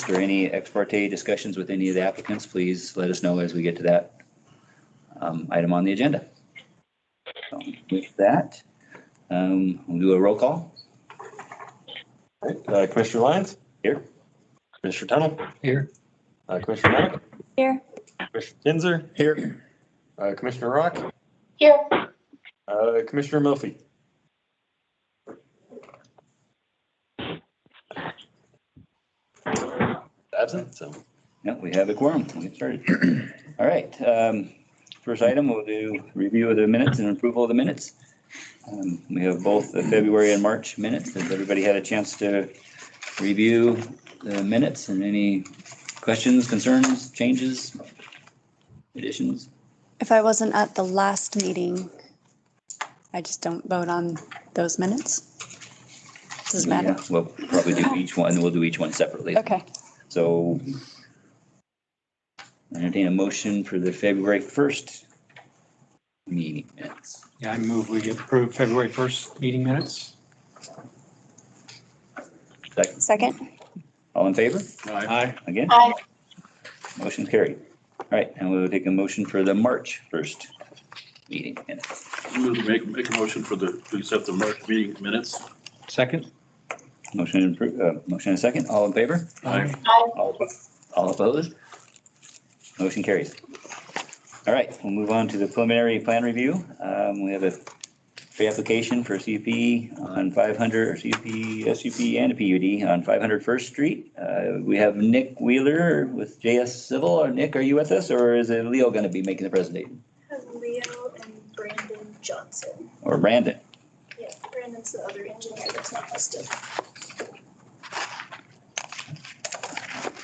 or any ex parte discussions with any of the applicants, please let us know as we get to that item on the agenda. So with that, we'll do a roll call. Commissioner Lyons? Here. Commissioner Tunnel? Here. Commissioner Mack? Here. Commissioner Kinzer? Here. Commissioner Rock? Here. Commissioner Murphy? Absent, so. Yeah, we have a quorum. We'll get started. All right. First item, we'll do review of the minutes and approval of the minutes. We have both the February and March minutes. Has everybody had a chance to review the minutes and any questions, concerns, changes, additions? If I wasn't at the last meeting, I just don't vote on those minutes. Doesn't matter. Yeah, we'll probably do each one. We'll do each one separately. Okay. So entertain a motion for the February 1st meeting minutes. Yeah, I move we approve February 1st meeting minutes. Second. All in favor? Aye. Again? Aye. Motion carried. All right, and we'll take a motion for the March 1st meeting minutes. Move to make a motion to accept the March meeting minutes. Second. Motion and a second. All in favor? Aye. All opposed? Motion carries. All right, we'll move on to the preliminary plan review. We have a pre-application for CUP on 500, or CUP, SUP, and a PUD on 500 First Street. We have Nick Wheeler with JS Civil. Or Nick, are you with us, or is it Leo going to be making the presentation? Leo and Brandon Johnson. Or Brandon? Yeah, Brandon's the other engineer that's not listed.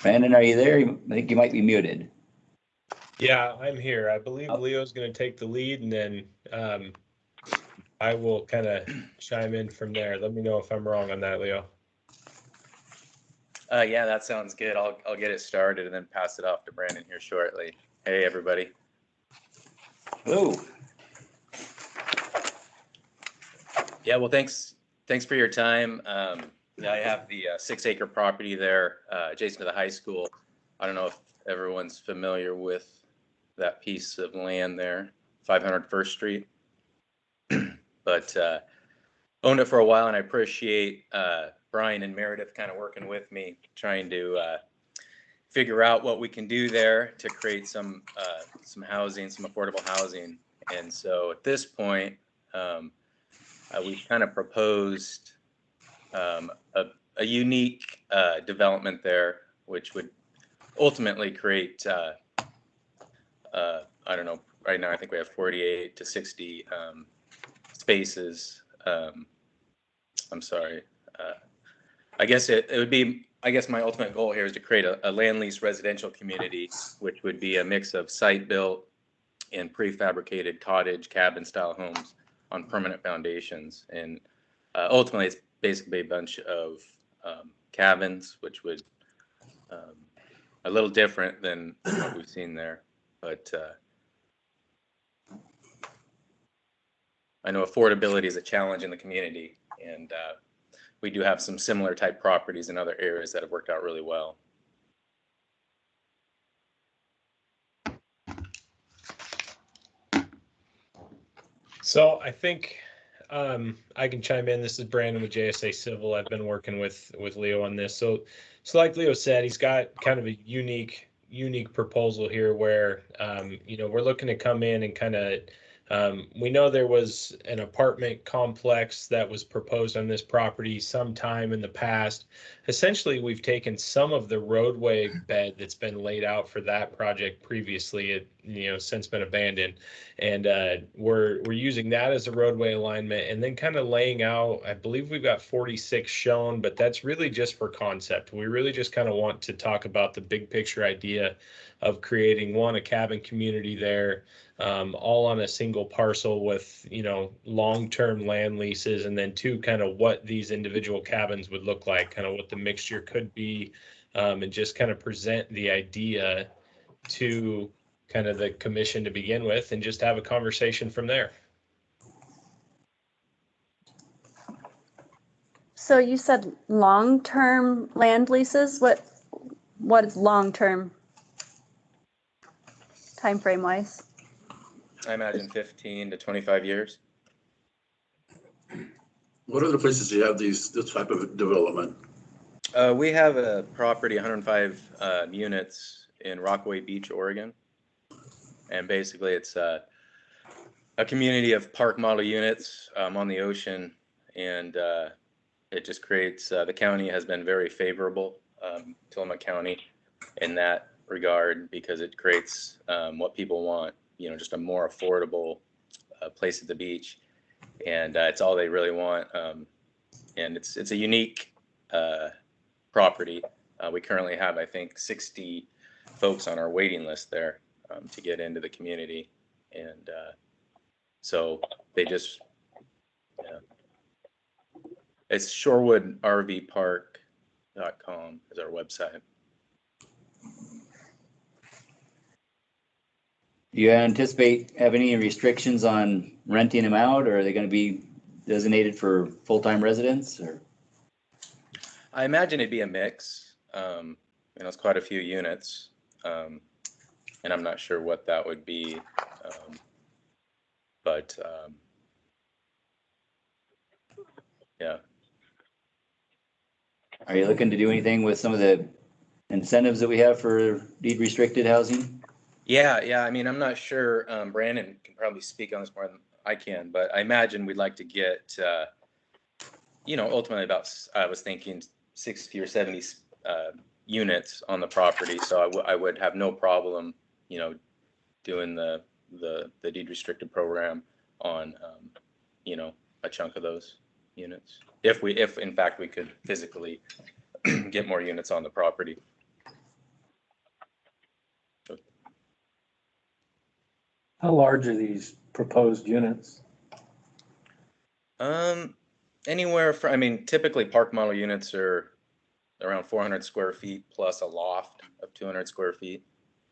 Brandon, are you there? I think you might be muted. Yeah, I'm here. I believe Leo's going to take the lead, and then I will kind of chime in from there. Let me know if I'm wrong on that, Leo. Yeah, that sounds good. I'll get it started and then pass it off to Brandon here shortly. Hey, everybody. Hello. Yeah, well, thanks for your time. Yeah, I have the 6-acre property there adjacent to the high school. I don't know if everyone's familiar with that piece of land there, 500 First Street. But owned it for a while, and I appreciate Brian and Meredith kind of working with me, trying to figure out what we can do there to create some housing, some affordable housing. And so at this point, we kind of proposed a unique development there, which would ultimately create, I don't know, right now I think we have 48 to 60 spaces. I'm sorry. I guess it would be, I guess my ultimate goal here is to create a land lease residential community, which would be a mix of site built and prefabricated cottage cabin style homes on permanent foundations. And ultimately it's basically a bunch of cabins, which would a little different than what we've seen there. But I know affordability is a challenge in the community, and we do have some similar type properties in other areas that have worked out really well. So I think I can chime in. This is Brandon with JSA Civil. I've been working with Leo on this. So like Leo said, he's got kind of a unique proposal here where, we're looking to come in and kind of, we know there was an apartment complex that was proposed on this property sometime in the past. Essentially, we've taken some of the roadway bed that's been laid out for that project previously. It, since been abandoned, and we're using that as a roadway alignment, and then kind of laying out. I believe we've got 46 shown, but that's really just for concept. We really just kind of want to talk about the big picture idea of creating a cabin community there. All on a single parcel with, long-term land leases, and then two, kind of what these individual cabins would look like, kind of what the mixture could be, and just kind of present the idea to kind of the commission to begin with, and just have a conversation from there. So you said long-term land leases. what is long-term timeframe wise? I imagine 15 to 25 years. What other places do you have this type of development? We have a property, 105 units in Rockaway Beach, Oregon. And basically it's a community of park model units on the ocean. And it just creates, the county has been very favorable, Tillamook County, in that regard, because it creates what people want, you know, just a more affordable place at the beach. And it's all they really want. And it's a unique property. We currently have, I think, 60 folks on our waiting list there to get into the community. And so they just, yeah. It's shorewoodrvpark.com is our website. Do you anticipate having any restrictions on renting them out, or are they going to be designated for full-time residents, or? I imagine it'd be a mix. You know, it's quite a few units. And I'm not sure what that would be. But yeah. Are you looking to do anything with some of the incentives that we have for deed restricted housing? Yeah. I mean, I'm not sure. Brandon can probably speak on this more than I can, but I imagine we'd like to get, you know, ultimately I was thinking 60 or 70 units on the property. So I would have no problem, you know, doing the deed restricted program on, you know, a chunk of those units. If in fact we could physically get more units on the property. How large are these proposed units? Anywhere from, I mean, typically park model units are around 400 square feet plus a loft of 200 square feet.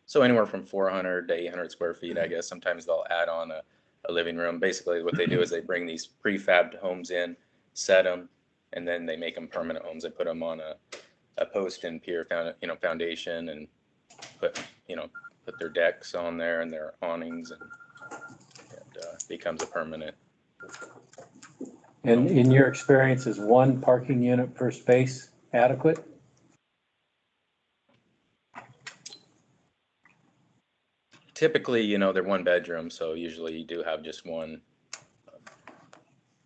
So anywhere from 400 to 800 square feet, I guess. Sometimes they'll add on a living room. Basically what they do is they bring these prefabbed homes in, set them, and then they make them permanent homes. They put them on a post and pier foundation, and put their decks on there and their awnings, and becomes a permanent. And in your experience, is one parking unit per space adequate? Typically, you know, they're one bedroom, so usually you do have just one,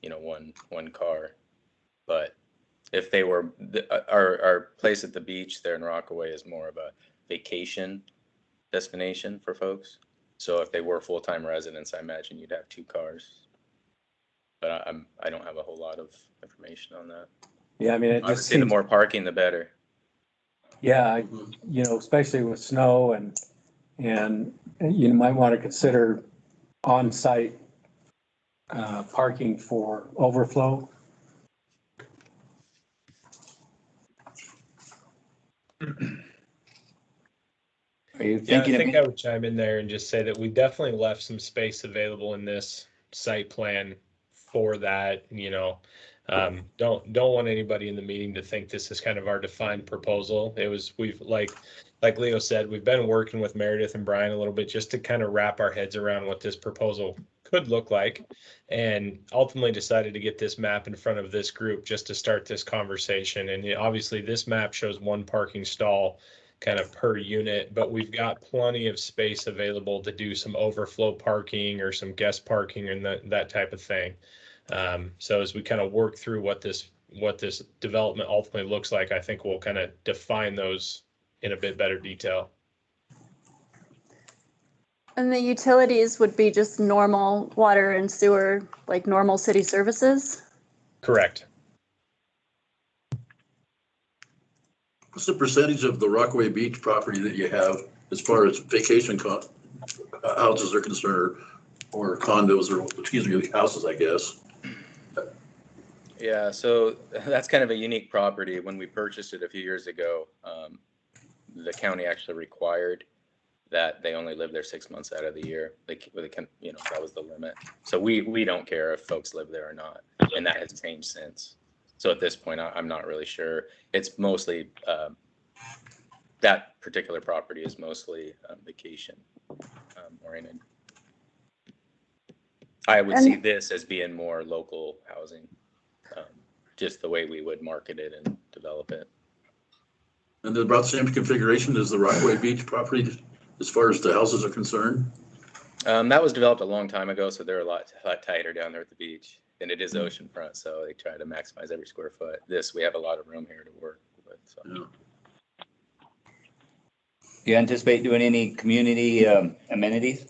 you know, one car. But if they were, our place at the beach there in Rockaway is more of a vacation destination for folks. So if they were full-time residents, I imagine you'd have two cars. But I don't have a whole lot of information on that. Yeah, I mean, it just Obviously, the seems, more parking, the better. yeah, you know, especially with snow and you might want to consider on-site parking for overflow. Are you Yeah, I thinking think of, I would chime in there and just say that we definitely left some space available in this site plan for that, you know. Don't want anybody in the meeting to think this is kind of our defined proposal. It was, we've like Leo said, we've been working with Meredith and Brian a little bit just to kind of wrap our heads around what this proposal could look like, and ultimately decided to get this map in front of this group just to start this conversation. And obviously this map shows one parking stall kind of per unit, but we've got plenty of space available to do some overflow parking or some guest parking and that type of thing. So as we kind of work through what this development ultimately looks like, I think we'll kind of define those in a bit better detail. And the utilities would be just normal water and sewer, like normal city services? Correct. What's the percentage of the Rockaway Beach property that you have as far as vacation houses are concerned, or condos, or houses, I guess? Yeah, so that's kind of a unique property. When we purchased it a few years ago, the county actually required that they only live there 6 months out of the year. They can, you know, that was the limit. So we don't care if folks live there or not, and that has changed since. So at this point, I'm not really sure. It's mostly that particular property is mostly vacation oriented. I would see this as being more local housing, just the way we would market it and develop it. And then about the same configuration as the Rockaway Beach property as far as the houses are concerned? That was developed a long time ago, so they're a lot tighter down there at the beach. And it is oceanfront, so they try to maximize every square foot. This, we have a lot of room here to work with. So. Yeah. Do you anticipate doing any community amenities?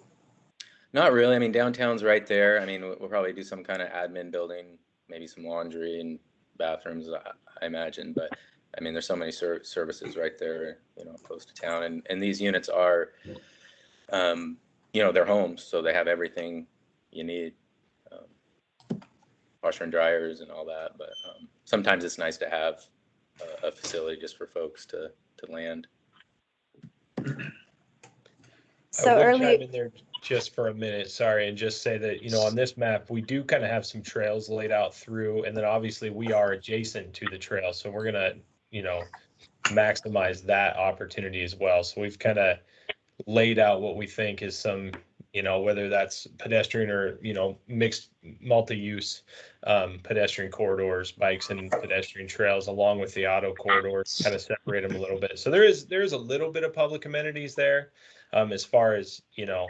Not really. I mean, downtown's right there. I mean, we'll probably do some kind of admin building, maybe some laundry and bathrooms, I imagine. But I mean, there's so many services right there, you know, close to town. And these units are, you know, they're homes, so they have everything you need, washer and dryers and all that. But sometimes it's nice to have a facility just for folks to land. So I would early, chime in there just for a minute, sorry, and just say that, you know, on this map, we do kind of have some trails laid out through, and then obviously we are adjacent to the trail, so we're gonna, you know, maximize that opportunity as well. So we've kind of laid out what we think is some, you know, whether that's pedestrian or, you know, mixed multi-use pedestrian corridors, bikes and pedestrian trails, along with the auto corridors, kind of separate them a little bit. So there is a little bit of public amenities there, as far as, you know,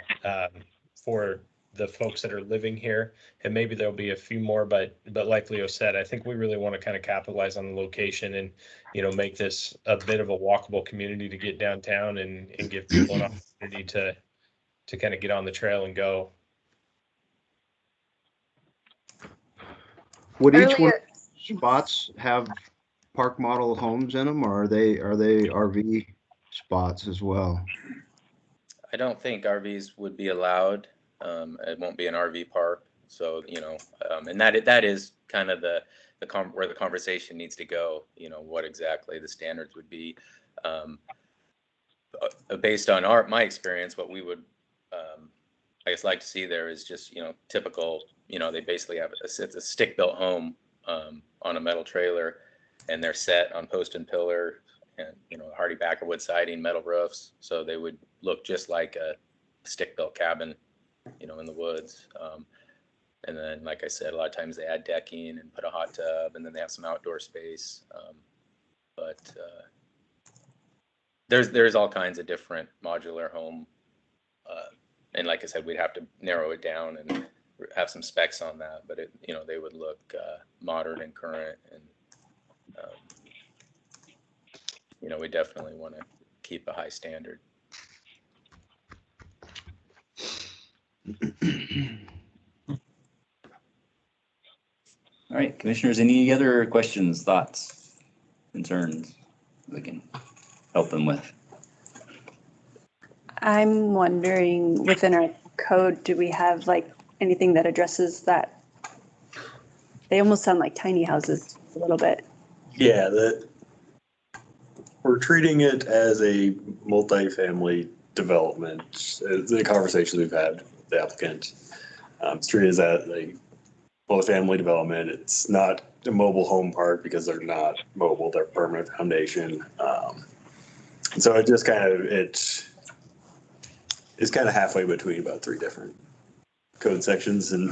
for the folks that are living here, and maybe there'll be a few more, but like Leo said, I think we really want to kind of capitalize on the location and, you know, make this a bit of a walkable community to get downtown and give people an opportunity to kind of get on the trail and go. Would each one earlier, of these spots have park model homes in them, or are they RV spots as well? I don't think RVs would be allowed. It won't be an RV park. So, you know, and that is kind of where the conversation needs to go, you know, what exactly the standards would be. Based on my experience, what we would, I guess, like to see there is just, you know, typical, you know, they basically have it's a stick-built home on a metal trailer, and they're set on post and pillar, and, you know, hardy backer wood siding, metal roofs, so they would look just like a stick-built cabin, you know, in the woods. And then, like I said, a lot of times they add decking and put a hot tub, and then they have some outdoor space. But there's all kinds of different modular home, and like I said, we'd have to narrow it down and have some specs on that. But it, you know, they would look modern and current, and you know, we definitely want to keep a high standard. All right, commissioners, any other questions, thoughts, concerns we can help them with? I'm wondering, within our code, do we have like anything that addresses that? They almost sound like tiny houses a little bit. Yeah, we're treating it as a multifamily development. The conversations we've had with the applicant, it's treated as a multifamily development. It's not a mobile home park because they're not mobile; they're permanent foundation. And so it just kind of it's kind of halfway between about 3 different code sections, and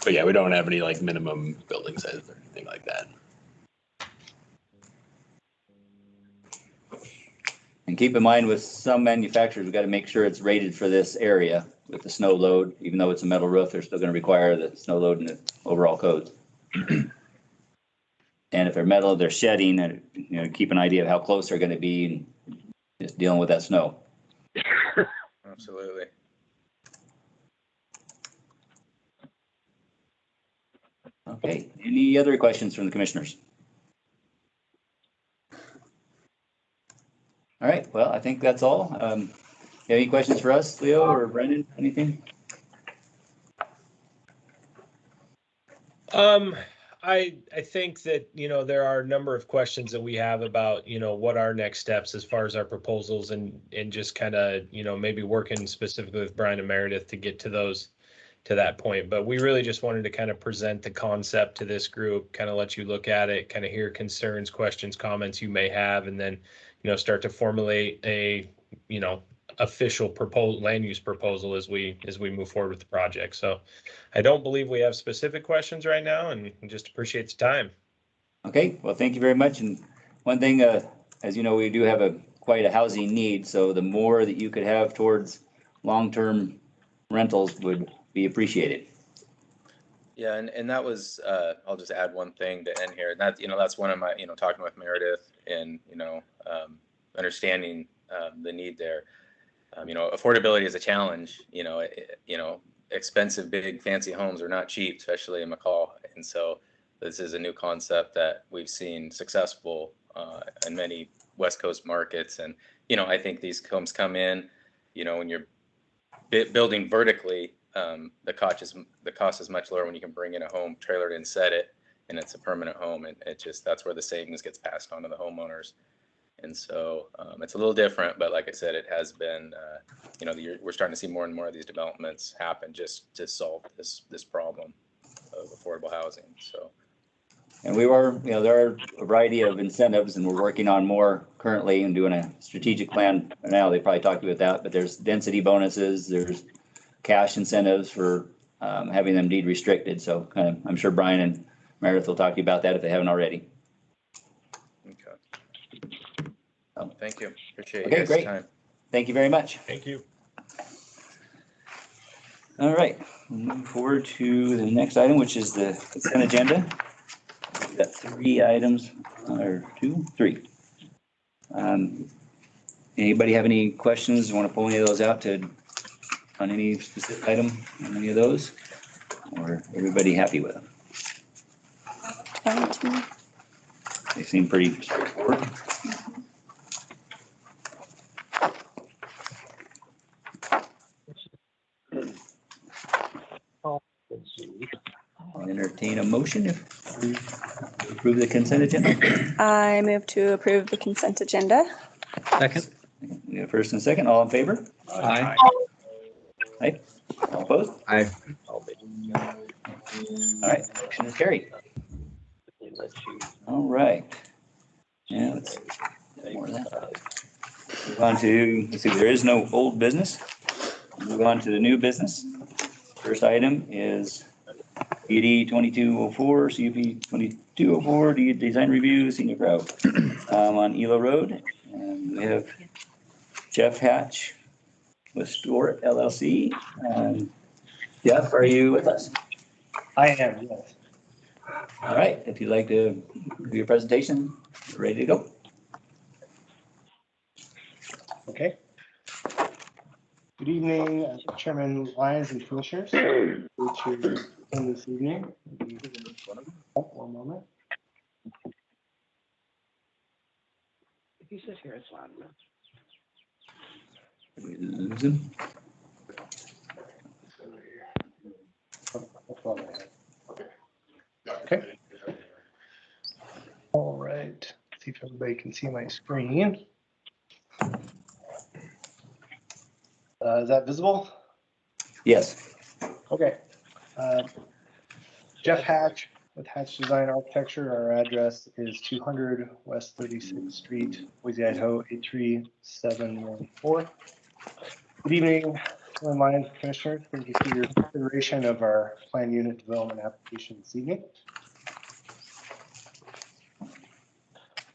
but yeah, we don't have any like minimum building sizes or anything like that. And keep in mind, with some manufacturers, we've got to make sure it's rated for this area with the snow load. Even though it's a metal roof, they're still going to require the snow load in the overall code. And if they're metal, they're shedding, and, you know, keep an idea of how close they're going to be, and just dealing with that snow. Absolutely. Okay, any other questions from the commissioners? All right, well, I think that's all. You have any questions for us, Leo or Brendan, anything? I think that, you know, there are a number of questions that we have about, you know, what are next steps as far as our proposals, and just kind of, you know, maybe working specifically with Brian and Meredith to get to that point. But we really just wanted to kind of present the concept to this group, kind of let you look at it, kind of hear concerns, questions, comments you may have, and then, start to formulate a, official proposal, land use proposal as we move forward with the project. So I don't believe we have specific questions right now, and just appreciate the time. Okay, well, thank you very much. And one thing, as you know, we do have quite a housing need, so the more that you could have towards long-term rentals would be appreciated. Yeah, and that was, I'll just add one thing to end here. And that, that's one of my, talking with Meredith and, understanding the need there. Affordability is a challenge, expensive, big, fancy homes are not cheap, especially in McCall. And so this is a new concept that we've seen successful in many West Coast markets. And, I think these homes come in, when you're building vertically, the cost is much lower when you can bring in a home, trailer it and set it, and it's a permanent home. And that's where the savings gets passed on to the homeowners. And so it's a little different, but like I said, it has been, we're starting to see more and more of these developments happen just to solve this problem of affordable housing. So. And there are a variety of incentives, and we're working on more currently and doing a strategic plan now. They probably talked about that, but there's density bonuses, there's cash incentives for having them deed restricted. So I'm sure Brian and Meredith will talk to you about that if they haven't already. Okay. Oh, thank you. Appreciate you guys' great time. Thank you very much. Thank you. All right, we'll move forward to the next item, which is the consent agenda. We've got 3 items, or 2, 3. Anybody have any questions? Want to pull any of those out on any specific item on any of those? Or everybody happy with them? Fine to me. They seem pretty straightforward. I'll entertain a motion to approve the consent agenda. I move to approve the consent agenda. Second. We have first and second. All in favor? Aye. Aye. All opposed? Aye. All right, motion is carried. All right. Yeah, let's see more of that. Move on to, let's see, there is no old business. Move on to the new business. First item is ED 2204, CUP 2204, design review, senior pro on Elo Road. And we have Jeff Hatch with Stewart LLC. Jeff, are you with us? I am, yes. All right, if you'd like to do your presentation, we're ready to go. Okay. Good evening, Chairman Lyons and Commissioners. Great to attend this evening. One moment. If you sit here, it's loud enough. We lose him. Okay. All right. See if everybody can see my screen. Is that visible? Yes. Okay. Jeff Hatch with Hatch Design Architecture. Our address is 200 West 36th Street, Boise, Idaho 83714. Good evening, Chairman Lyons, Commissioners. Thank you for your consideration of our plan unit development application this evening.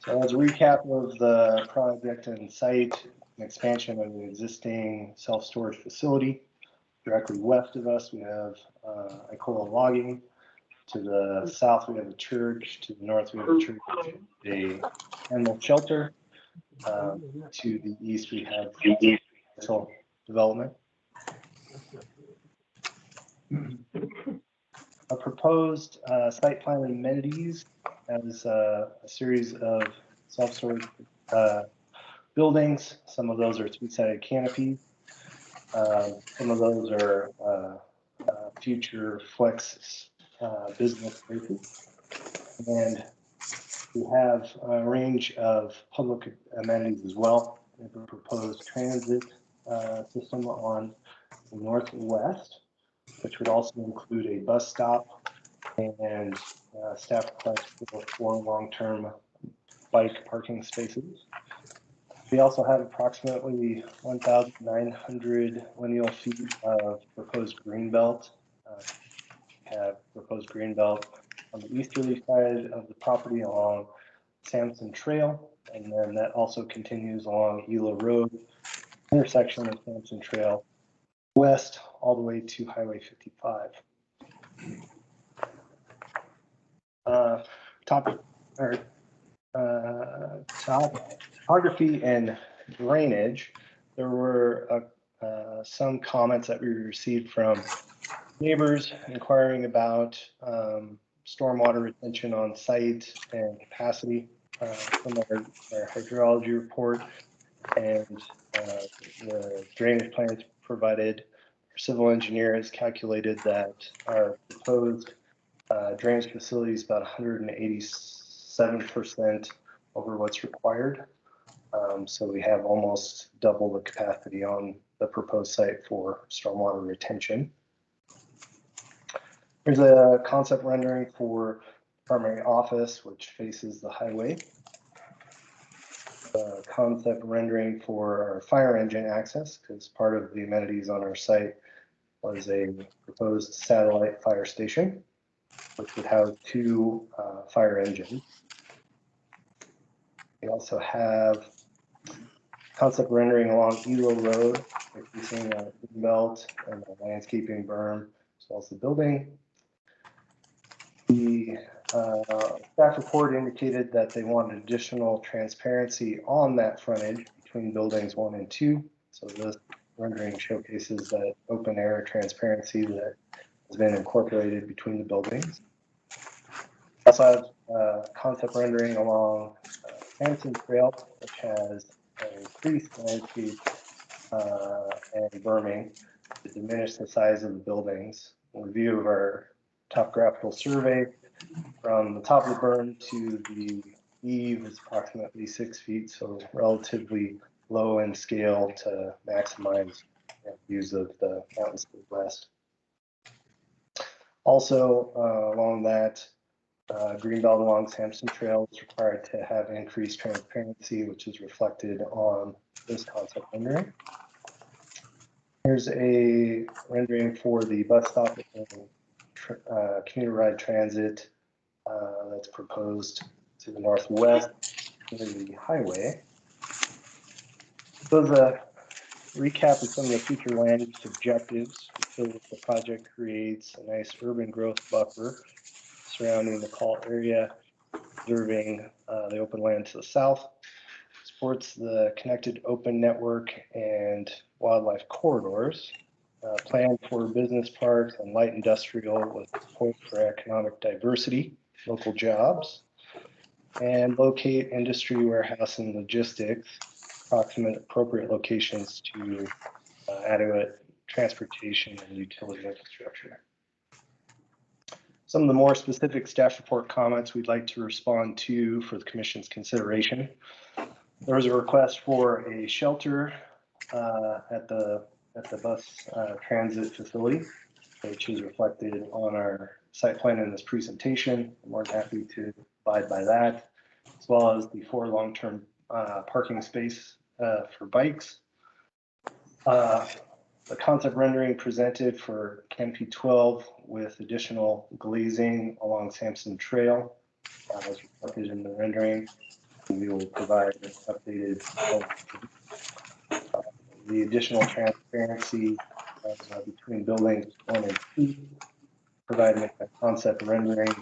So as a recap of the project and site, an expansion of the existing self-storage facility. Directly west of us, we have Icola Logging. To the south, we have a church. To the north, we have a church, a animal shelter. To the east, we have residential development. A proposed site plan amenities as a series of self-storage buildings. Some of those are 3-sided canopies. Some of those are future flex business spaces. And we have a range of public amenities as well. We have a proposed transit system on the northwest which would also include a bus stop and staff request for 4 long-term bike parking spaces. We also have approximately 1,900 lineal feet of proposed green belt. Have proposed green belt on the easterly side of the property along Sampson Trail, and then that also continues along Ela Road, intersection of Sampson Trail, west all the way to Highway 55. Topography and drainage. There were some comments that we received from neighbors inquiring about stormwater retention on site and capacity from our hydrology report and the drainage plans provided. Our civil engineer has calculated that our proposed drainage facility is about 187% over what's required. So we have almost double the capacity on the proposed site for stormwater retention. Here's a concept rendering for primary office, which faces the highway. A concept rendering for our fire engine access, because part of the amenities on our site was a proposed satellite fire station, which would have 2 fire engines. We also have concept rendering along Elo Road, facing a belt and a landscaping berm, as well as the building. The staff report indicated that they wanted additional transparency on that frontage between buildings 1 and 2. So this rendering showcases that open air transparency that has been incorporated between the buildings. Also have concept rendering along Hanson Trail, which has increased landscape and berming to diminish the size of the buildings. In view of our topographical survey, from the top of the berm to the eave is approximately 6 feet, so relatively low in scale to maximize views of the mountains to the west. Also, along that greenbelt along Sampson Trail is required to have increased transparency, which is reflected on this concept rendering. Here's a rendering for the bus stop and commuter ride transit that's proposed to the northwest near the highway. So the recap of some of the future land use objectives. So the project creates a nice urban growth buffer surrounding the McCall area, preserving the open land to the south, supports the connected open network and wildlife corridors, plan for business parks and light industrial with support for economic diversity, local jobs, and locate industry, warehouse, and logistics, approximate appropriate locations to adequate transportation and utility infrastructure. Some of the more specific staff report comments we'd like to respond to for the commission's consideration. There was a request for a shelter at the bus transit facility, which is reflected on our site plan in this presentation. I'm more than happy to abide by that, as well as the 4 long-term parking space for bikes. The concept rendering presented for Canopy 12 with additional glazing along Sampson Trail is reflected in the rendering. We will provide updated the additional transparency between buildings 1 and 2, providing a concept rendering.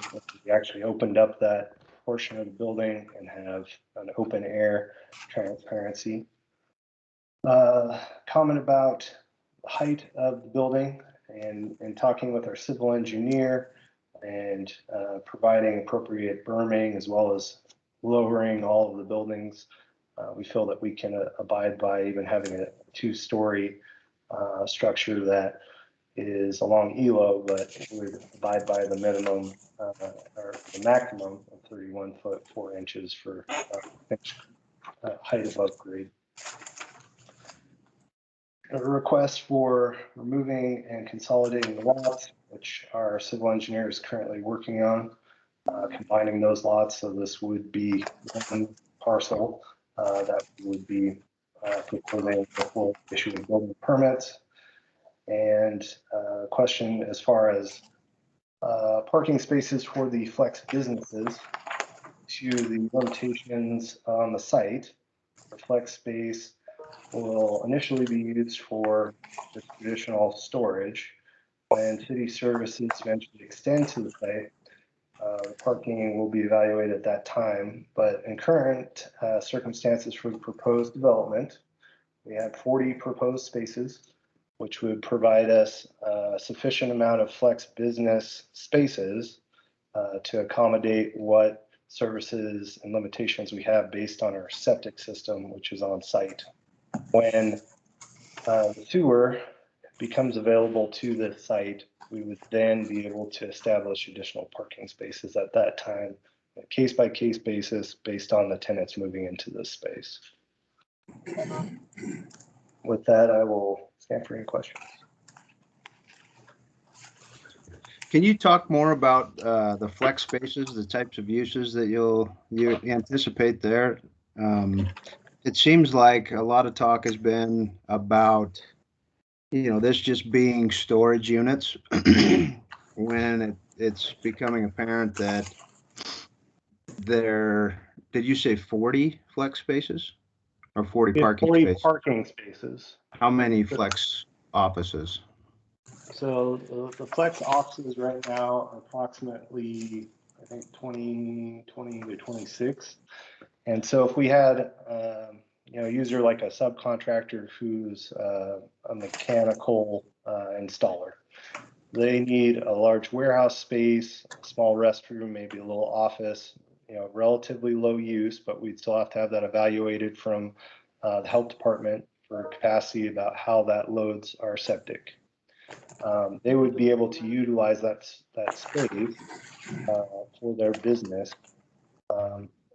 We actually opened up that portion of the building and have an open air transparency. Comment about the height of the building and talking with our civil engineer and providing appropriate berming as well as lowering all of the buildings. We feel that we can abide by even having a 2-story structure that is along ELO, but would abide by the minimum or the maximum of 31 foot 4 inches for height above grade. A request for removing and consolidating the lots, which our civil engineer is currently working on, combining those lots. So this would be one parcel that would be proposing for issuing building permits. And question as far as parking spaces for the flex businesses to the limitations on the site. The flex space will initially be used for the traditional storage. When city services eventually extend to the site, parking will be evaluated at that time. But in current circumstances for the proposed development, we have 40 proposed spaces, which would provide us a sufficient amount of flex business spaces to accommodate what services and limitations we have based on our septic system, which is on site. When the sewer becomes available to the site, we would then be able to establish additional parking spaces at that time, a case-by-case basis based on the tenants moving into this space. With that, I will stand for any questions. Can you talk more about the flex spaces, the types of uses that you anticipate there? It seems like a lot of talk has been about, this just being storage units when it's becoming apparent that did you say 40 flex spaces or 40 parking 40 spaces? Parking spaces. How many flex offices? So the flex offices right now are approximately, I think, 20 to 26. And so if we had, a user like a subcontractor who's a mechanical installer, they need a large warehouse space, a small restroom, maybe a little office, relatively low use, but we'd still have to have that evaluated from the health department for capacity about how that loads our septic. They would be able to utilize that space for their business.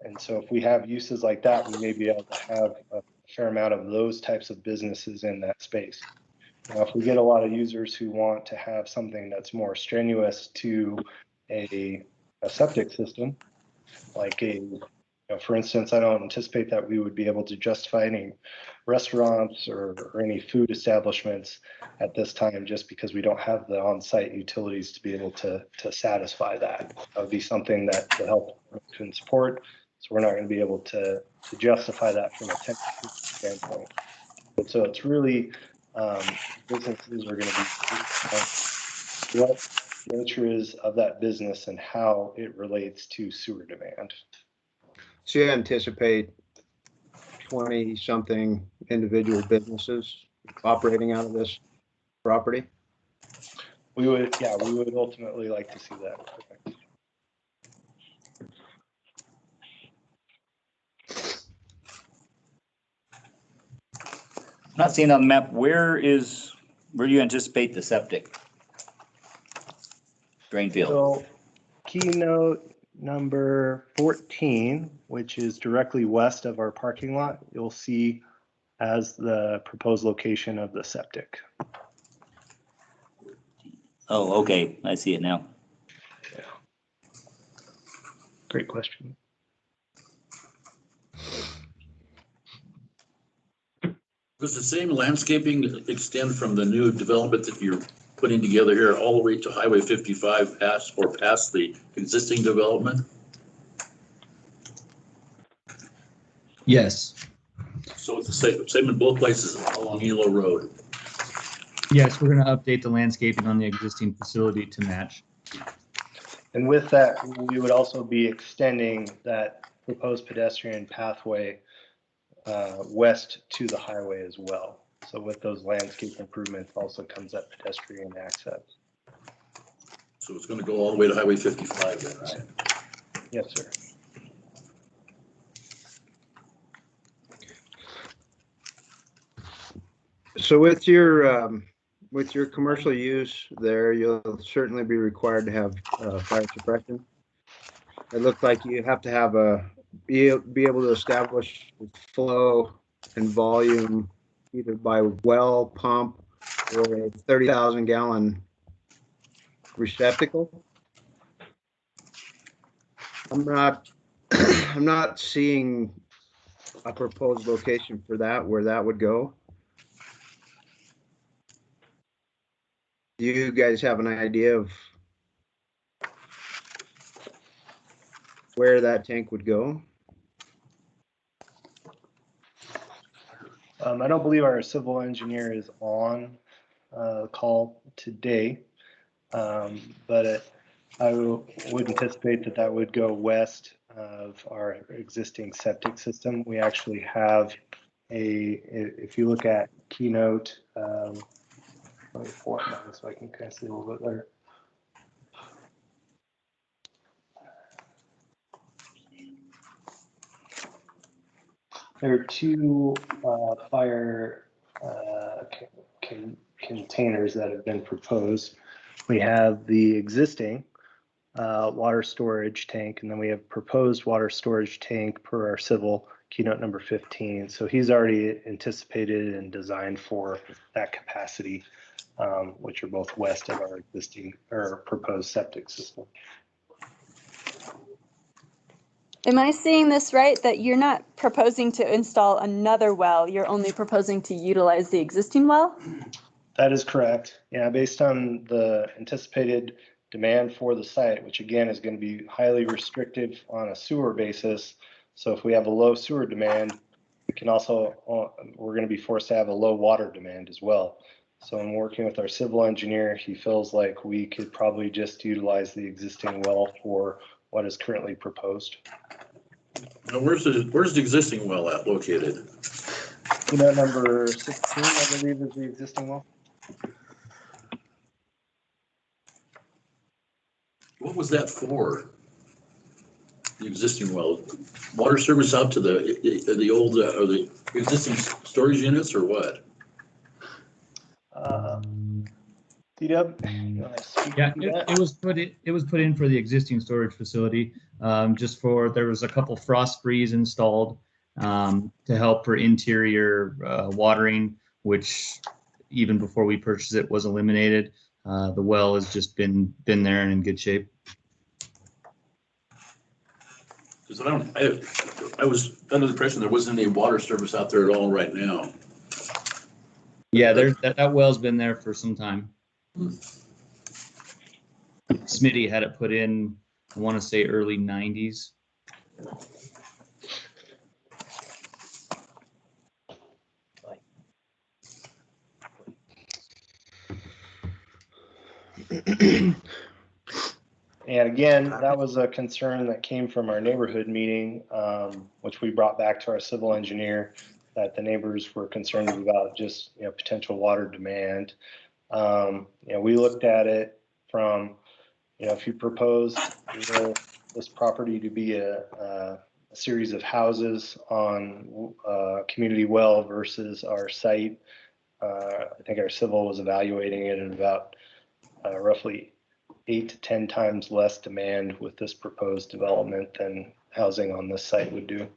And so if we have uses like that, we may be able to have a fair amount of those types of businesses in that space. Now, if we get a lot of users who want to have something that's more strenuous to a septic system, like for instance, I don't anticipate that we would be able to justify any restaurants or any food establishments at this time, just because we don't have the on-site utilities to be able to satisfy that. That would be something that the health department can support. So we're not going to be able to justify that from a technical standpoint. And so it's really businesses are going to be what the nature is of that business and how it relates to sewer demand. So you anticipate 20-something individual businesses operating out of this property? We would ultimately like to see that. I'm not seeing on the map, where do you anticipate the septic drain field? So keynote number 14, which is directly west of our parking lot, you'll see as the proposed location of the septic. Oh, okay, I see it now. Yeah. Great question. Does the same landscaping extend from the new development that you're putting together here all the way to Highway 55 past the existing development? Yes. So it's the same in both places along Hilo Road. Yes, we're going to update the landscaping on the existing facility to match. And with that, we would also be extending that proposed pedestrian pathway west to the highway as well. So with those landscape improvements also comes that pedestrian access. So it's going to go all the way to Highway 55 then, right? Yes, sir. So with your commercial use there, you'll certainly be required to have fire suppression. It looks like you have to have be able to establish flow and volume, either by well, pump, or a 30,000 gallon receptacle. I'm not, I'm not seeing a proposed location for that, where that would go. Do you guys have an idea of where that tank would go? I don't believe our civil engineer is on call today, but I would anticipate that that would go west of our existing septic system. We actually have if you look at Keynote, let me pull it down so I can kind of see a little bit better. There are two fire containers that have been proposed. We have the existing water storage tank, and then we have proposed water storage tank per our civil keynote number 15. So he's already anticipated and designed for that capacity, which are both west of our existing or proposed septic system. Am I seeing this right, that you're not proposing to install another well, you're only proposing to utilize the existing well? That is correct. Yeah, based on the anticipated demand for the site, which again is going to be highly restrictive on a sewer basis. So if we have a low sewer demand, we can also, we're going to be forced to have a low water demand as well. So in working with our civil engineer, he feels like we could probably just utilize the existing well for what is currently proposed. Now, where's the existing well located? Keynote number 16, I believe, is the existing well. What was that for? The existing well, water service out to the old or the existing storage units, or what? D-Dub, you want to speak Yeah, to that? it was put in for the existing storage facility, just for, there was a couple frost frees installed to help for interior watering, which even before we purchased it was eliminated. The well has just been there and in good shape. Because I was under the impression there wasn't any water service out there at all right now. Yeah, that well's been there for some time. Smitty had it put in, I want to say early 90s. And again, that was a concern that came from our neighborhood meeting, which we brought back to our civil engineer, that the neighbors were concerned about just, potential water demand. We looked at it from, if you proposed this property to be a series of houses on a community well versus our site, I think our civil was evaluating it at about roughly 8 to 10 times less demand with this proposed development than housing on this site would do.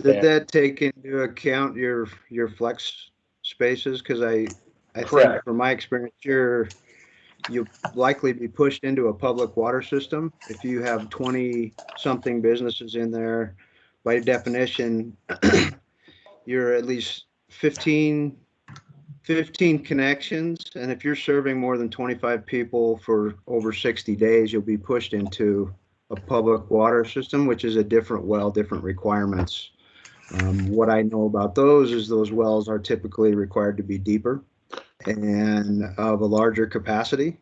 Did that take into account your flex spaces? Because I think Correct. from my experience, you'll likely be pushed into a public water system. If you have 20 something businesses in there, by definition, you're at least 15 connections. And if you're serving more than 25 people for over 60 days, you'll be pushed into a public water system, which is a different well, different requirements. What I know about those is those wells are typically required to be deeper and of a larger capacity.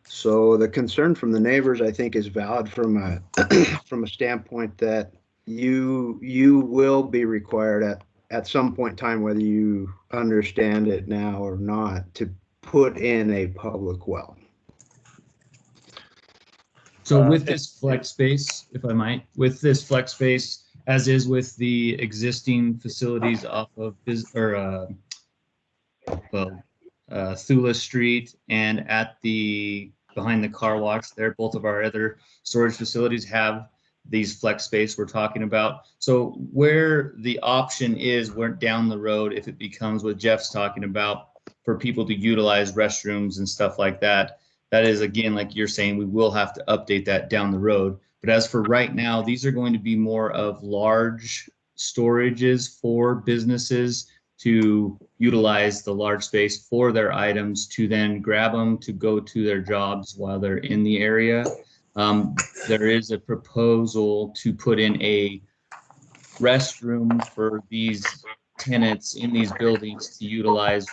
So the concern from the neighbors, I think, is valid from a standpoint that you will be required at some point in time, whether you understand it now or not, to put in a public well. So with this flex space, if I might, with this flex space, as is with the existing facilities off of Thula Street and at behind the car wash there, both of our other storage facilities have these flex space we're talking about. So where the option is, where down the road, if it becomes what Jeff's talking about, for people to utilize restrooms and stuff like that, that is, again, like you're saying, we will have to update that down the road. But as for right now, these are going to be more of large storages for businesses to utilize the large space for their items, to then grab them to go to their jobs while they're in the area. There is a proposal to put in a restroom for these tenants in these buildings to utilize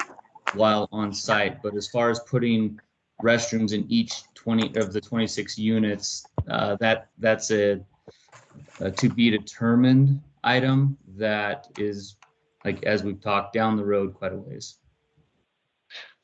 while on site. But as far as putting restrooms in each 20 of the 26 units, that's a to be determined item that is, like, as we've talked, down the road quite a ways.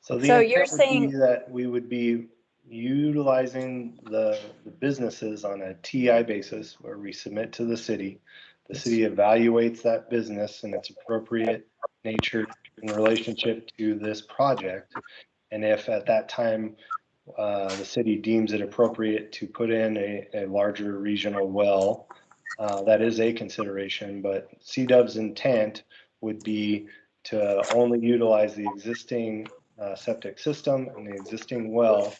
So the So you're intent would be saying, that we would be utilizing the businesses on a TI basis where we submit to the city. The city evaluates that business and its appropriate nature in relationship to this project. And if at that time the city deems it appropriate to put in a larger regional well, that is a consideration, but CDUB's intent would be to only utilize the existing septic system and the existing well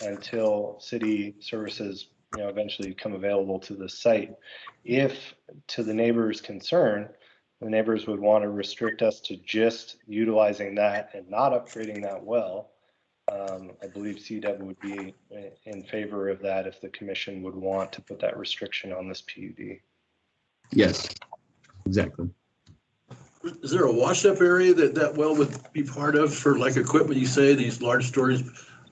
until city services, eventually become available to the site. If, to the neighbor's concern, the neighbors would want to restrict us to just utilizing that and not upgrading that well, I believe CDUB would be in favor of that if the commission would want to put that restriction on this PUD. Yes, exactly. Is there a wash-up area that well would be part of for like equipment? You say these large storage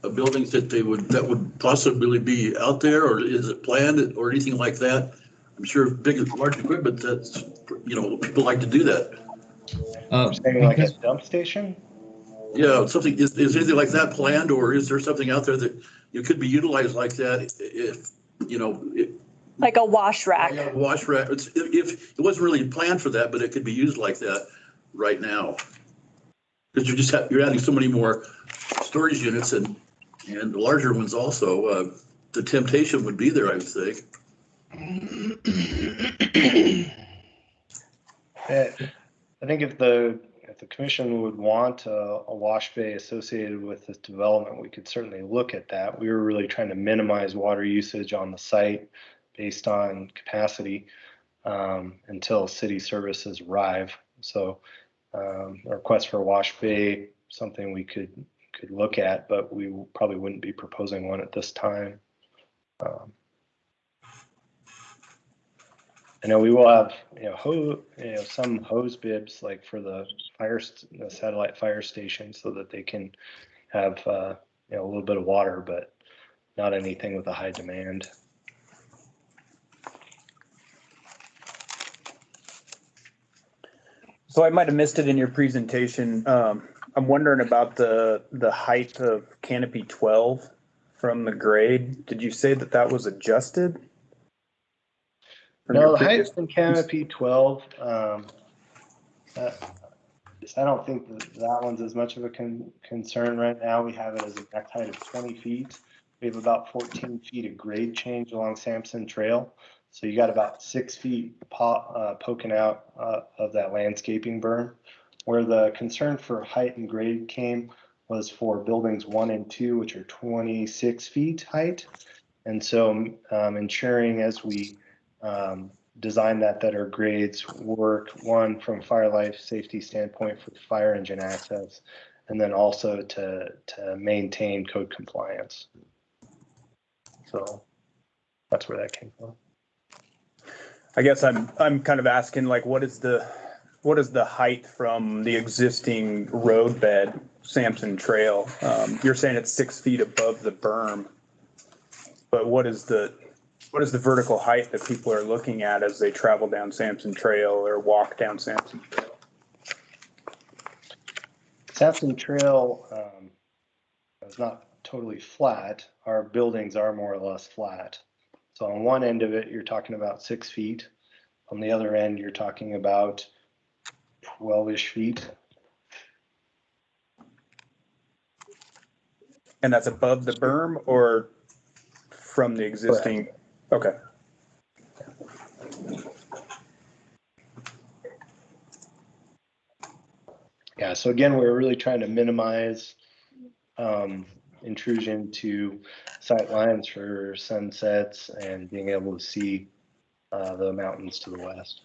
buildings that would possibly be out there, or is it planned or anything like that? I'm sure large equipment, that's, people like to do that. Saying like a dump station? Yeah, something, is anything like that planned, or is there something out there that you could be utilized like that if, like a wash rack? yeah, wash rack, if it wasn't really planned for that, but it could be used like that right now? Because you're adding so many more storage units and larger ones also. The temptation would be there, I would think. I think if the commission would want a wash bay associated with this development, we could certainly look at that. We were really trying to minimize water usage on the site based on capacity until city services arrive. So a request for a wash bay, something we could look at, but we probably wouldn't be proposing one at this time. I know we will have, some hose bibs like for the satellite fire station, so that they can have, a little bit of water, but not anything with a high demand. So I might have missed it in your presentation. I'm wondering about the height of canopy 12 from the grade. Did you say that was adjusted? No, the height from canopy 12, I don't think that one's as much of a concern right now. We have it as a max height of 20 feet. We have about 14 feet of grade change along Sampson Trail. So you got about 6 feet poking out of that landscaping berm. Where the concern for height and grade came was for buildings 1 and 2, which are 26 feet height. And so ensuring as we design that our grades work, one, from fire life safety standpoint for fire engine access, and then also to maintain code compliance. So that's where that came from. I guess I'm kind of asking, like, what is the height from the existing roadbed, Sampson Trail? You're saying it's 6 feet above the berm, but what is the vertical height that people are looking at as they travel down Sampson Trail or walk down Sampson Trail? Sampson Trail is not totally flat. Our buildings are more or less flat. So on one end of it, you're talking about 6 feet. On the other end, you're talking about 12-ish feet. And that's above the berm or from the existing? Correct. Okay. Yeah, so again, we're really trying to minimize intrusion to sight lines for sunsets and being able to see the mountains to the west.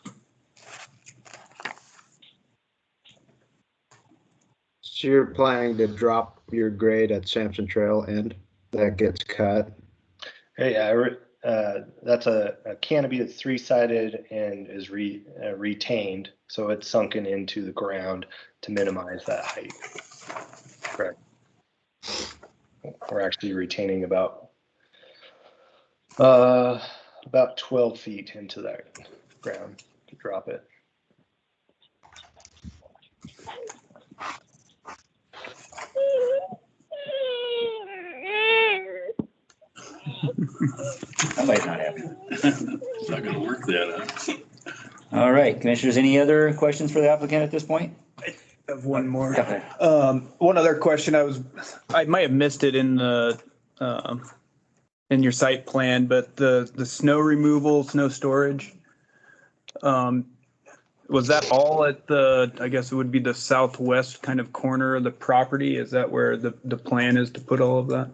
So you're planning to drop your grade at Sampson Trail end that gets cut? Yeah, that's a canopy that's three-sided and is retained, so it's sunken into the ground to minimize that height. Correct. We're actually retaining about 12 feet into that ground to drop it. That might not happen. It's not gonna work then, huh? All right, commissioners, any other questions for the applicant at this point? I have one more. Go ahead. One other question, I might have missed it in the, in your site plan, but the snow removal, snow storage, was that all at the, I guess it would be the southwest kind of corner of the property? Is that where the plan is to put all of that?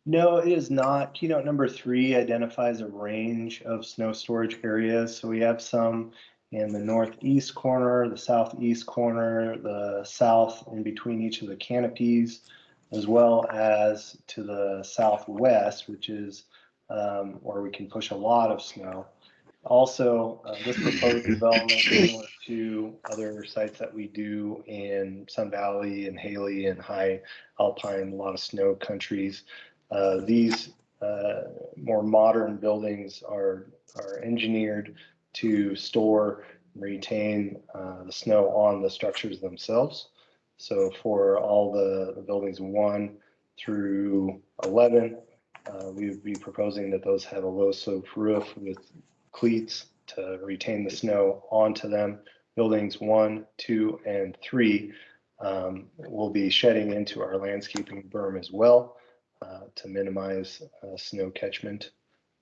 No, it is not. Keynote number 3 identifies a range of snow storage areas. So we have some in the northeast corner, the southeast corner, the south in between each of the canopies, as well as to the southwest, which is where we can push a lot of snow. Also, this proposed development, similar to other sites that we do in Sun Valley and Haley and high alpine, a lot of snow countries, these more modern buildings are engineered to store and retain the snow on the structures themselves. So for all the buildings 1 through 11, we would be proposing that those have a low slope roof with cleats to retain the snow onto them. Buildings 1, 2, and 3 will be shedding into our landscaping berm as well to minimize snow catchment.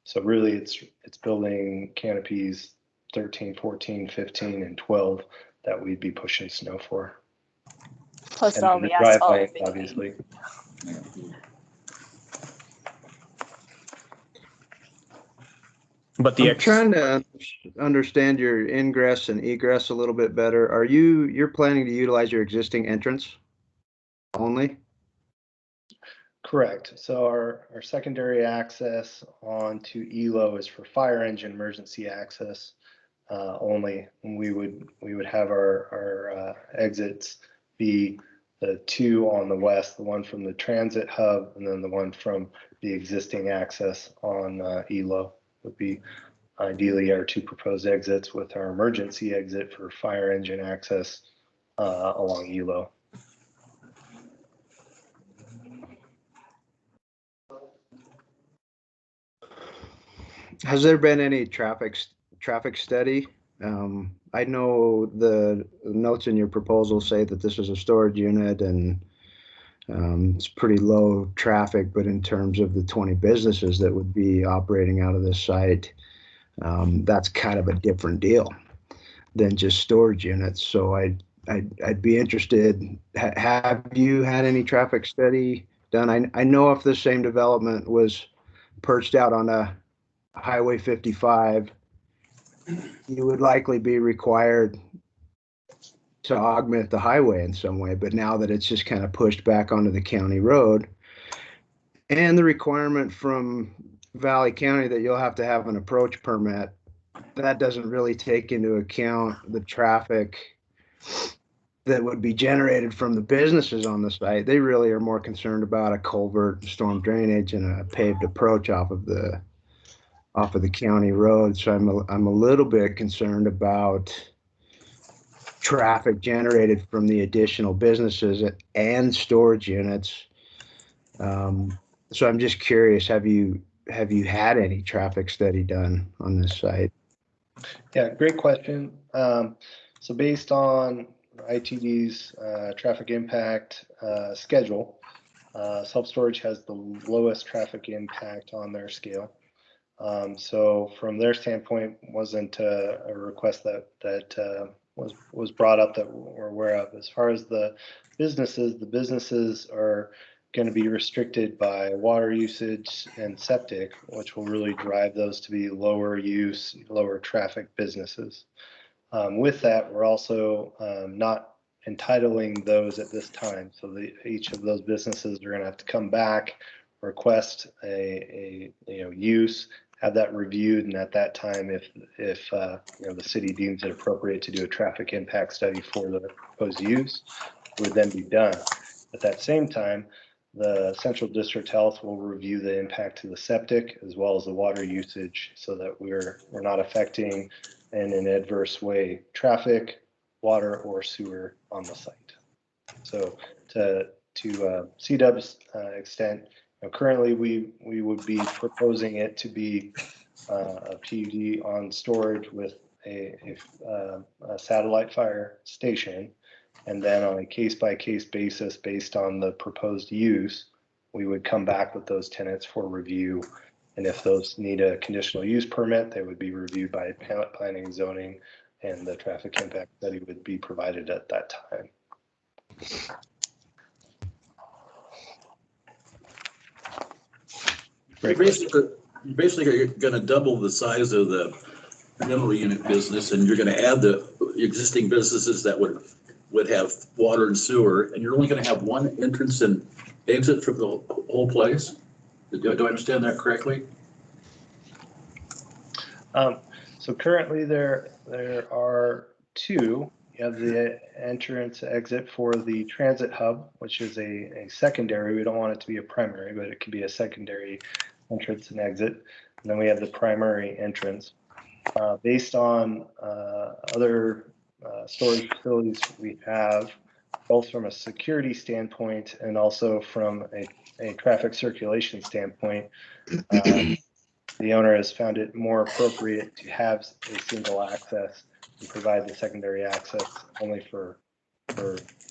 So really it's building canopies 13, 14, 15, and 12 that we'd be pushing snow for. Plus And all the the asphalt driveway, in between. obviously. But the I'm trying to understand your ingress and egress a little bit better. You're planning to utilize your existing entrance only? Correct. So our secondary access onto ELO is for fire engine emergency access only. And we would have our exits be the 2 on the west, the one from the transit hub, and then the one from the existing access on ELO would be ideally our 2 proposed exits, with our emergency exit for fire engine access along ELO. Has there been any traffic study? I know the notes in your proposal say that this is a storage unit and it's pretty low traffic, but in terms of the 20 businesses that would be operating out of this site, that's kind of a different deal than just storage units. So I'd be interested. Have you had any traffic study done? I know if the same development was perched out on a Highway 55, you would likely be required to augment the highway in some way. But now that it's just kind of pushed back onto the county road, and the requirement from Valley County that you'll have to have an approach permit, that doesn't really take into account the traffic that would be generated from the businesses on the site. They really are more concerned about a culvert, storm drainage, and a paved approach off of the county road. So I'm a little bit concerned about traffic generated from the additional businesses and storage units. So I'm just curious, have you had any traffic study done on this site? Yeah, great question. So based on ITD's traffic impact schedule, self-storage has the lowest traffic impact on their scale. So from their standpoint, wasn't a request that was brought up that we're aware of. As far as the businesses are going to be restricted by water usage and septic, which will really drive those to be lower use, lower traffic businesses. With that, we're also not entitling those at this time. So each of those businesses are going to have to come back, request a use, have that reviewed, and at that time, if the city deems it appropriate to do a traffic impact study for the proposed use, it would then be done. At that same time, the Central District Health will review the impact to the septic as well as the water usage, so that we're not affecting in an adverse way traffic, water, or sewer on the site. So to CW's extent, currently we would be proposing it to be a PUD on storage with a satellite fire station, and then on a case-by-case basis based on the proposed use, we would come back with those tenants for review. And if those need a conditional use permit, they would be reviewed by planning and zoning, and the traffic impact study would be provided at that time. You're basically going to double the size of the rental unit business, and you're going to add the existing businesses that would have water and sewer, and you're only going to have one entrance and exit from the whole place. Do I understand that correctly? So currently there are two. You have the entrance exit for the transit hub, which is a secondary. We don't want it to be a primary, but it could be a secondary entrance and exit. And then we have the primary entrance. Based on other storage facilities we have, both from a security standpoint and also from a traffic circulation standpoint, the owner has found it more appropriate to have a single access and provide the secondary access only for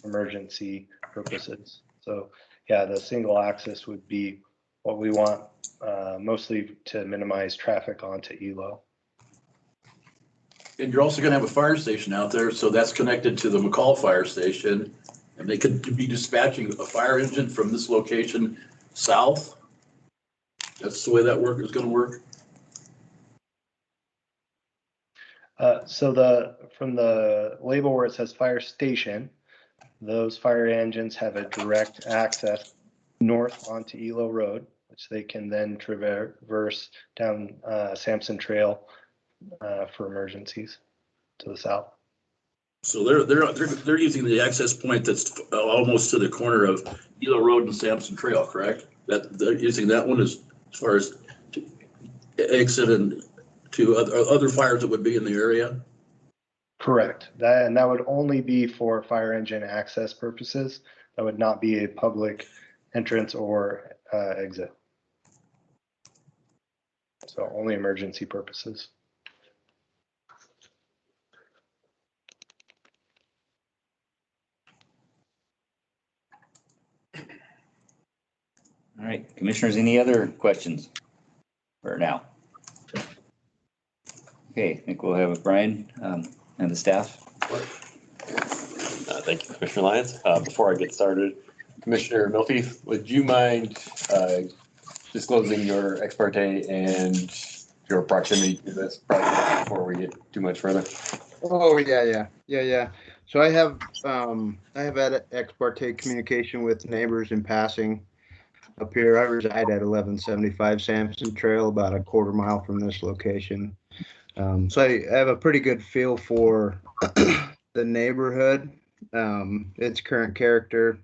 emergency purposes. So yeah, the single access would be what we want, mostly to minimize traffic onto ELO. And you're also going to have a fire station out there, so that's connected to the McCall fire station, and they could be dispatching a fire engine from this location south. That's the way that is going to work. So from the label where it says fire station, those fire engines have a direct access north onto ELO Road, which they can then traverse down Sampson Trail for emergencies to the south. So they're using the access point that's almost to the corner of ELO Road and Sampson Trail, correct? That they're using that one as far as exit and to other fires that would be in the area? Correct. That would only be for fire engine access purposes. That would not be a public entrance or exit. So only emergency purposes. All right, commissioners, any other questions for now? Okay, I think we'll have Brian and the staff. Thank you, Commissioner Lyons. Before I get started, Commissioner Milfy, would you mind disclosing your ex parte and your proximity to this project before we get too much further? Oh, yeah. So I have had ex parte communication with neighbors in passing up here. I reside at 1175 Sampson Trail, about a quarter mile from this location. So I have a pretty good feel for the neighborhood, its current character.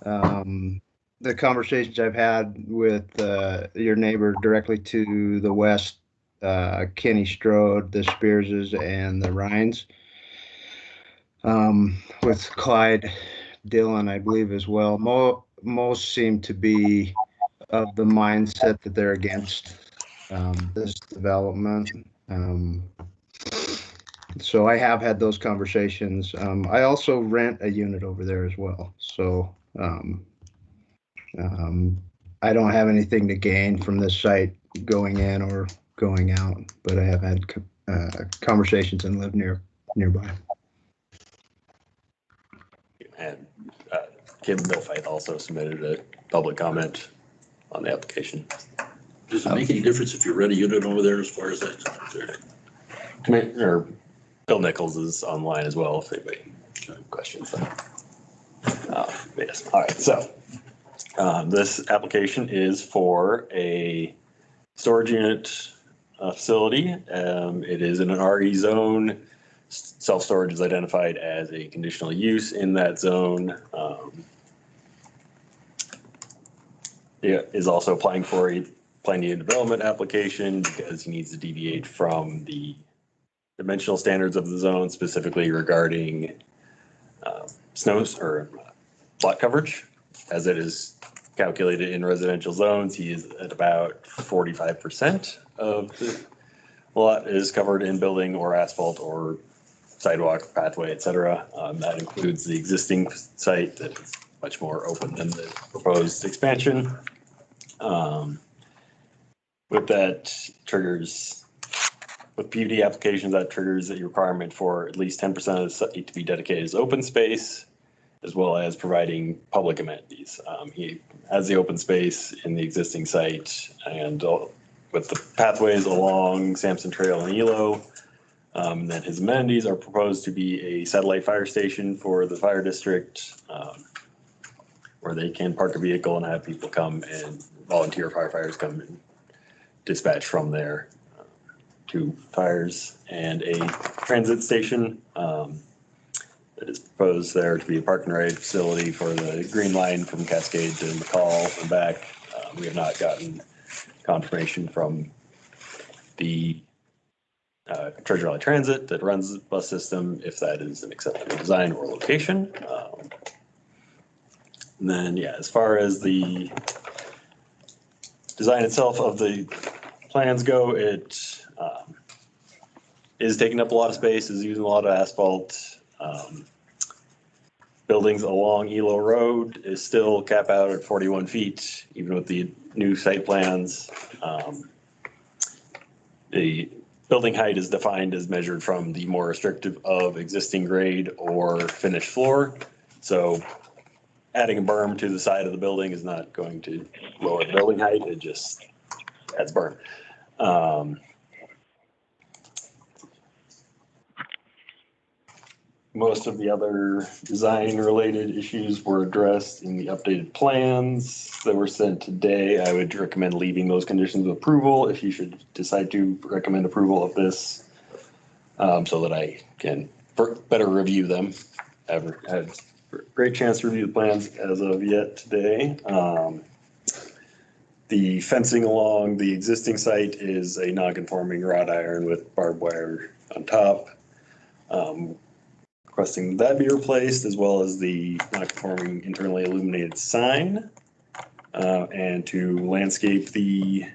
The conversations I've had with your neighbor directly to the west, Kenny Strode, the Spearses, and the Rhines, with Clyde Dillon, I believe, as well. Most seem to be of the mindset that they're against this development. So I have had those conversations. I also rent a unit over there as well. So I don't have anything to gain from this site going in or going out, but I have had conversations and live nearby. And Kim Milfight also submitted a public comment on the application. Does it make any difference if you rent a unit over there as far as that? Or Bill Nichols is online as well if anybody questions that. Yes, all right, so this application is for a storage unit facility. It is in an RE zone. Self-storage is identified as a conditional use in that zone. It is also applying for a planned unit development application because he needs to deviate from the dimensional standards of the zone, specifically regarding snows or lot coverage. As it is calculated in residential zones, he is at about 45% of the lot is covered in building or asphalt or sidewalk, pathway, et cetera. That includes the existing site that is much more open than the proposed expansion. With that triggers, with PUD applications, that triggers the requirement for at least 10% of the site to be dedicated as open space, as well as providing public amenities. He has the open space in the existing site and with the pathways along Sampson Trail and Elo. Then his amenities are proposed to be a satellite fire station for the fire district, where they can park a vehicle and have people come and volunteer firefighters come and dispatch from there to fires, and a transit station that is proposed there to be a park and ride facility for the Green Line from Cascade to McCall and back. We have not gotten confirmation from the Treasure Valley Transit that runs the bus system if that is an acceptable design or location. And then, yeah, as far as the design itself of the plans go, it is taking up a lot of space, is using a lot of asphalt. Buildings along Elo Road is still cap out at 41 feet, even with the new site plans. The building height is defined as measured from the more restrictive of existing grade or finished floor. So adding a berm to the side of the building is not going to lower the building height, it just adds berm. Most of the other design-related issues were addressed in the updated plans that were sent today. I would recommend leaving those conditions of approval if you should decide to recommend approval of this, so that I can better review them. I haven't had a great chance to review the plans as of yet today. The fencing along the existing site is a non-conforming wrought iron with barbed wire on top. Requesting that be replaced, as well as the non-conforming internally illuminated sign, and to landscape the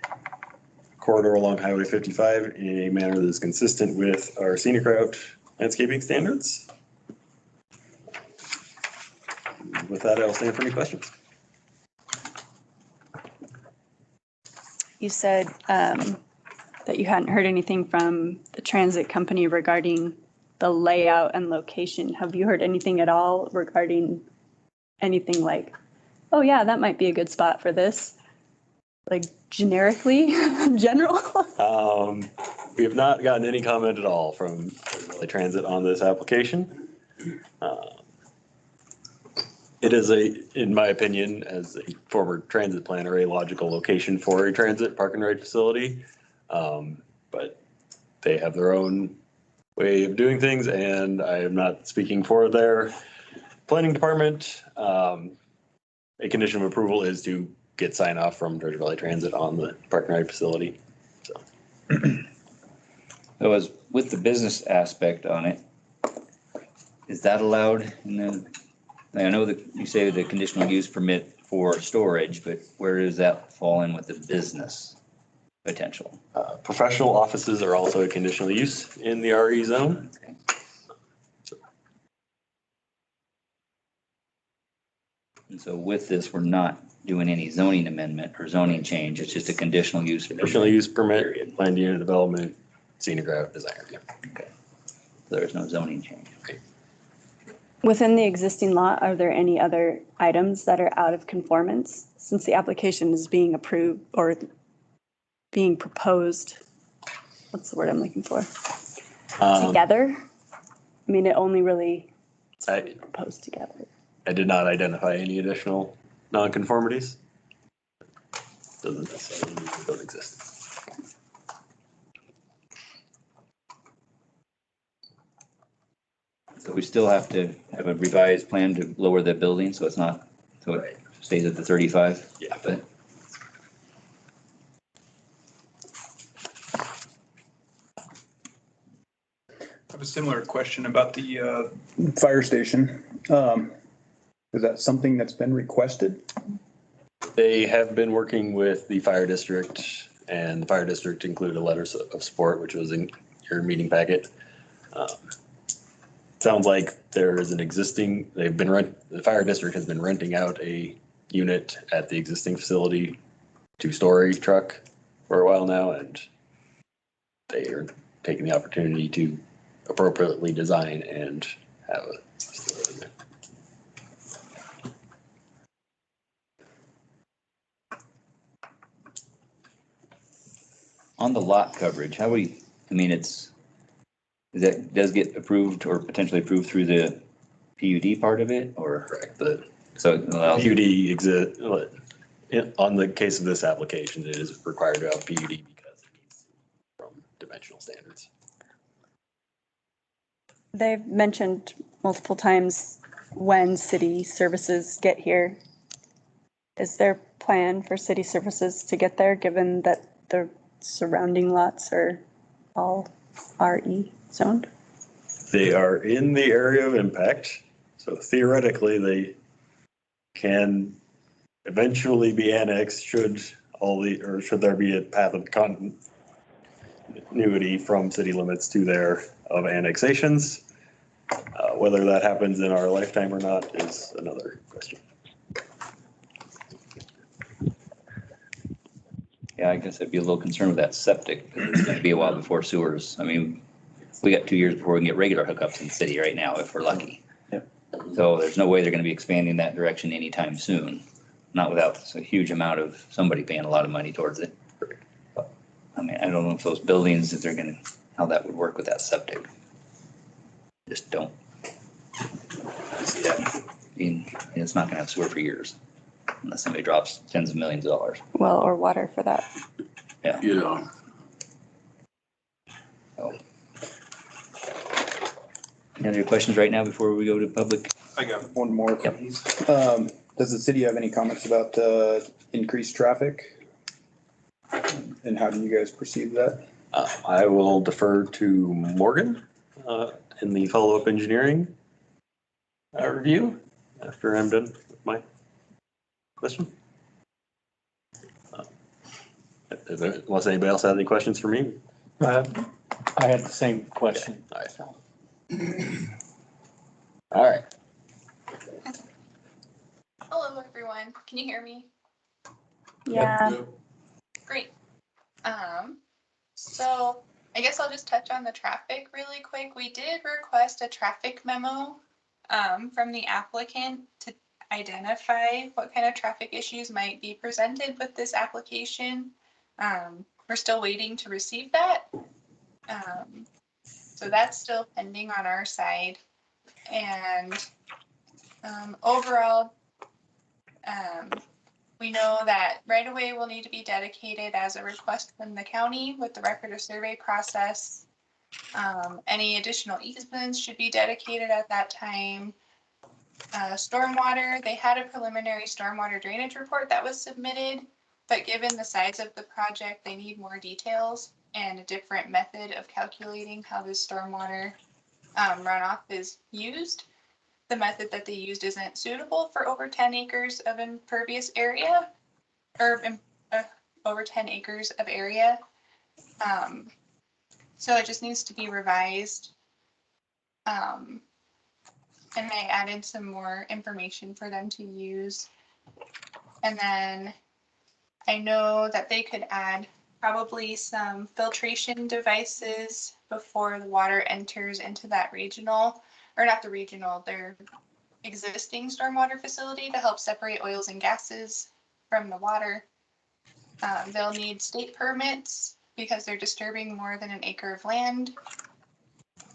corridor along Highway 55 in a manner that is consistent with our scenic route landscaping standards. With that, I'll stand for any questions. You said that you hadn't heard anything from the transit company regarding the layout and location. Have you heard anything at all regarding anything like, oh yeah, that might be a good spot for this? Like generically, general? We have not gotten any comment at all from LA Transit on this application. It is in my opinion, as a former transit planner, a logical location for a transit park and ride facility. But they have their own way of doing things, and I am not speaking for their planning department. A condition of approval is to get sign off from Treasure Valley Transit on the park and ride facility. So, So as with the business aspect on it, is that allowed in the, I know that you say the conditional use permit for storage, but where does that fall in with the business potential? professional offices are also a conditional use in the RE zone. Okay. And so with this, we're not doing any zoning amendment or zoning change. It's just a conditional use. Conditional use permit, planned unit development, scenic route design review. Okay. So there's no zoning change. Okay. Within the existing lot, are there any other items that are out of conformance since the application is being approved or being proposed? What's the word I'm looking for? Together? I mean, it only really proposed together. I did not identify any additional nonconformities. Doesn't necessarily mean they don't exist. So we still have to have a revised plan to lower the building, so it's not, so it stays at the 35? Yeah. But I have a similar question about the fire station. Is that something that's been requested? They have been working with the fire district, and the fire district included a letter of support, which was in your meeting packet. Sounds like there is an existing, the fire district has been renting out a unit at the existing facility, 2-story truck for a while now, and they are taking the opportunity to appropriately design and have a facility there. on the lot coverage, how would you, I mean, does get approved or potentially approved through the PUD part of it, or? Correct. So it allows. PUD exist, on the case of this application, it is required to have PUD because it needs from dimensional standards. They've mentioned multiple times when city services get here. Is there a plan for city services to get there, given that the surrounding lots are all RE zoned? They are in the area of impact, so theoretically they can eventually be annexed should there be a path of continuity from city limits to there of annexations. Whether that happens in our lifetime or not is another question. Yeah, I guess I'd be a little concerned with that septic, because it's gonna be a while before sewers. I mean, we got 2 years before we can get regular hookups in the city right now, if we're lucky. Yep. So there's no way they're gonna be expanding that direction anytime soon, not without a huge amount of somebody paying a lot of money towards it. But, I mean, I don't know if those buildings, if they're gonna, how that would work with that septic. Just don't. See that. I mean, it's not gonna have sewer for years, unless somebody drops tens of millions of dollars. Well, or water for that. Yeah. So. Any other questions right now before we go to public? I got one more, Yep. please. Does the city have any comments about increased traffic? And how do you guys perceive that? I will defer to Morgan in the follow-up engineering review after I'm done with my question. Unless anybody else has any questions for me? I had the same question. All right. Hello, everyone. Can you hear me? Yeah. Great. So I guess I'll just touch on the traffic really quick. We did request a traffic memo from the applicant to identify what kind of traffic issues might be presented with this application. We're still waiting to receive that. So that's still pending on our side. And overall, we know that right away will need to be dedicated as a request from the county with the record of survey process. Any additional easements should be dedicated at that time. Stormwater, they had a preliminary stormwater drainage report that was submitted, but given the size of the project, they need more details and a different method of calculating how this stormwater runoff is used. The method that they used isn't suitable for over 10 acres of impervious area, or over 10 acres of area. So it just needs to be revised. And I added some more information for them to use. And then I know that they could add probably some filtration devices before the water enters into that regional. or not the regional, their existing stormwater facility to help separate oils and gases from the water. They'll need state permits because they're disturbing more than an acre of land.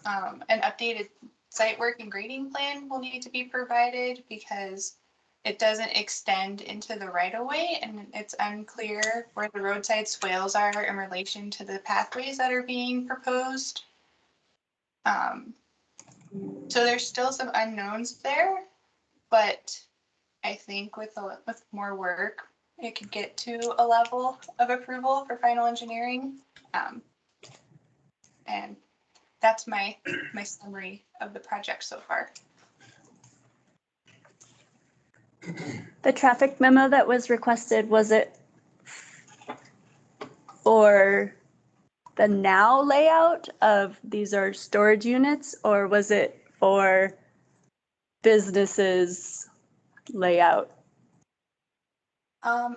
An updated site work and grading plan will need to be provided because it doesn't extend into the right of way and it's unclear where the roadside swales are in relation to the pathways that are being proposed. So there's still some unknowns there, but I think with more work, it could get to a level of approval for final engineering. And that's my summary of the project so far. The traffic memo that was requested, was it for the now layout of these are storage units, or was it for businesses layout?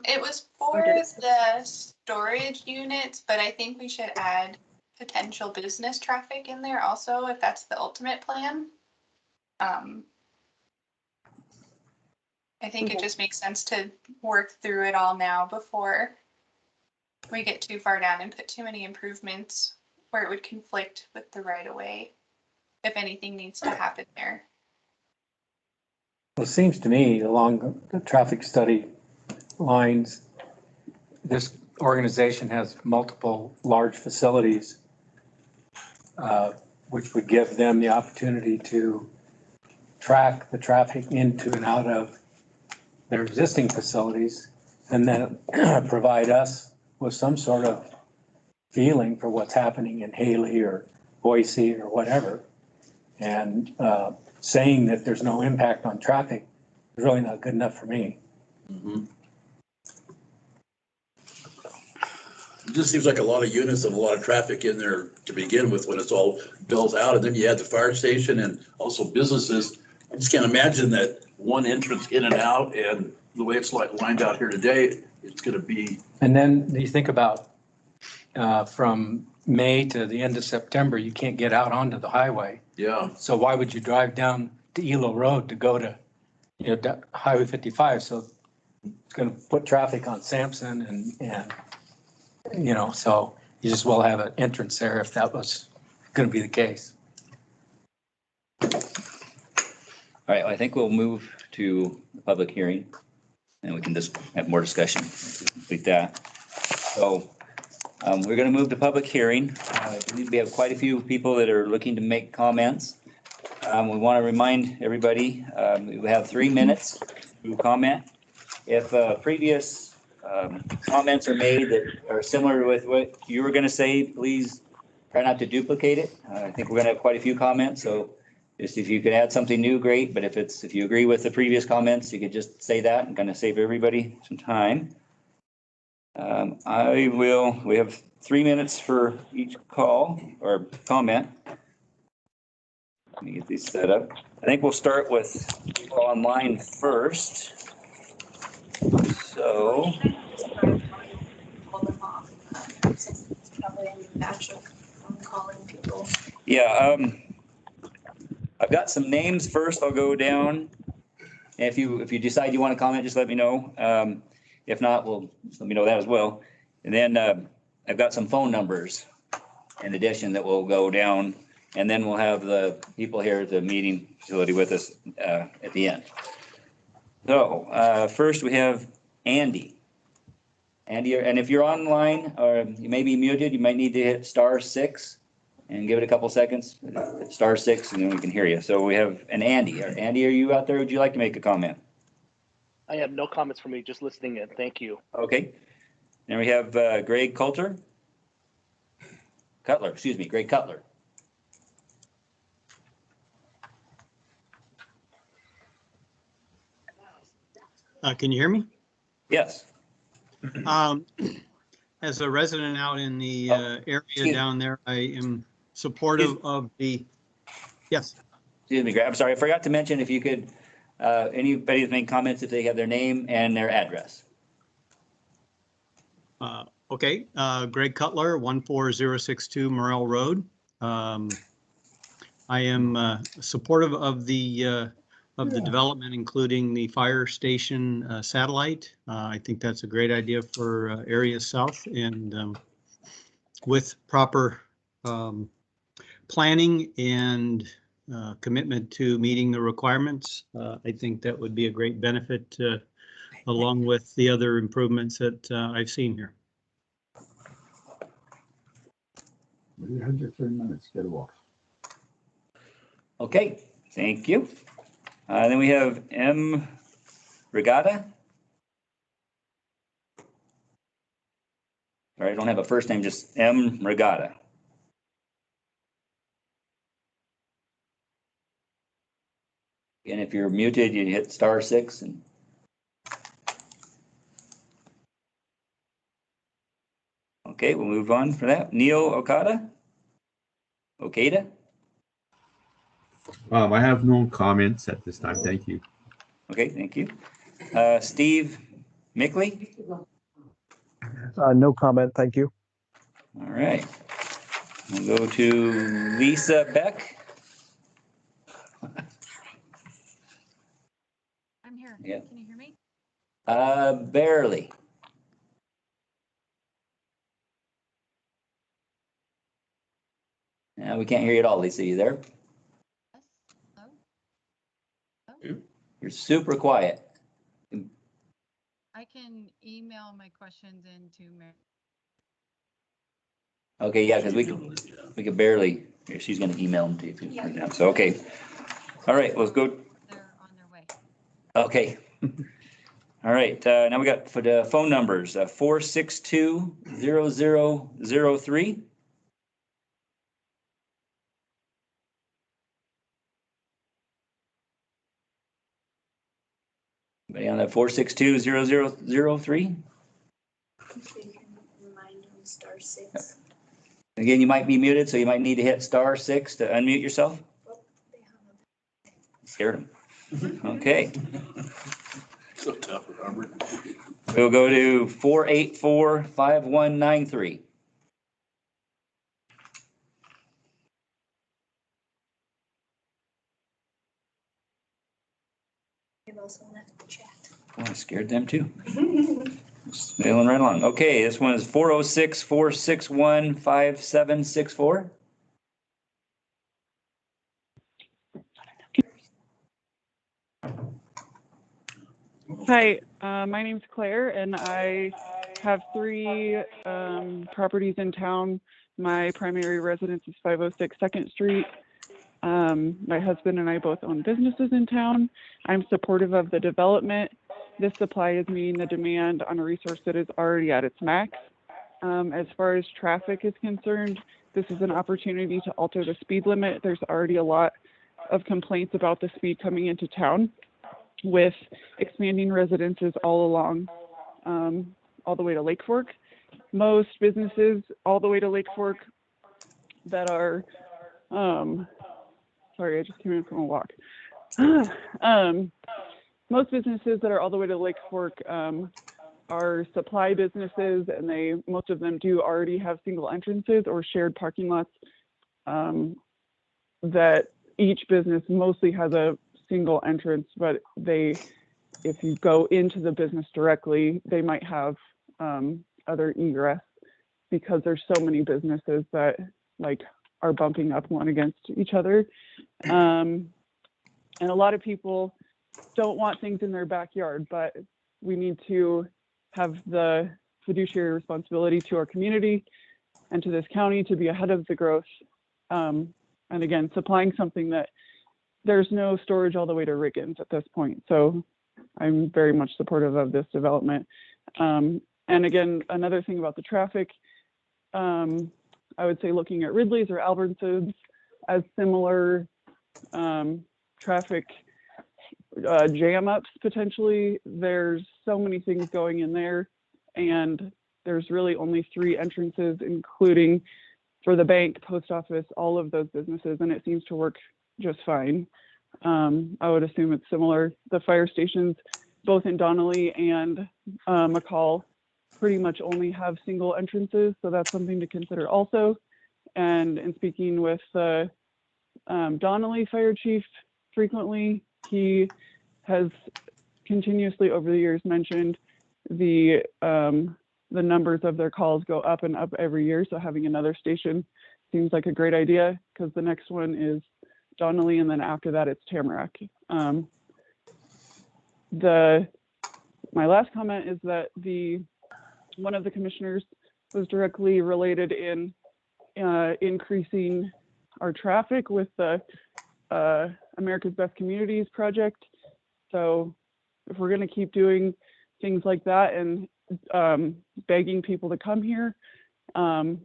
It was for the storage units, but I think we should add potential business traffic in there also, if that's the ultimate plan. I think it just makes sense to work through it all now before we get too far down and put too many improvements where it would conflict with the right of way, if anything needs to happen there. Well, it seems to me along the traffic study lines, this organization has multiple large facilities, which would give them the opportunity to track the traffic into and out of their existing facilities, and then provide us with some sort of feeling for what's happening in Haley or Boise or whatever. And saying that there's no impact on traffic is really not good enough for me. Mhm. It just seems like a lot of units and a lot of traffic in there to begin with when it's all built out. And then you add the fire station and also businesses. I just can't imagine that one entrance in and out, and the way it's lined out here today, it's going to be. And then you think about from May to the end of September, you can't get out onto the highway. Yeah. So why would you drive down to Elo Road to go to, Highway 55? So it's going to put traffic on Sampson and so you just will have an entrance there if that was going to be the case. All right, well, I think we'll move to the public hearing and we can just have more discussion, complete that. So we're going to move to public hearing. We have quite a few people that are looking to make comments. We want to remind everybody, we have 3 minutes to comment. If previous comments are made that are similar with what you were going to say, please try not to duplicate it. I think we're going to have quite a few comments, so just if you could add something new, great. But if you agree with the previous comments, you could just say that and kind of save everybody some time. We have 3 minutes for each call or comment. Let me get these set up. I think we'll start with people online first. So. Yeah, I've got some names first. I'll go down. If you decide you want to comment, just let me know. If not, just let me know that as well. And then I've got some phone numbers in addition that will go down. And then we'll have the people here at the meeting facility with us at the end. So first we have Andy. Andy, and if you're online or you may be muted, you might need to hit *6 and give it a couple seconds. Hit *6 and then we can hear you. So we have an Andy. Andy, are you out there? Would you like to make a comment? I have no comments for me, just listening in. Thank you. Okay. And we have Greg Cutler. Greg Cutler. Can you hear me? Yes. As a resident out in the area down there, I am supportive of the, yes. Excuse me, Greg. I'm sorry. I forgot to mention if you could, anybody who's made comments, if they have their name and their address. Okay. Greg Cutler, 14062 Morrell Road. I am supportive of the development, including the fire station satellite. I think that's a great idea for area south, and with proper planning and commitment to meeting the requirements, I think that would be a great benefit along with the other improvements that I've seen here. You had your 3 minutes, get off. Okay, thank you. Then we have M. Regatta. All right, I don't have a first name, just M. Regatta. And if you're muted, you hit *6 and. Okay, we'll move on for that. Neil Okada? Okada? I have no comments at this time. Thank you. Okay, thank you. Steve Mickley? No comment, thank you. All right. We'll go to Lisa Beck. I'm here. Yeah. Can you hear me? Barely. We can't hear you at all, Lisa. You there? Yes. Hello? Hello? You're super quiet. I can email my questions into Mary. Okay, yeah, because we could barely. She's going to email them to you too right now. So okay. All right, let's go. They're on their way. Okay. All right. Now we got for the phone numbers 462-0003. Anybody on that 462-0003? So you can remind them *6. Again, you might be muted, so you might need to hit *6 to unmute yourself. Scared them. Okay. So tough, Robert. We'll go to 484-5193. They've also left the chat. Oh, I scared them too. Sailing right along. Okay, this one is 406-461-5764. Hi, my name's Claire, and I have 3 properties in town. My primary residence is 506 2nd Street. My husband and I both own businesses in town. I'm supportive of the development. This supply is meeting the demand on a resource that is already at its max. As far as traffic is concerned, this is an opportunity to alter the speed limit. There's already a lot of complaints about the speed coming into town, with expanding residences all along, all the way to Lake Fork. Most businesses all the way to Lake Fork that are, sorry, I just came in from a walk. Most businesses that are all the way to Lake Fork are supply businesses, and most of them do already have single entrances or shared parking lots that each business mostly has a single entrance, but if you go into the business directly, they might have other egress, because there's so many businesses that are bumping up one against each other. And a lot of people don't want things in their backyard, but we need to have the fiduciary responsibility to our community and to this county to be ahead of the growth. And again, supplying something that there's no storage all the way to Riggins at this point. So I'm very much supportive of this development. And again, another thing about the traffic, I would say looking at Ridley's or Albertsons as similar traffic jam ups potentially. There's so many things going in there, and there's really only 3 entrances, including for the bank, post office, all of those businesses, and it seems to work just fine. I would assume it's similar. The fire stations, both in Donnelly and McCall, pretty much only have single entrances, so that's something to consider also. And in speaking with Donnelly Fire Chief frequently. He has continuously over the years mentioned the numbers of their calls go up and up every year. So having another station seems like a great idea, because the next one is Donnelly, and then after that it's Tamarack. My last comment is that one of the commissioners was directly related in increasing our traffic with the America's Best Communities project. So if we're going to keep doing things like that and begging people to come here and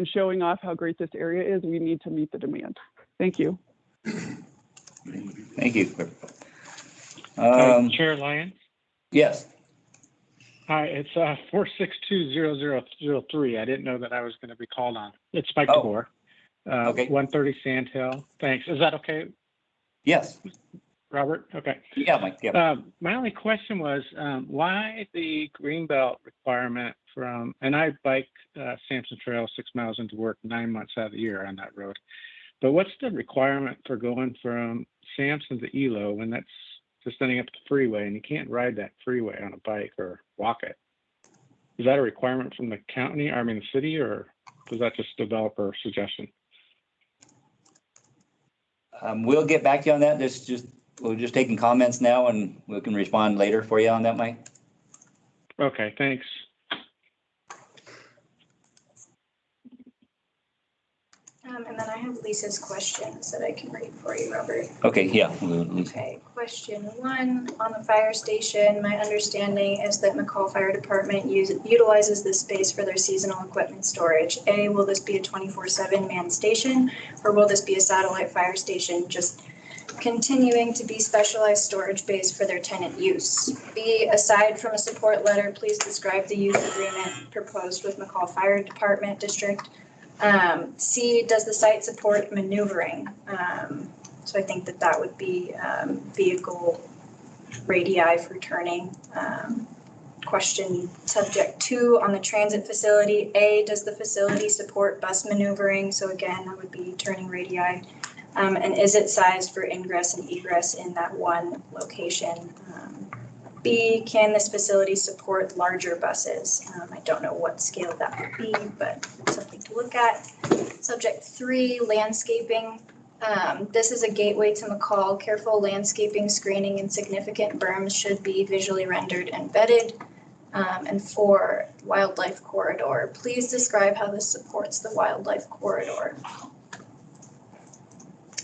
showing off how great this area is, we need to meet the demand. Thank you. Thank you. Chair Lyons? Yes. Hi, it's 4620003. I didn't know that I was going to be called on. It's Spike DeBoer. Okay. 130 Sand Hill. Thanks. Is that okay? Yes. Robert? Okay. Yeah, Mike. Yeah. My only question was why the greenbelt requirement from, and I bike Sampson Trail 6 miles into work 9 months out of the year on that road. But what's the requirement for going from Sampson to Elo when that's just ending up the freeway and you can't ride that freeway on a bike or walk it? Is that a requirement from the county, the city, or was that just developer suggestion? We'll get back to you on that. We're just taking comments now, and we can respond later for you on that, Mike. Okay, thanks. And then I have Lisa's questions that I can read for you, Robert. Okay, yeah. Okay, question 1, on the fire station, my understanding is that McCall Fire Department utilizes this space for their seasonal equipment storage. A, will this be a 24/7 manned station, or will this be a satellite fire station just continuing to be specialized storage base for their tenant use? B, aside from a support letter, please describe the use agreement proposed with McCall Fire Department District. C, does the site support maneuvering? So I think that would be vehicle radii for turning. Question subject 2, on the transit facility. A, does the facility support bus maneuvering? So again, that would be turning radii. And is it sized for ingress and egress in that one location? B, can this facility support larger buses? I don't know what scale that would be, but something to look at. Subject 3, landscaping. This is a gateway to McCall. Careful landscaping, screening, and significant berms should be visually rendered and vetted. And 4, wildlife corridor. Please describe how this supports the wildlife corridor.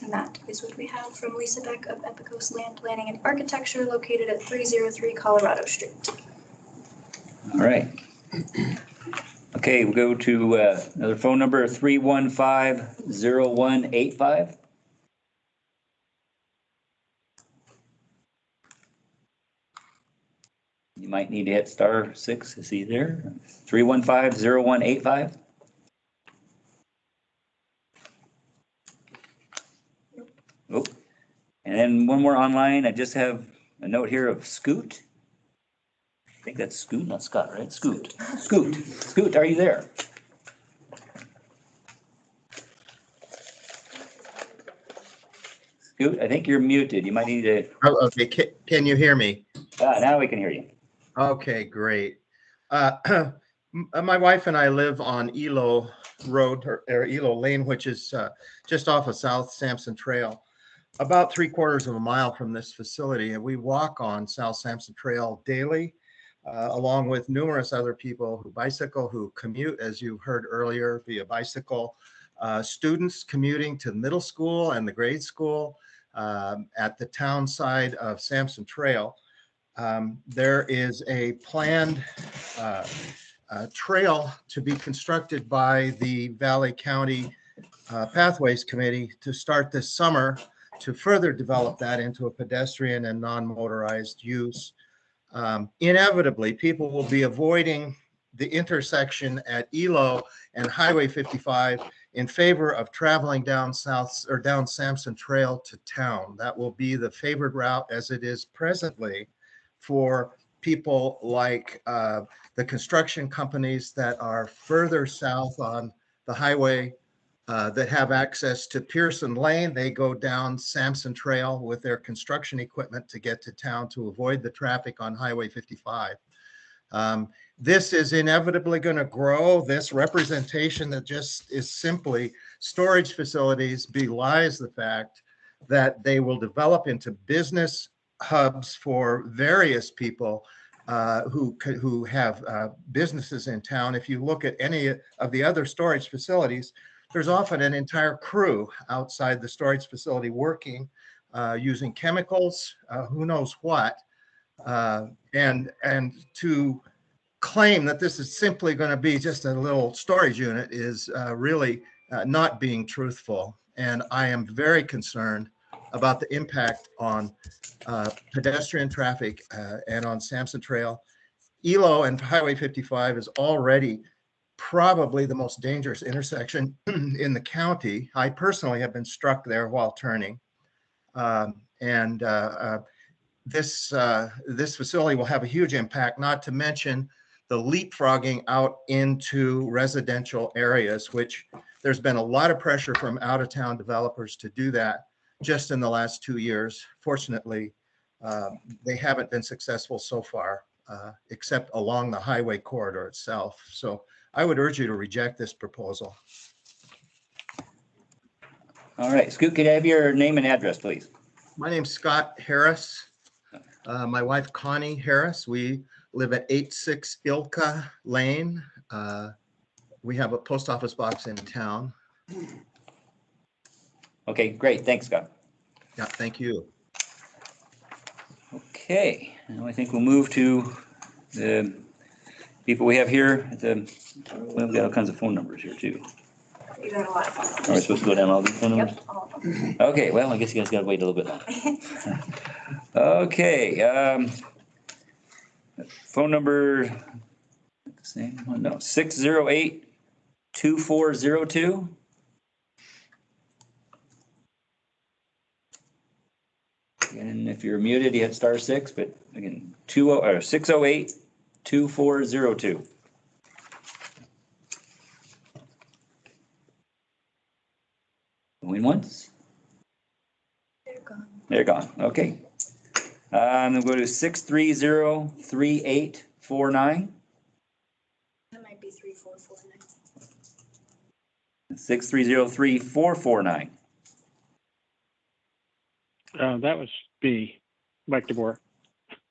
And that is what we have from Lisa Beck of Epicos Land Planning and Architecture, located at 303 Colorado Street. All right. Okay, we'll go to another phone number, 315-0185. You might need to hit *6 to see there. 315-0185. Oh, and then one more online. I just have a note here of Scoot. I think that's Scoot, not Scott, right? Scoot. Scoot, are you there? Scoot, I think you're muted. You might need to. Oh, okay. Can you hear me? Now we can hear you. Okay, great. My wife and I live on Elo Road or Elo Lane, which is just off of South Sampson Trail, about 3/4 of a mile from this facility. And we walk on South Sampson Trail daily, along with numerous other people who bicycle, who commute, as you heard earlier, via bicycle. Students commuting to middle school and the grade school at the town side of Sampson Trail. There is a planned trail to be constructed by the Valley County Pathways Committee to start this summer to further develop that into a pedestrian and non-motorized use. Inevitably, people will be avoiding the intersection at Elo and Highway 55 in favor of traveling down south or down Sampson Trail to town. That will be the favored route as it is presently for people like the construction companies that are further south on the highway that have access to Pearson Lane. They go down Sampson Trail with their construction equipment to get to town to avoid the traffic on Highway 55. This is inevitably going to grow. This representation that just is simply storage facilities belies the fact that they will develop into business hubs for various people who have businesses in town. If you look at any of the other storage facilities, there's often an entire crew outside the storage facility working, using chemicals, who knows what, and to claim that this is simply going to be just a little storage unit is really not being truthful. And I am very concerned about the impact on pedestrian traffic and on Sampson Trail. Elo and Highway 55 is already probably the most dangerous intersection in the county. I personally have been struck there while turning. This facility will have a huge impact, not to mention the leapfrogging out into residential areas, which there's been a lot of pressure from out-of-town developers to do that just in the last 2 years. Fortunately, they haven't been successful so far, except along the highway corridor itself. So I would urge you to reject this proposal. All right, Scoot, could I have your name and address, please? My name's Scott Harris. My wife, Connie Harris. We live at 86 Ilka Lane. We have a post office box in town. Okay, great. Thanks, Scott. Yeah, thank you. Okay, now I think we'll move to the people we have here. We've got all kinds of phone numbers here too. You got a lot. Are we supposed to go down all these phone numbers? Yep, all of them. Okay, well, I guess you guys gotta wait a little bit longer. Okay, phone number, the same one, no, 608-2402. And if you're muted, you hit *6, but again, 608-2402. Going once? They're gone. They're gone, okay. Then go to 630-3849. That might be 3449. 630-3449. That was B, Mike DeBoer.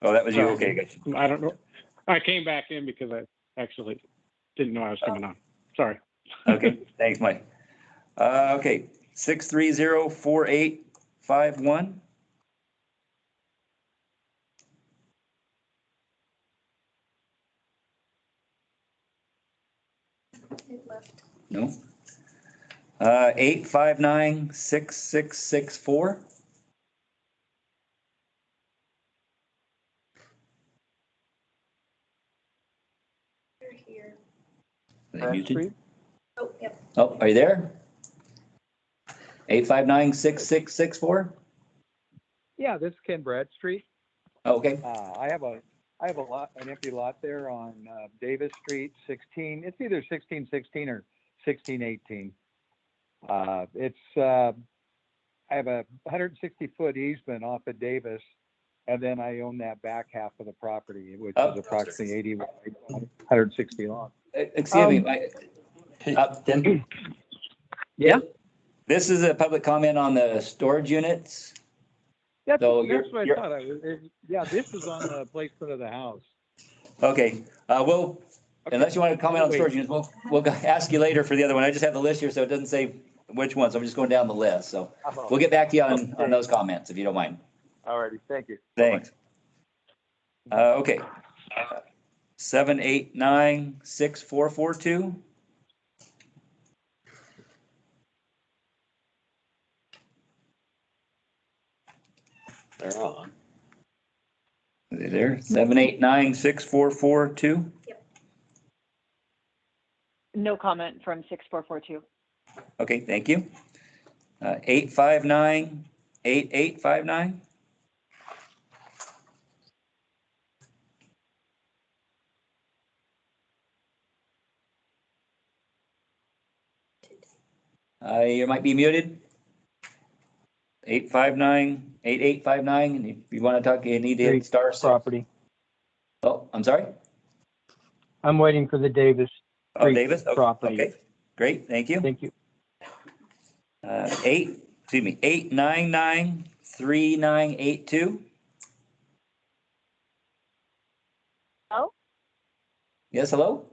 Oh, that was you, okay, gotcha. I don't know. I came back in because I actually didn't know I was coming on. Sorry. Okay, thanks, Mike. Okay, 630-4851. It left. No. 859-6664. They're here. Are they muted? Oh, yep. Oh, are you there? 859-6664? Yeah, this is Ken Bradstreet. Oh, okay. I have a lot, an empty lot there on Davis Street, 16. It's either 1616 or 1618. I have a 160-foot easement off of Davis, and then I own that back half of the property, which is approximately 80 wide, 160 long. Excuse me, Tim? Yeah. This is a public comment on the storage units. That's So what I thought. Yeah, this is on the placement of the house. Okay, unless you want to comment on storage units, we'll ask you later for the other one. I just have the list here, so it doesn't say which one, so I'm just going down the list. So we'll get back to you on those comments, if you don't mind. All righty, thank you. Thanks. Okay. 789-6442. They're on. Are they there? 789-6442. No comment from 6442. Okay, thank you. 859-8859. You might be muted. 8859, and if you want to talk, you need to hit star six. Property. Oh, I'm sorry? I'm waiting for the Davis. Oh, Street Davis? Property. Okay, great, thank you. Thank you. 8993982. Hello? Yes, hello?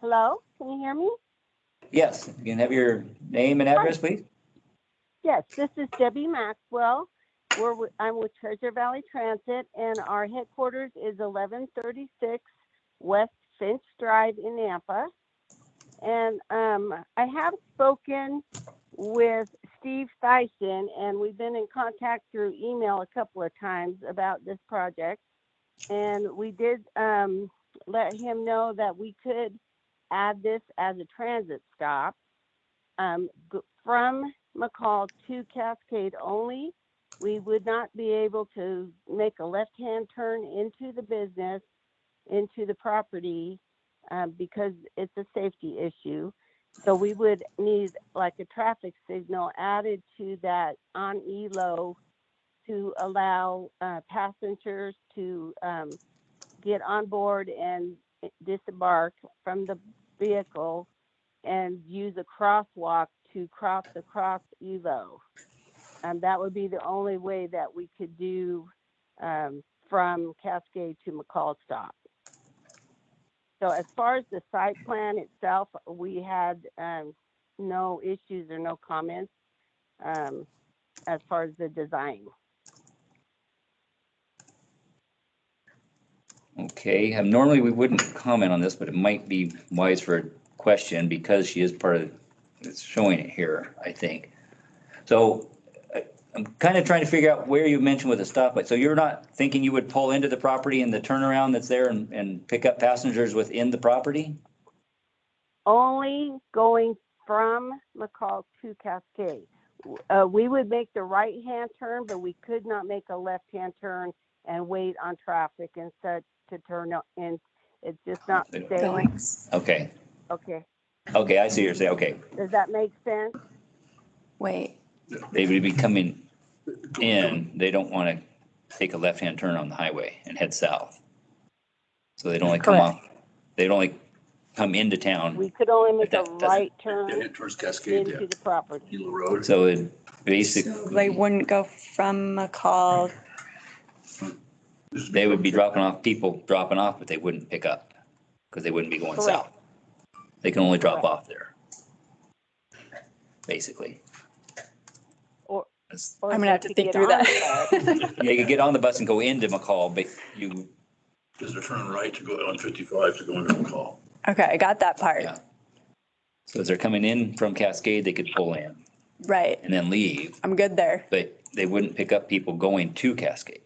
Hello? Can you hear me? Yes, you can have your name and address, please? Yes, this is Debbie Maxwell. I'm with Treasure Valley Transit, and our headquarters is 1136 West Finch Drive in Nampa. And I have spoken with Steve Thyssen, and we've been in contact through email a couple of times about this project. And we did let him know that we could add this as a transit stop from McCall to Cascade only. We would not be able to make a left-hand turn into the business, into the property, because it's a safety issue. So we would need like a traffic signal added to that on ELO to allow passengers to get on board and disembark from the vehicle and use a crosswalk to cross across ELO. And that would be the only way that we could do from Cascade to McCall stop. So as far as the site plan itself, we had no issues or no comments as far as the design. Okay, normally we wouldn't comment on this, but it might be wise for a question because she is part of, it's showing it here, I think. So I'm kind of trying to figure out where you mentioned with the stoplight. So you're not thinking you would pull into the property and the turnaround that's there and pick up passengers within the property? Only going from McCall to Cascade. We would make the right-hand turn, but we could not make a left-hand turn and wait on traffic and such to turn in. It's just not safe. Okay. Okay. Okay, I see what you're saying. Okay. Does that make sense? Wait. They would be coming in, they don't want to take a left-hand turn on the highway and head south. So they'd only come off, they'd only come into town. We could only make a That doesn't- right turn Towards Cascade, into the property. Eagle Road. So it basically, So they wouldn't go from McCall. they would be dropping off, people dropping off, but they wouldn't pick up because they wouldn't be going Correct. south. They can only drop Correct. off there. Basically. Or I'm gonna have to they think could through get that. on the bus. Yeah, you could get on the bus and go into McCall, but you, Because they're turning right to go on 55 to go into McCall. Okay, I got that part. yeah. So as they're coming in from Cascade, they could pull in Right. and then leave, I'm good there. but they wouldn't pick up people going to Cascade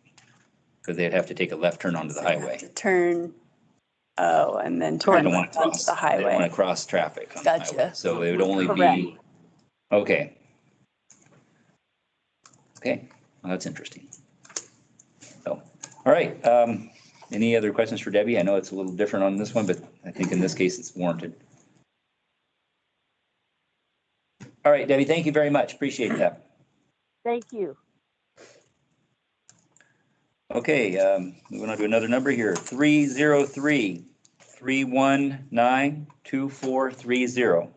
because they'd have to take a left turn onto the highway. Turn. Oh, and then They turn don't want to onto cross, the they don't want highway. to cross traffic on the Gotcha. highway. So it would only be, Correct. okay. Okay, well, that's interesting. So, all right, any other questions for Debbie? I know it's a little different on this one, but I think in this case it's warranted. All right, Debbie, thank you very much. Appreciate that. Thank you. Okay, moving on to another number here, 303-319-2430.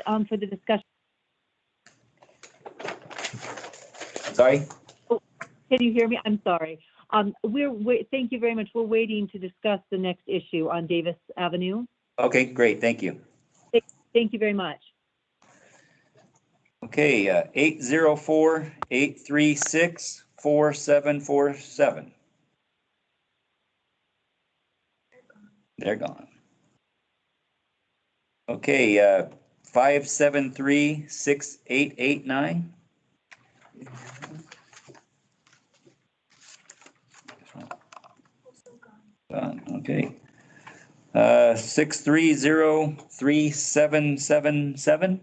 And for the discussion, Sorry? can you hear me? I'm sorry. Thank you very much. We're waiting to discuss the next issue on Davis Avenue. Okay, great, thank you. Thank you very much. Okay, 804-836-4747. They're gone. Okay, 573-6889. Okay. 630-3777.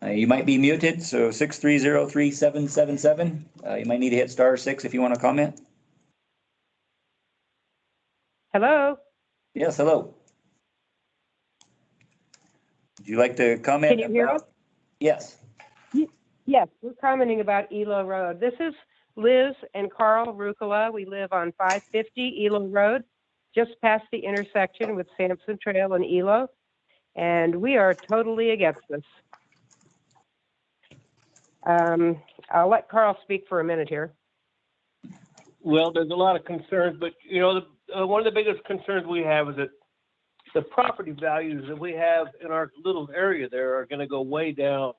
You might be muted, so 6303777. You might need to hit *6 if you want to comment. Hello? Yes, hello. Would you like to comment? Can you hear us? Yes. Yes, we're commenting about Elo Road. This is Liz and Carl Rucola. We live on 550 Elo Road, just past the intersection with Sampson Trail and Elo, and we are totally against this. I'll let Carl speak for a minute here. Well, there's a lot of concerns, but you know, one of the biggest concerns we have is that the property values that we have in our little area there are going to go way down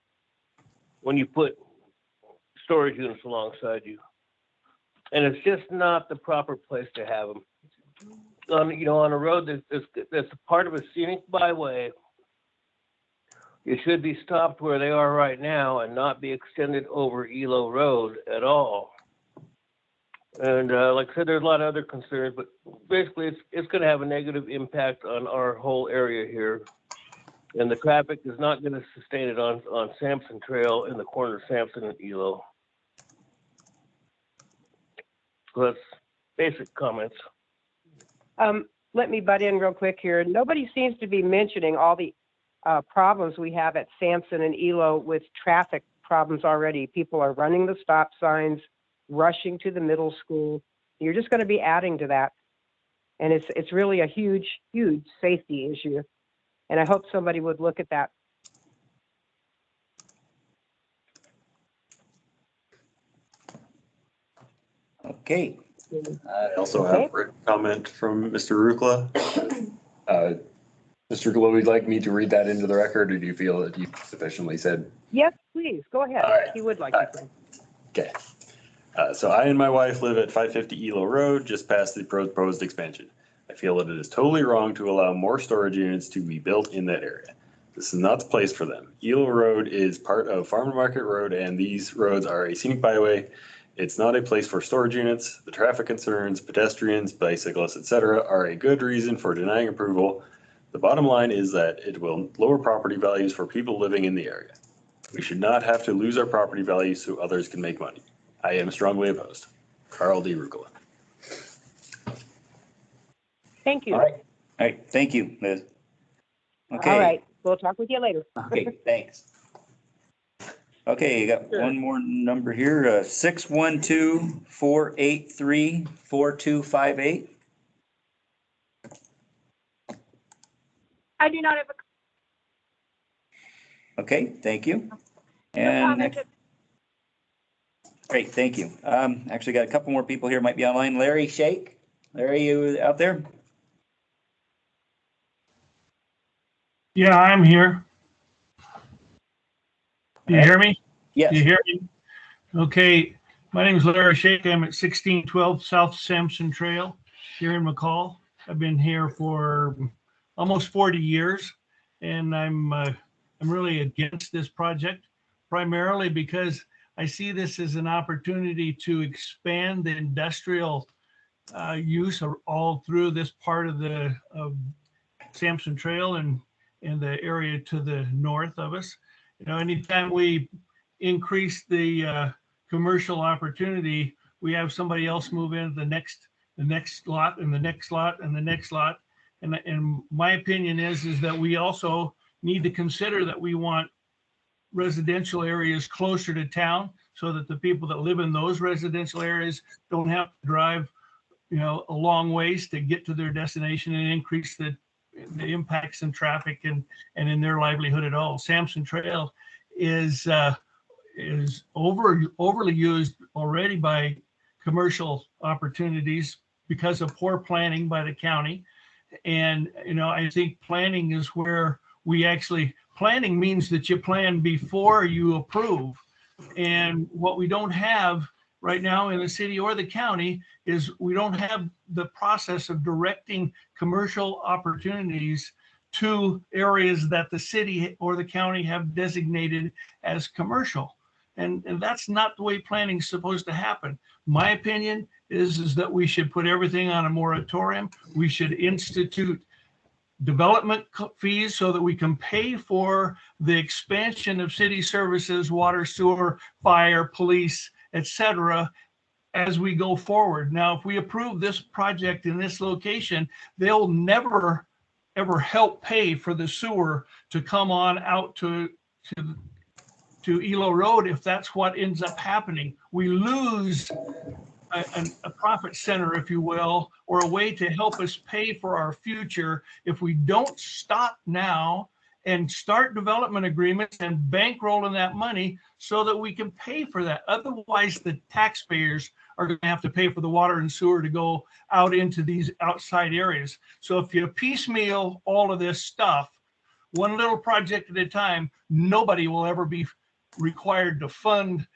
when you put storage units alongside you, and it's just not the proper place to have them. On a road that's part of a scenic byway, it should be stopped where they are right now and not be extended over Elo Road at all. And like I said, there's a lot of other concerns, but basically it's going to have a negative impact on our whole area here. And the traffic is not going to sustain it on Sampson Trail in the corner of Sampson and Elo. So that's basic comments. Let me butt in real quick here. Nobody seems to be mentioning all the problems we have at Sampson and Elo with traffic problems already. People are running the stop signs, rushing to the middle school. You're just going to be adding to that. And it's really a huge, huge safety issue. And I hope somebody would look at that. Okay. I also have a written comment from Mr. Rukla. Mr. Rukla, would you like me to read that into the record, or do you feel that you sufficiently said? Yes, please, go ahead. All right. He would like to. Okay. So I and my wife live at 550 Elo Road, just past the proposed expansion. I feel that it is totally wrong to allow more storage units to be built in that area. This is not the place for them. Elo Road is part of Farm to Market Road, and these roads are a scenic byway. It's not a place for storage units. The traffic concerns, pedestrians, bicyclists, etc., are a good reason for denying approval. The bottom line is that it will lower property values for people living in the area. We should not have to lose our property values so others can make money. I am strongly opposed. Carl D. Rucola. Thank you. All right. Thank you, Liz. Okay. All right. We'll talk with you later. Okay, thanks. Okay, you got one more number here, 612-483-4258. I do not have a. Okay, thank you. And next. Great, thank you. Actually got a couple more people here, might be online. Larry Shake. Larry, you out there? Yeah, I'm here. Do you hear me? Yes. Do you hear me? Okay, my name is Larry Shake. I'm at 1612 South Sampson Trail here in McCall. I've been here for almost 40 years, and I'm really against this project, primarily because I see this as an opportunity to expand the industrial use all through this part of the Sampson Trail and the area to the north of us. You know, anytime we increase the commercial opportunity, we have somebody else move in the next lot and the next lot and the next lot. And my opinion is that we also need to consider that we want residential areas closer to town so that the people that live in those residential areas don't have to drive, you know, a long ways to get to their destination and increase the impacts in traffic and in their livelihood at all. Sampson Trail is overly used already by commercial opportunities because of poor planning by the county. And, you know, I think planning is where planning means that you plan before you approve. And what we don't have right now in the city or the county is we don't have the process of directing commercial opportunities to areas that the city or the county have designated as commercial. And that's not the way planning is supposed to happen. My opinion is that we should put everything on a moratorium. We should institute development fees so that we can pay for the expansion of city services, water, sewer, fire, police, etc., as we go forward. Now, if we approve this project in this location, they'll never ever help pay for the sewer to come on out to Elo Road. If that's what ends up happening, we lose a profit center, if you will, or a way to help us pay for our future if we don't stop now and start development agreements and bankrolling that money so that we can pay for that. Otherwise, the taxpayers are going to have to pay for the water and sewer to go out into these outside areas. So if you piecemeal all of this stuff, one little project at a time, nobody will ever be required to fund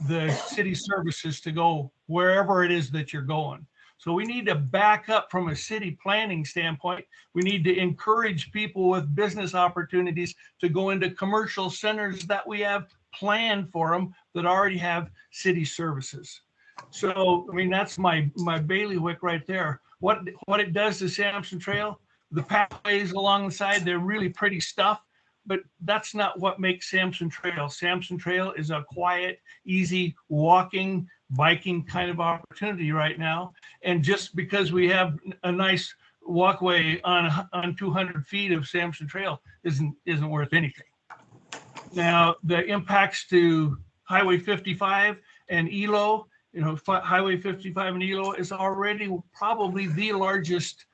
the city services to go wherever it is that you're going. So we need to back up from a city planning standpoint. We need to encourage people with business opportunities to go into commercial centers that we have planned for them that already have city services. So, I mean, that's my bailiwick right there. What it does to Sampson Trail, the pathways along the side, they're really pretty stuff, but that's not what makes Sampson Trail. Sampson Trail is a quiet, easy walking, biking kind of opportunity right now. And just because we have a nice walkway on 200 feet of Sampson Trail isn't worth anything. Now, the impacts to Highway 55 and Elo, you know, Highway 55 and Elo is already probably the largest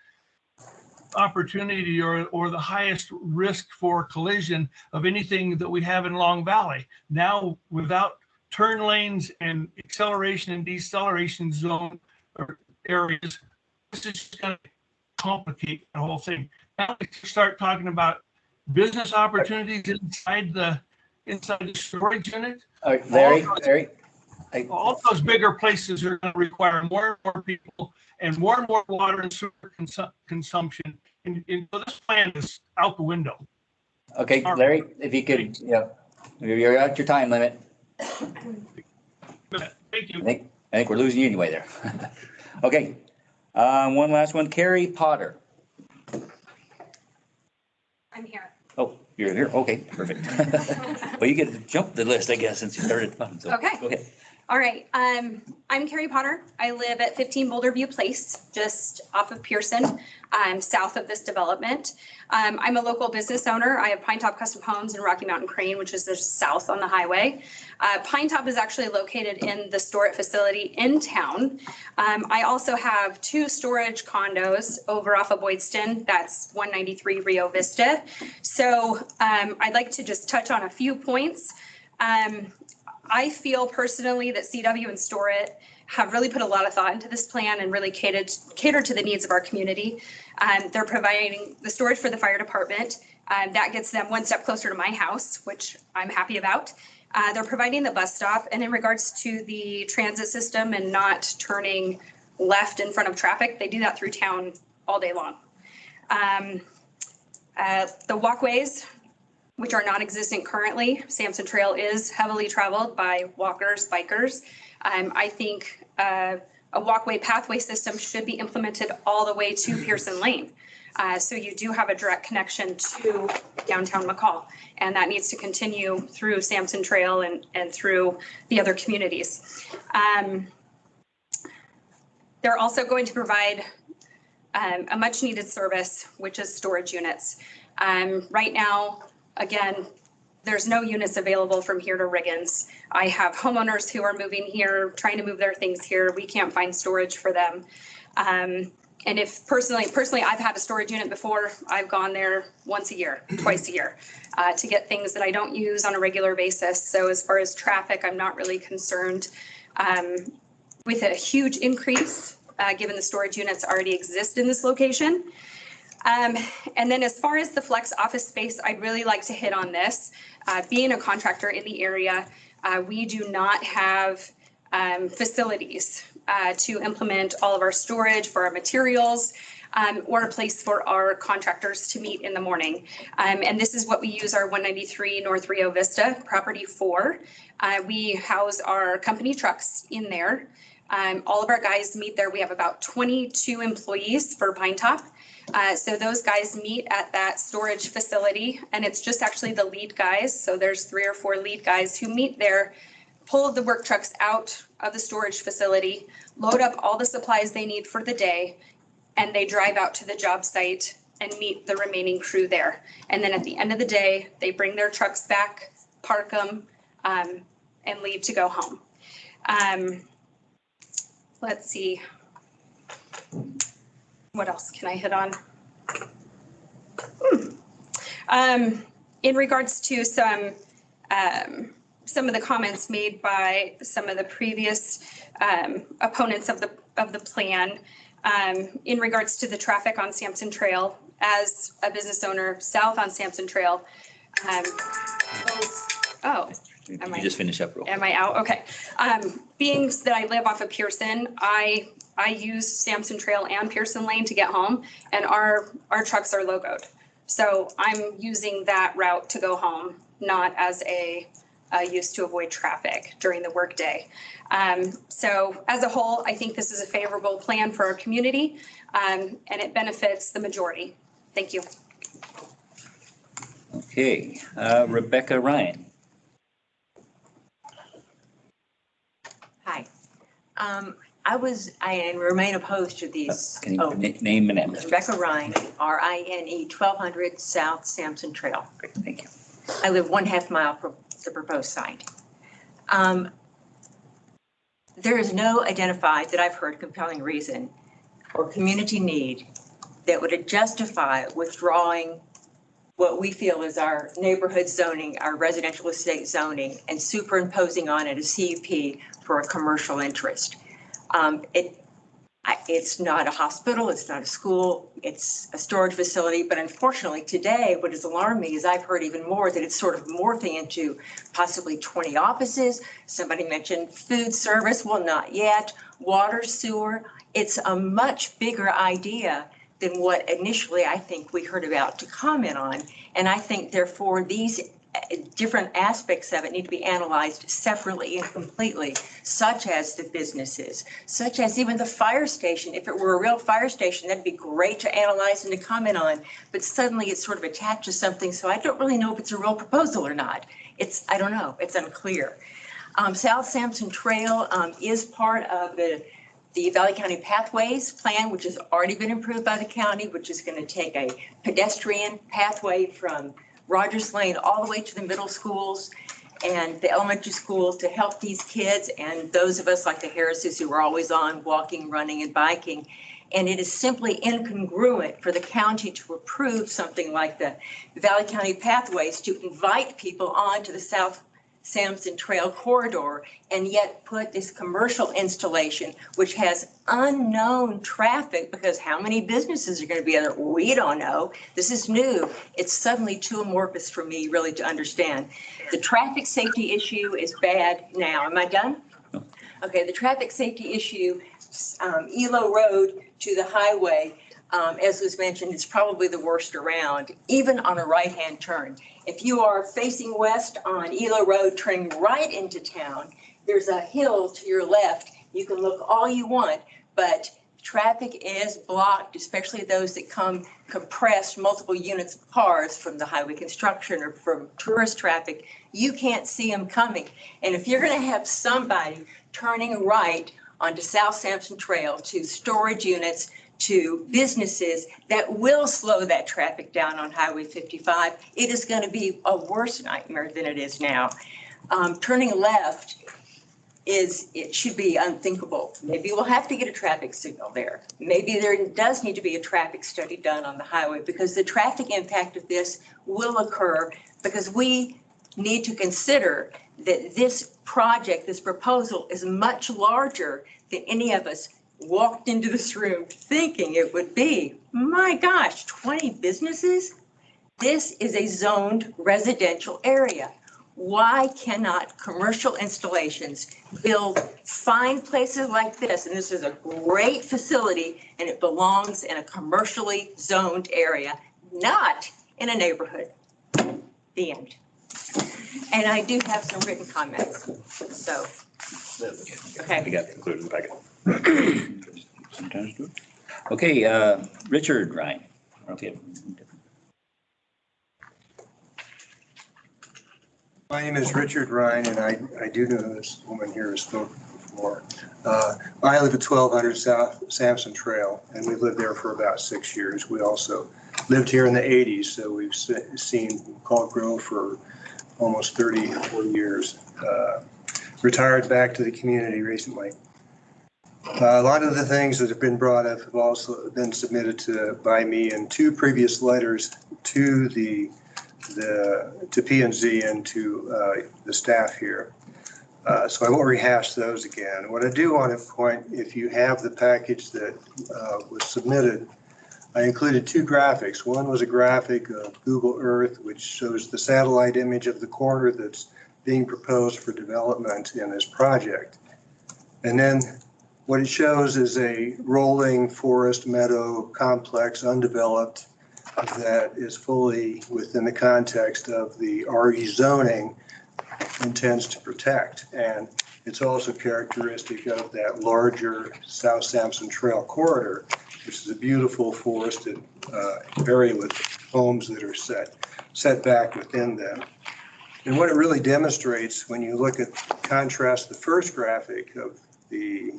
opportunity or the highest risk for collision of anything that we have in Long Valley. Now, without turn lanes and acceleration and deceleration zone areas, this is just going to complicate the whole thing. Now we start talking about business opportunities inside the storage unit. Larry, all those bigger places are going to require more and more people and more water and sewer consumption. And this plan is out the window. Okay, Larry, if you could, you're at your time limit. Thank you. I think we're losing you anyway there. Okay, one last one, Carrie Potter. I'm here. Oh, you're here. Okay, perfect. Well, you get to jump the list, I guess, since you started. So, Okay. Go ahead. All right. I'm Carrie Potter. I live at 15 Boulder View Place, just off of Pearson, south of this development. I'm a local business owner. I have Pine Top Custom Homes in Rocky Mountain Crane, which is just south on the highway. Pine Top is actually located in the storage facility in town. I also have 2 storage condos over off of Boydston. That's 193 Rio Vista. So I'd like to just touch on a few points. I feel personally that CW and Storit have really put a lot of thought into this plan and really catered to the needs of our community. They're providing the storage for the fire department. That gets them one step closer to my house, which I'm happy about. They're providing the bus stop. And in regards to the transit system and not turning left in front of traffic, they do that through town all day long. The walkways, which are non-existent currently. Sampson Trail is heavily traveled by walkers, bikers. I think a walkway pathway system should be implemented all the way to Pearson Lane. So you do have a direct connection to downtown McCall, and that needs to continue through Sampson Trail and through the other communities. They're also going to provide a much needed service, which is storage units. Right now, again, there's no units available from here to Riggins. I have homeowners who are moving here, trying to move their things here. We can't find storage for them. And if personally, I've had a storage unit before. I've gone there once a year, twice a year, to get things that I don't use on a regular basis. So as far as traffic, I'm not really concerned with a huge increase, given the storage units already exist in this location. And then as far as the flex office space, I'd really like to hit on this. Being a contractor in the area, we do not have facilities to implement all of our storage for our materials or a place for our contractors to meet in the morning. And this is what we use our 193 North Rio Vista property for. We house our company trucks in there. All of our guys meet there. We have about 22 employees for Pine Top. So those guys meet at that storage facility, and it's just actually the lead guys. So there's 3 or 4 lead guys who meet there, pull the work trucks out of the storage facility, load up all the supplies they need for the day, and they drive out to the job site and meet the remaining crew there. And then at the end of the day, they bring their trucks back, park them, and leave to go home. Let's see. What else can I hit on? In regards to some of the comments made by some of the previous opponents of the plan, in regards to the traffic on Sampson Trail, as a business owner south on Sampson Trail. Oh, You just finish up real quick. am I out? Okay. Being that I live off of Pearson, I use Sampson Trail and Pearson Lane to get home, and our trucks are logoed. So I'm using that route to go home, not as a use to avoid traffic during the workday. So as a whole, I think this is a favorable plan for our community, and it benefits the majority. Thank you. Okay, Rebecca Ryan. Hi. I remain opposed to these. Can you name and address? Rebecca Ryan, RINE, 1200 South Sampson Trail. Great, thank you. I live 1/2 mile from the proposed site. There is no identified, that I've heard, compelling reason or community need that would justify withdrawing what we feel is our neighborhood zoning, our residential estate zoning, and superimposing on it a CUP for a commercial interest. It's not a hospital, it's not a school, it's a storage facility, but unfortunately today, what has alarmed me is I've heard even more that it's sort of morphing into possibly 20 offices. Somebody mentioned food service, well, not yet, water, sewer. It's a much bigger idea than what initially I think we heard about to comment on. And I think therefore these different aspects of it need to be analyzed separately and completely, such as the businesses, such as even the fire station. If it were a real fire station, that'd be great to analyze and to comment on, but suddenly it's sort of attached to something. So I don't really know if it's a real proposal or not. I don't know, it's unclear. South Sampson Trail is part of the Valley County Pathways Plan, which has already been approved by the county, which is going to take a pedestrian pathway from Rogers Lane all the way to the middle schools and the elementary schools to help these kids and those of us like the Harrises who are always on walking, running, and biking. And it is simply incongruent for the county to approve something like the Valley County Pathways to invite people onto the South Sampson Trail corridor and yet put this commercial installation, which has unknown traffic, because how many businesses are going to be there? We don't know. This is new. It's suddenly too amorphous for me really to understand. The traffic safety issue is bad now. Am I done? Okay, the traffic safety issue, Elo Road to the highway, as was mentioned, it's probably the worst around, even on a right-hand turn. If you are facing west on Elo Road, turning right into town, there's a hill to your left. You can look all you want, but traffic is blocked, especially those that come compressed, multiple units of cars from the highway construction or from tourist traffic. You can't see them coming. And if you're going to have somebody turning right onto South Sampson Trail to storage units, to businesses, that will slow that traffic down on Highway 55. It is going to be a worse nightmare than it is now. Turning left it should be unthinkable. Maybe we'll have to get a traffic signal there. Maybe there does need to be a traffic study done on the highway, because the traffic impact of this will occur, because we need to consider that this project, this proposal, is much larger than any of us walked into this room thinking it would be. My gosh, 20 businesses? This is a zoned residential area. Why cannot commercial installations build fine places like this? And this is a great facility and it belongs in a commercially zoned area, not in a neighborhood. The end. And I do have some written comments, so. Okay. We got to conclude in the packet. Okay, Richard Ryan. Okay. My name is Richard Ryan, and I do know this woman here has spoken before. I live at 1200 South Sampson Trail, and we lived there for about 6 years. We also lived here in the 80s, so we've seen McCall grow for almost 30 or 40 years. Retired back to the community recently. A lot of the things that have been brought up have also been submitted by me in 2 previous letters to to P&Z and to the staff here. So I won't rehash those again. What I do want to point, if you have the package that was submitted, I included 2 graphics. One was a graphic of Google Earth, which shows the satellite image of the corner that's being proposed for development in this project. And then what it shows is a rolling forest meadow complex, undeveloped, that is fully within the context of the RE zoning intends to protect. And it's also characteristic of that larger South Sampson Trail corridor, which is a beautiful forested area with homes that are set back within them. And what it really demonstrates when you look at, contrast the first graphic of the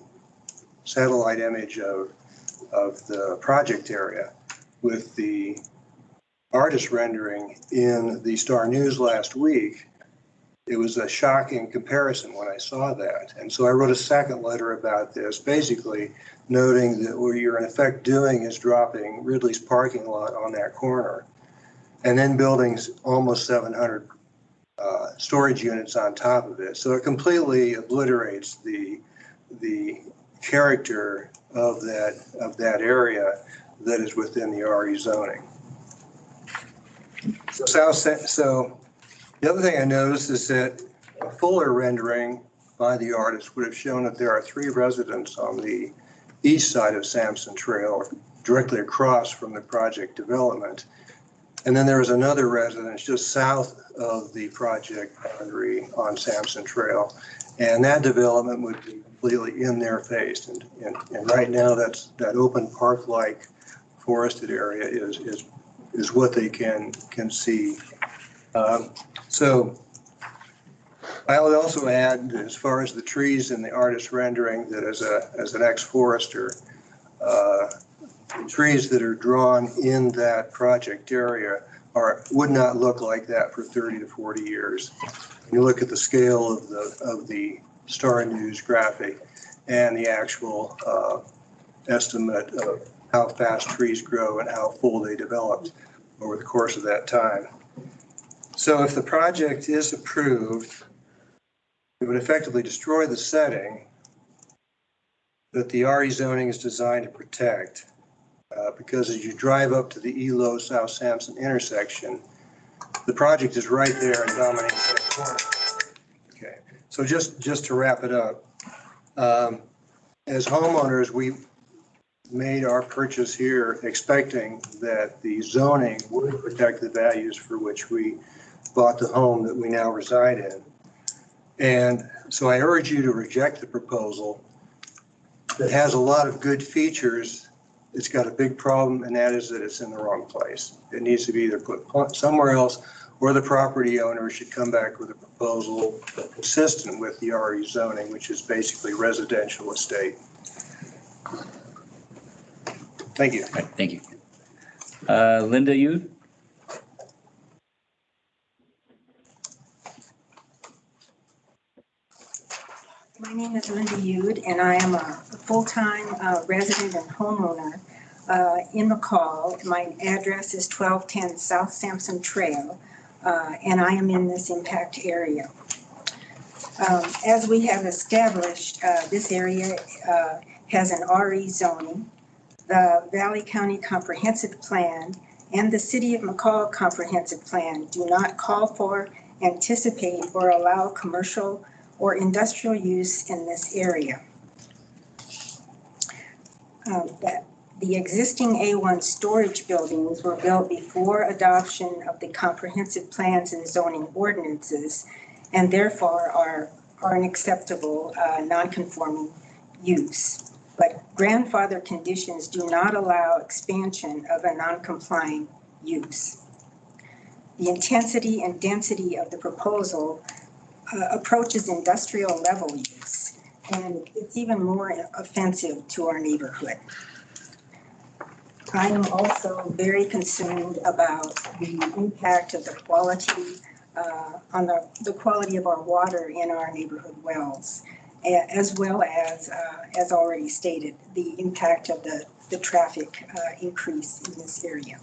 satellite image of the project area with the artist rendering in the Star News last week, it was a shocking comparison when I saw that. And so I wrote a second letter about this, basically noting that what you're in effect doing is dropping Ridley's parking lot on that corner and then building almost 700 storage units on top of it. So it completely obliterates the character of that area that is within the RE zoning. So the other thing I noticed is that a fuller rendering by the artist would have shown that there are 3 residents on the east side of Sampson Trail, directly across from the project development. And then there is another residence just south of the project boundary on Sampson Trail. And that development would be completely in their face. And right now that open park-like forested area is what they can see. So I would also add, as far as the trees in the artist rendering, that as an ex-forester, the trees that are drawn in that project area would not look like that for 30 to 40 years. You look at the scale of the Star News graphic and the actual estimate of how fast trees grow and how full they developed over the course of that time. So if the project is approved, it would effectively destroy the setting that the RE zoning is designed to protect, because as you drive up to the ELO South Sampson intersection, the project is right there and dominates that corner. Okay, so just to wrap it up, as homeowners, we made our purchase here expecting that the zoning would protect the values for which we bought the home that we now reside in. And so I urge you to reject the proposal that has a lot of good features. It's got a big problem, and that is that it's in the wrong place. It needs to be either put somewhere else, or the property owner should come back with a proposal consistent with the RE zoning, which is basically residential estate. Thank you. Right, thank you. Linda, you? My name is Linda Yude, and I am a full-time resident and homeowner in McCall. My address is 1210 South Sampson Trail, and I am in this impact area. As we have established, this area has an RE zoning. The Valley County Comprehensive Plan and the City of McCall Comprehensive Plan do not call for, anticipate, or allow commercial or industrial use in this area. The existing A1 storage buildings were built before adoption of the comprehensive plans and zoning ordinances, and therefore are an acceptable non-conforming use. but grandfather conditions do not allow expansion of a non-complying use. The intensity and density of the proposal approaches industrial level use, and it's even more offensive to our neighborhood. I am also very concerned about the impact of the quality on the quality of our water in our neighborhood wells, as well as already stated, the impact of the traffic increase in this area.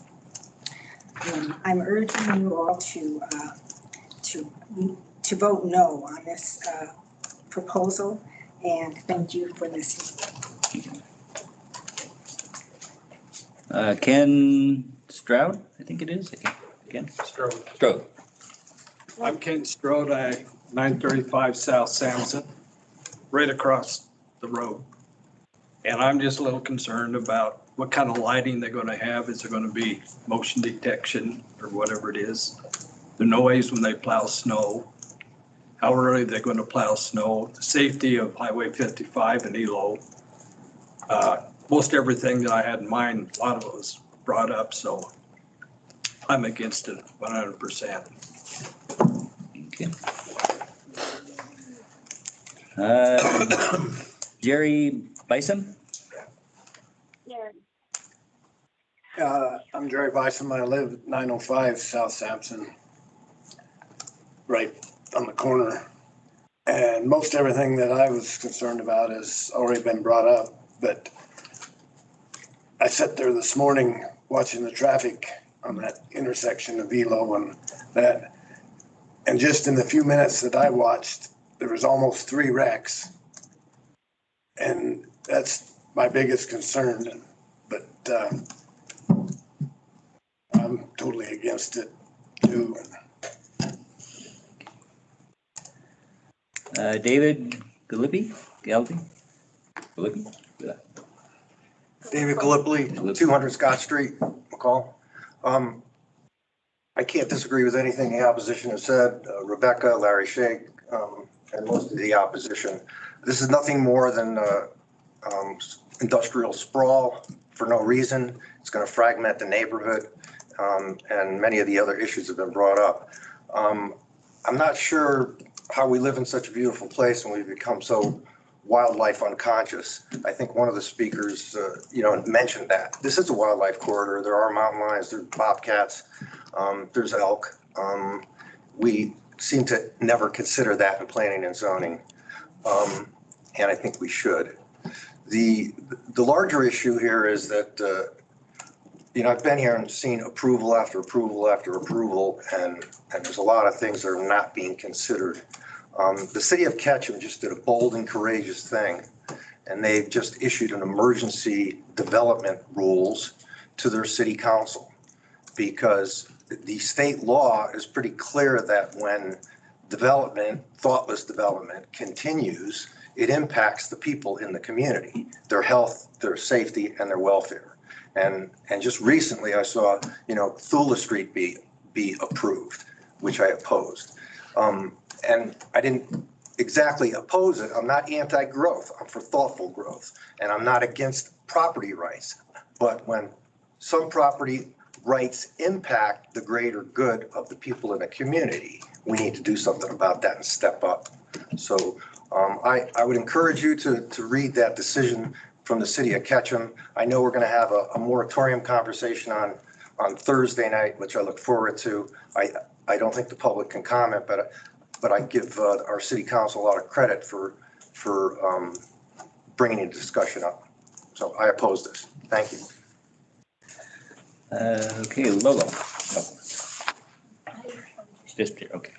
I'm urging you all to vote no on this proposal, and thank you for listening. Ken Stroud, I think it is. Ken Stroud. I'm Ken Strode, 935 South Sampson, right across the road. And I'm just a little concerned about what kind of lighting they're going to have. Is there going to be motion detection or whatever it is? The noise when they plow snow, how early they're going to plow snow, the safety of Highway 55 and ELO. Most everything that I had in mind, a lot of it was brought up, so I'm against it 100%. Okay. Jerry Bison? I'm Jerry Bison. I live at 905 South Sampson, right on the corner. And most everything that I was concerned about has already been brought up. But I sat there this morning watching the traffic on that intersection of Elo and that. And just in the few minutes that I watched, there was almost 3 wrecks. And that's my biggest concern. But I'm totally against it too. David Gallipi? David Gallipoli, 200 Scott Street, McCall. I can't disagree with anything the opposition has said. Rebecca, Larry Shake, and most of the opposition. This is nothing more than industrial sprawl for no reason. It's going to fragment the neighborhood, and many of the other issues have been brought up. I'm not sure how we live in such a beautiful place and we've become so wildlife unconscious. I think one of the speakers, mentioned that. This is a wildlife corridor. There are mountain lions, there's bobcats, there's elk. We seem to never consider that in planning and zoning, and I think we should. The larger issue here is that, I've been here and seen approval after approval after approval, and there's a lot of things that are not being considered. The city of Ketchum just did a bold and courageous thing, and they've just issued an emergency development rules to their city council, because the state law is pretty clear that when development, thoughtless development, continues, it impacts the people in the community, their health, their safety, and their welfare. And just recently I saw, Thula Street be approved, which I opposed. And I didn't exactly oppose it. I'm not anti-growth. I'm for thoughtful growth. And I'm not against property rights. But when some property rights impact the greater good of the people in a community, we need to do something about that and step up. So I would encourage you to read that decision from the city of Ketchum. I know we're going to have a moratorium conversation on Thursday night, which I look forward to. I don't think the public can comment, but I give our city council a lot of credit for bringing the discussion up. So I oppose this. Thank you. Okay, Lolo. Just here, okay.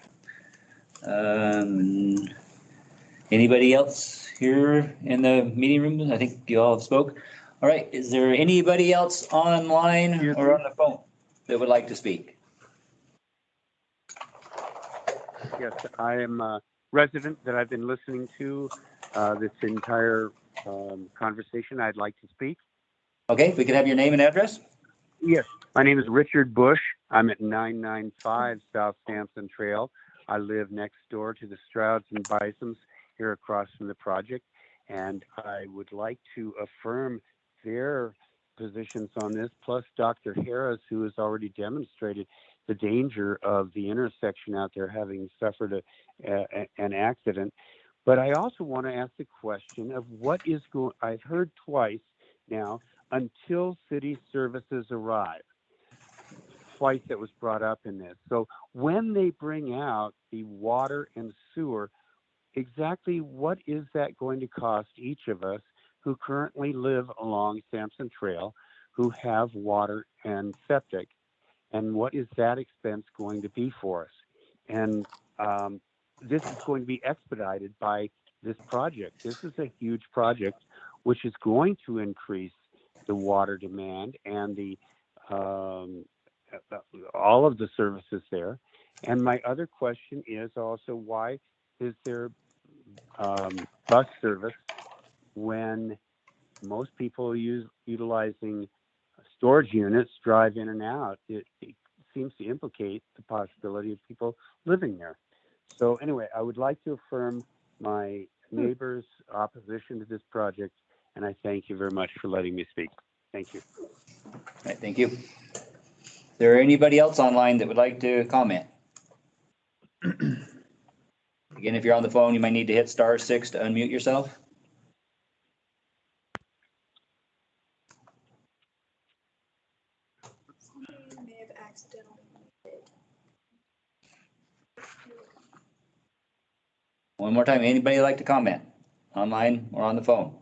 Anybody else here in the meeting room? I think you all have spoke. All right, is there anybody else online or on the phone that would like to speak? Yes, I am a resident that I've been listening to this entire conversation. I'd like to speak. Okay, we can have your name and address? Yes, my name is Richard Bush. I'm at 995 South Sampson Trail. I live next door to the Strouds and Bisons here across from the project. And I would like to affirm their positions on this, plus Dr. Harris, who has already demonstrated the danger of the intersection out there, having suffered an accident. But I also want to ask the question of what is going, I've heard twice now, until city services arrive. Twice that was brought up in this. So when they bring out the water and sewer, exactly what is that going to cost each of us who currently live along Sampson Trail, who have water and septic? And what is that expense going to be for us? And this is going to be expedited by this project. This is a huge project which is going to increase the water demand and the all of the services there. And my other question is also, why is there bus service when most people utilizing storage units drive in and out? It seems to implicate the possibility of people living there. So anyway, I would like to affirm my neighbor's opposition to this project, and I thank you very much for letting me speak. Thank you. All right, thank you. Is there anybody else online that would like to comment? Again, if you're on the phone, you might need to hit *6 to unmute yourself. Somebody may have accidentally muted. One more time, anybody like to comment online or on the phone?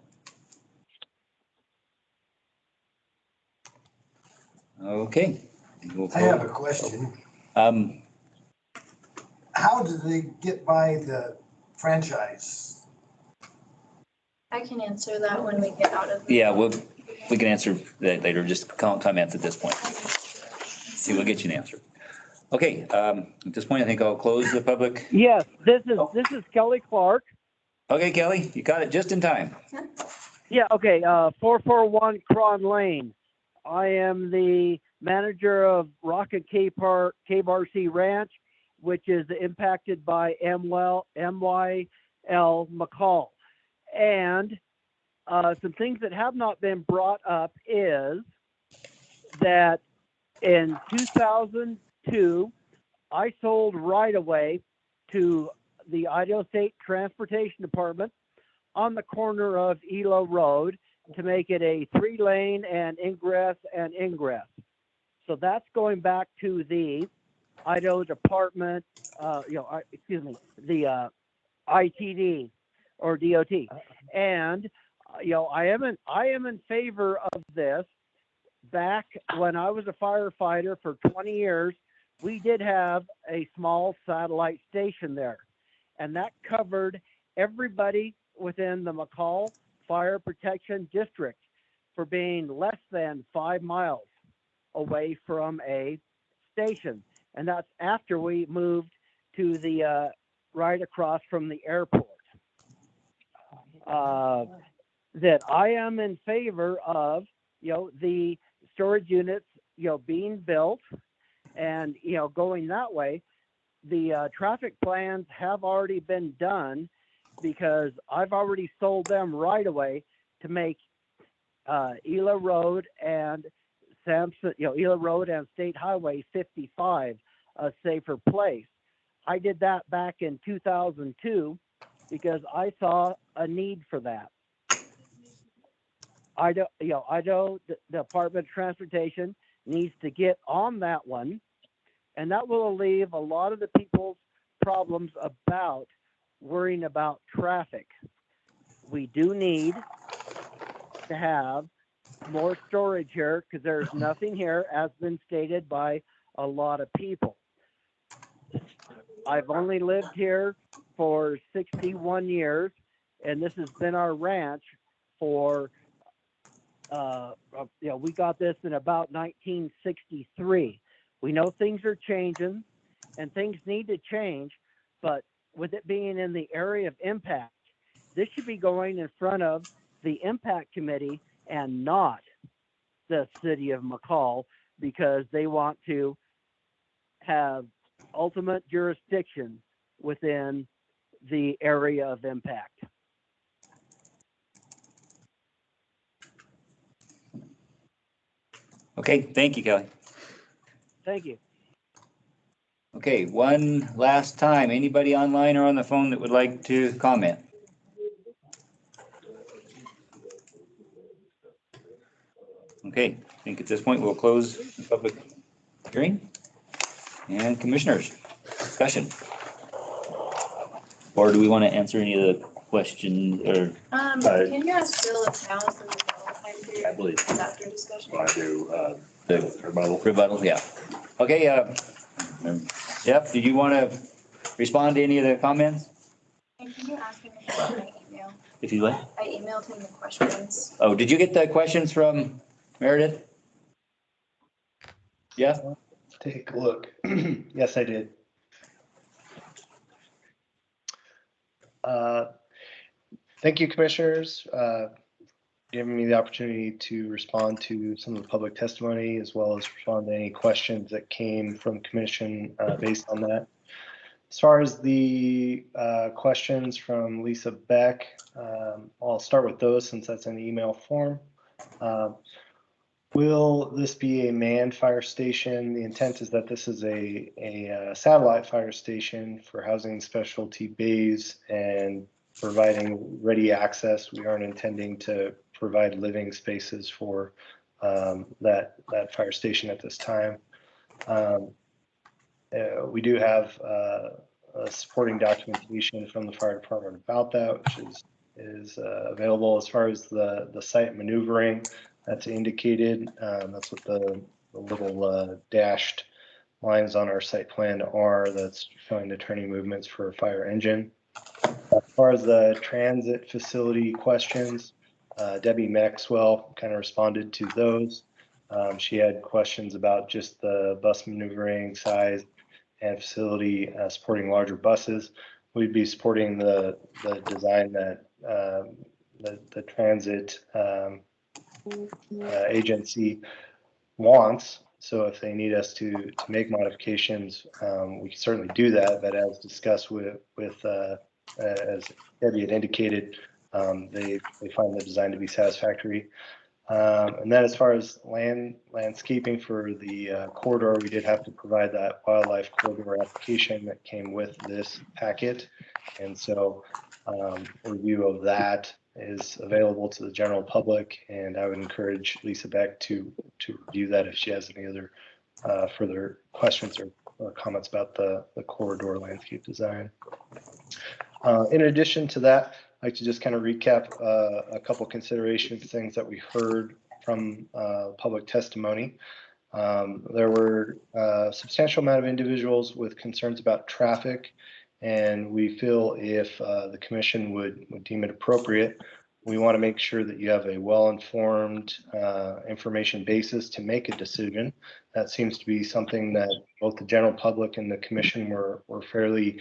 Okay. I have a question. How did they get by the franchise? I can answer that when we get out of. Yeah, we can answer that later, just comments at this point. See, we'll get you an answer. Okay, at this point, I think I'll close the public. Yes, this is Kelly Clark. Okay, Kelly, you got it just in time. Yeah, okay, 441 Cron Lane. I am the manager of Rocket Cape RC Ranch, which is impacted by MYL McCall. And some things that have not been brought up is that in 2002, I sold right-of-way to the Idaho State Transportation Department on the corner of Elo Road to make it a 3-lane and ingress. So that's going back to the Idaho Department, the ITD or DOT. And, I am in favor of this. Back when I was a firefighter for 20 years, we did have a small satellite station there, and that covered everybody within the McCall Fire Protection District for being less than 5 miles away from a station. And that's after we moved to the right across from the airport. That I am in favor of, the storage units, being built and, going that way. The traffic plans have already been done because I've already sold them right away to make Elo Road and Sampson, Elo Road and State Highway 55 a safer place. I did that back in 2002 because I saw a need for that. The Department of Transportation needs to get on that one, and that will alleviate a lot of the people's problems about worrying about traffic. We do need to have more storage here because there's nothing here, as been stated by a lot of people. I've only lived here for 61 years, and this has been our ranch for, we got this in about 1963. We know things are changing and things need to change, but with it being in the area of impact, this should be going in front of the impact committee and not the city of McCall, because they want to have ultimate jurisdiction within the area of impact. Okay, thank you, Kelly. Thank you. Okay, one last time, anybody online or on the phone that would like to comment? Okay, I think at this point we'll close the public hearing. And commissioners, discussion. Or do we want to answer any of the questions or? Can you ask Bill if now is the rebuttal time period? I believe. After discussion? Want to do The rebuttal? rebuttal, yeah. Okay, Jeff, did you want to respond to any of the comments? And can you ask him if he got my email? If you like. I emailed him the questions. Oh, did you get the questions from Meredith? Yeah? Take a look. Yes, I did. Thank you, commissioners, giving me the opportunity to respond to some of the public testimony as well as respond to any questions that came from commission based on that. As far as the questions from Lisa Beck, I'll start with those since that's in email form. Will this be a manned fire station? The intent is that this is a satellite fire station for housing specialty bays and providing ready access. We aren't intending to provide living spaces for that fire station at this time. We do have supporting documentation from the fire department about that, which is available. As far as the site maneuvering, that's indicated. That's what the little dashed lines on our site plan are. That's showing the turning movements for a fire engine. As far as the transit facility questions, Debbie Maxwell kind of responded to those. She had questions about just the bus maneuvering size and facility supporting larger buses. We'd be supporting the design that the transit agency wants. So if they need us to make modifications, we can certainly do that. But as discussed with as Debbie had indicated, they find the design to be satisfactory. And then as far as landscaping for the corridor, we did have to provide that wildlife corridor application that came with this packet. And so review of that is available to the general public, and I would encourage Lisa Beck to review that if she has any other further questions or comments about the corridor landscape design. In addition to that, I'd like to just kind of recap a couple considerations, things that we heard from public testimony. There were a substantial amount of individuals with concerns about traffic, and we feel if the commission would deem it appropriate, we want to make sure that you have a well-informed information basis to make a decision. That seems to be something that both the general public and the commission were fairly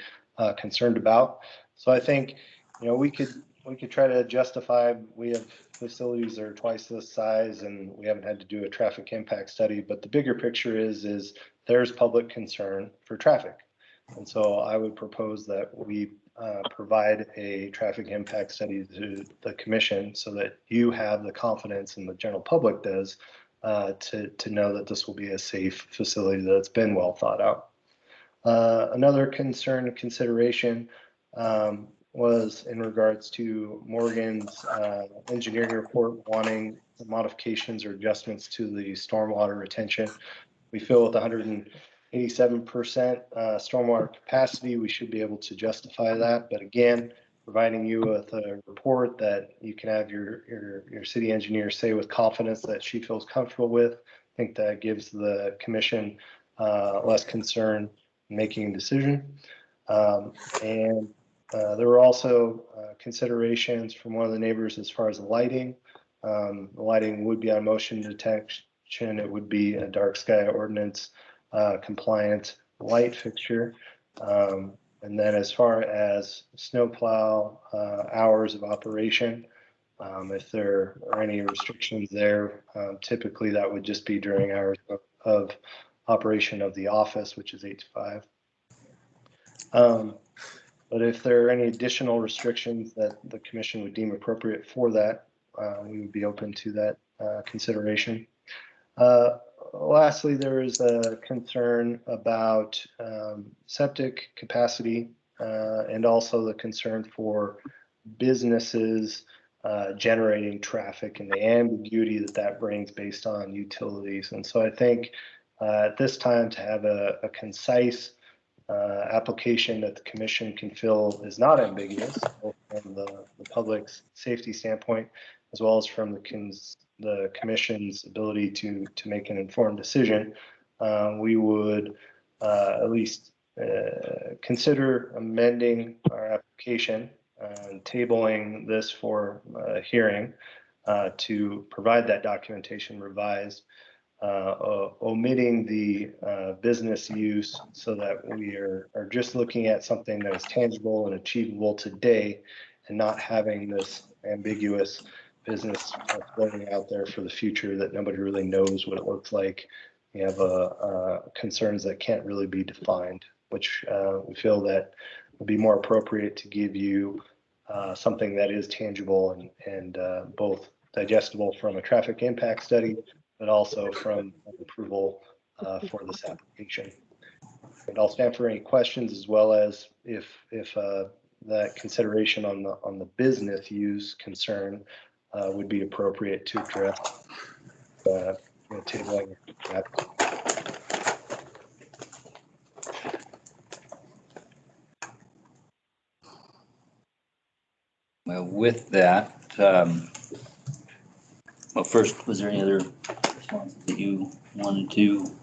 concerned about. So I think, you know, we could try to justify, we have facilities that are twice this size and we haven't had to do a traffic impact study, but the bigger picture is there's public concern for traffic. And so I would propose that we provide a traffic impact study to the commission so that you have the confidence, and the general public does, to know that this will be a safe facility that's been well thought out. Another concern and consideration was in regards to Morgan's engineering report wanting modifications or adjustments to the stormwater retention. We feel with 187% stormwater capacity, we should be able to justify that. But again, providing you with a report that you can have your city engineer say with confidence that she feels comfortable with, I think that gives the commission less concern in making a decision. And there were also considerations from one of the neighbors as far as the lighting. The lighting would be on motion detection. It would be a dark sky ordinance compliant light fixture. And then as far as snowplow hours of operation, if there are any restrictions there, typically that would just be during hours of operation of the office, which is 8 to 5. But if there are any additional restrictions that the commission would deem appropriate for that, we would be open to that consideration. Lastly, there is a concern about septic capacity and also the concern for businesses generating traffic and the ambiguity that that brings based on utilities. And so I think at this time to have a concise application that the commission can feel is not ambiguous, both from the public's safety standpoint, as well as from the commission's ability to make an informed decision, we would at least consider amending our application and tabling this for hearing to provide that documentation revised, omitting the business use so that we are just looking at something that is tangible and achievable today and not having this ambiguous business floating out there for the future that nobody really knows what it looks like. We have concerns that can't really be defined, which we feel that would be more appropriate to give you something that is tangible and both digestible from a traffic impact study, but also from approval for this application. And I'll stand for any questions, as well as if that consideration on the business use concern would be appropriate to address tabling that. Well, with that, well, first, was there any other responses that you wanted to?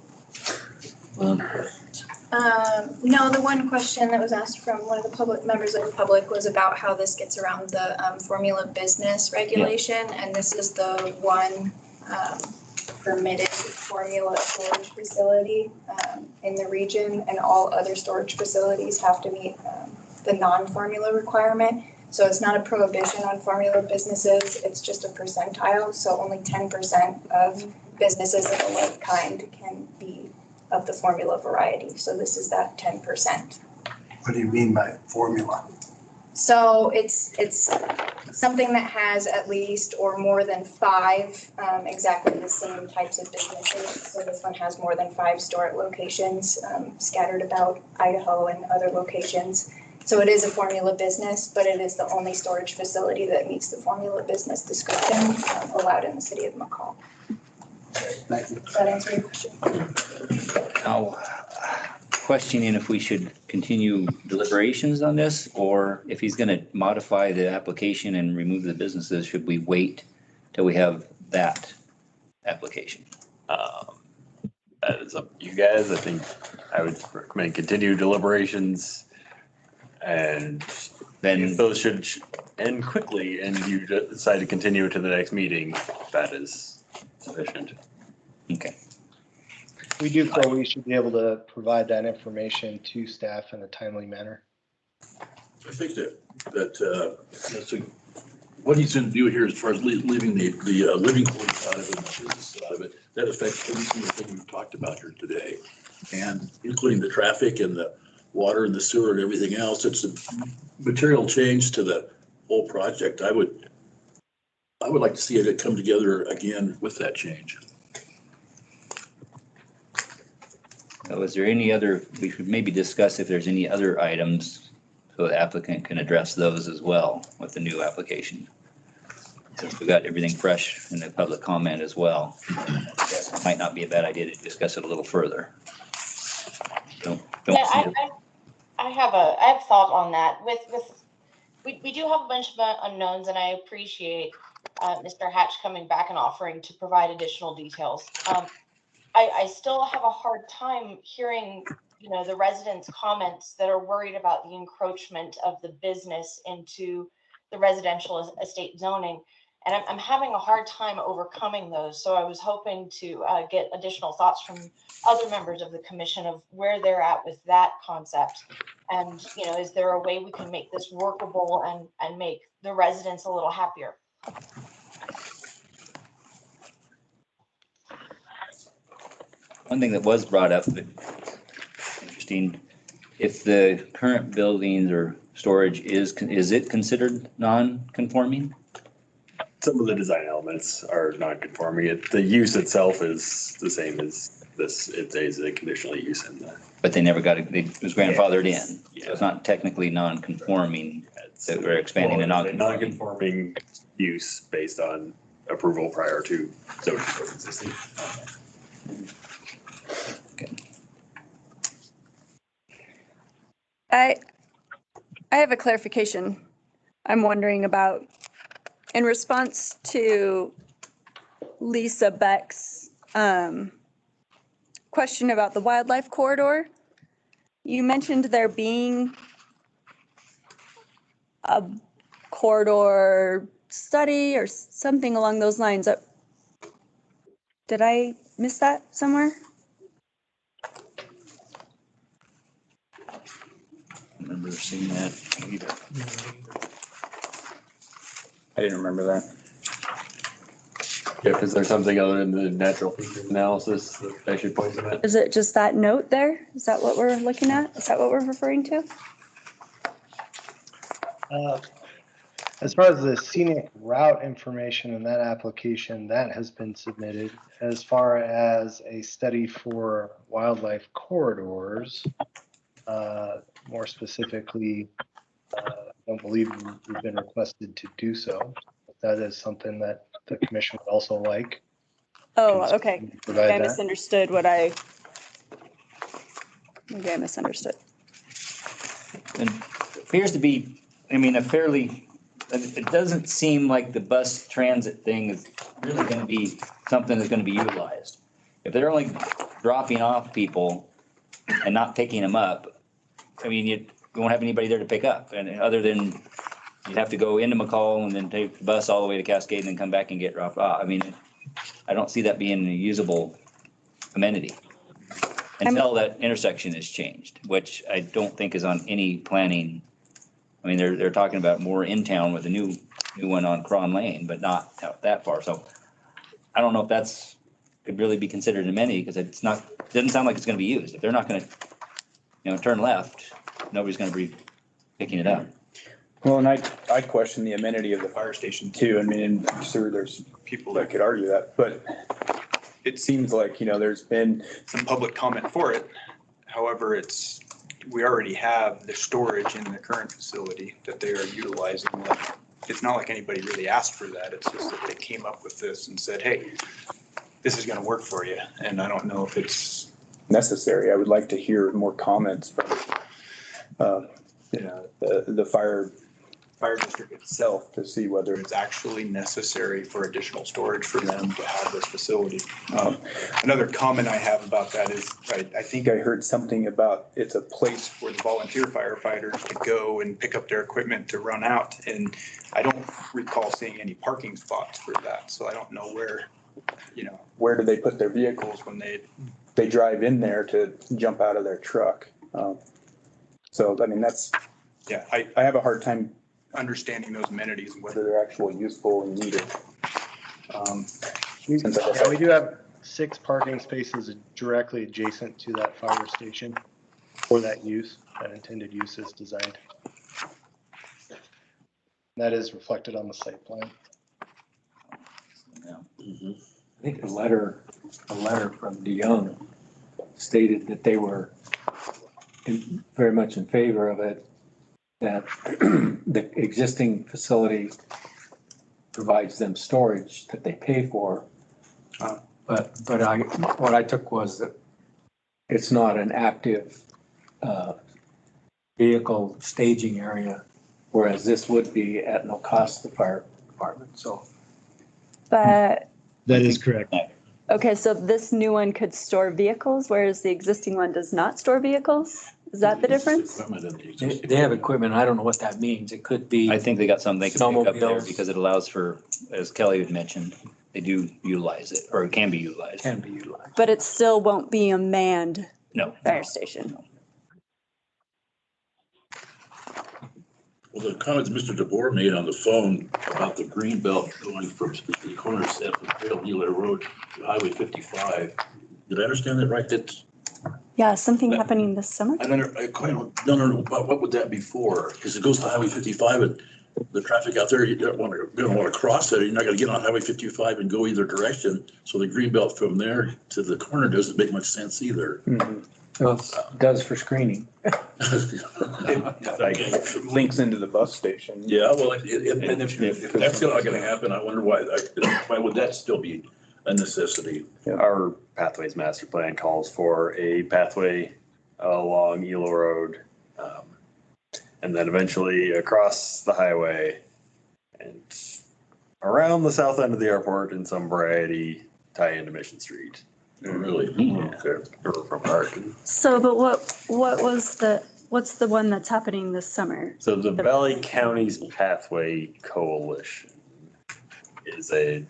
No, the one question that was asked from one of the public members of the public was about how this gets around the formula business regulation, and this is the one permitted formula storage facility in the region, and all other storage facilities have to meet the non-formula requirement. So it's not a prohibition on formula businesses, it's just a percentile. So only 10% of businesses of a like kind can be of the formula variety. So this is that 10%. What do you mean by formula? So it's something that has at least or more than 5 exactly the same types of businesses. So this one has more than 5 store locations scattered about Idaho and other locations. So it is a formula business, but it is the only storage facility that meets the formula business description allowed in the city of McCall. Thank you. Does that answer your question? Now, questioning if we should continue deliberations on this, or if he's going to modify the application and remove the businesses, should we wait till we have that application? That is up to you guys. I think I would recommend continue deliberations. And then if those should end quickly and you decide to continue to the next meeting, that is sufficient. Okay. We do feel we should be able to provide that information to staff in a timely manner. I think what he's going to do here as far as leaving the living quarters out of it, and the business out of it, that affects every single thing we've talked about here today, and including the traffic and the water and the sewer and everything else. It's a material change to the whole project. I would like to see it come together again with that change. Was there any other, we should maybe discuss if there's any other items so the applicant can address those as well with the new application. Since we got everything fresh in the public comment as well, it might not be a bad idea to discuss it a little further. I have thought on that. We do have a bunch of unknowns, and I appreciate Mr. Hatch coming back and offering to provide additional details. I still have a hard time hearing, the residents' comments that are worried about the encroachment of the business into the residential estate zoning. And I'm having a hard time overcoming those. So I was hoping to get additional thoughts from other members of the commission of where they're at with that concept. And, is there a way we can make this workable and make the residents a little happier? One thing that was brought up, but interesting, if the current buildings or storage is it considered non-conforming? some of the design elements are non-conforming. The use itself is the same as this. It's a conditional use in the. But they never got it, it was grandfathered in. So it's not technically non-conforming, that we're expanding a non-conforming. Non-conforming use based on approval prior to zoning code existing. I have a clarification I'm wondering about. In response to Lisa Beck's question about the wildlife corridor, you mentioned there being a corridor study or something along those lines. Did I miss that somewhere? I remember seeing that either. I didn't remember that. Yeah, is there something other than the natural features analysis that I should point to that? Is it just that note there? Is that what we're looking at? Is that what we're referring to? As far as the scenic route information in that application, that has been submitted. As far as a study for wildlife corridors, more specifically, I don't believe we've been requested to do so. That is something that the commission would also like. Oh, okay. Provide I that. misunderstood maybe I misunderstood. It appears to be, I mean, it doesn't seem like the bus transit thing is really gonna be something that's gonna be utilized. If they're only dropping off people and not picking them up, I mean, you won't have anybody there to pick up, and other than you'd have to go into McCall and then take the bus all the way to Cascade and then come back and get dropped off. I mean, I don't see that being a usable amenity until that intersection is changed, which I don't think is on any planning. I mean, they're talking about more in town with a new one on Cron Lane, but not out that far. So I don't know if could really be considered an amenity, because it doesn't sound like it's gonna be used. If they're not gonna, turn left, nobody's gonna be picking it up. Well, and I question the amenity of the fire station too. I mean, I'm sure there's people that could argue that, but it seems like, there's been some public comment for it. However, we already have the storage in the current facility that they are utilizing. It's not like anybody really asked for that. It's just that they came up with this and said, hey, this is going to work for you. And I don't know if it's necessary. I would like to hear more comments from the fire district itself to see whether it's actually necessary for additional storage for them to have this facility. Another comment I have about that is I think I heard something about it's a place for the volunteer firefighters to go and pick up their equipment to run out. And I don't recall seeing any parking spots for that. So I don't know where do they put their vehicles when they drive in there to jump out of their truck. So, I mean, I have a hard time understanding those amenities and whether they're actually useful and needed. We do have 6 parking spaces directly adjacent to that fire station for that use, that intended use is designed. That is reflected on the site plan. I think a letter from DeYoung stated that they were very much in favor of it, that the existing facility provides them storage that they pay for. But what I took was that it's not an active vehicle staging area, whereas this would be at no cost to the fire department, so. But, That is correct. okay, so this new one could store vehicles, whereas the existing one does not store vehicles? Is that the difference? They have equipment, I don't know what that means. It could be. I think they got something they can pick up there snowmobiles. because it allows for, as Kelly had mentioned, they do utilize it, or it can be utilized. Can be utilized. But it still won't be a manned No. fire station. Well, the comments Mr. DeBoer made on the phone about the green belt going from the corner of Sampson Trail, Wheeler Road to Highway 55. Did I understand that right? That's Yeah, something happening this summer? I don't know, what would that be for? Because it goes to Highway 55 and the traffic out there, you don't want to cross it. You're not going to get on Highway 55 and go either direction. So the green belt from there to the corner doesn't make much sense either. Well, it does for screening. It like links into the bus station. Yeah, well, if that's not going to happen, I wonder why would that still be a necessity? Our pathways master plan calls for a pathway along Elo Road, and then eventually across the highway and around the south end of the airport in some variety tie into Mission Street. Really? Yeah. Or from Arden. So, but what's the one that's happening this summer? So the Valley Counties Pathway Coalition is a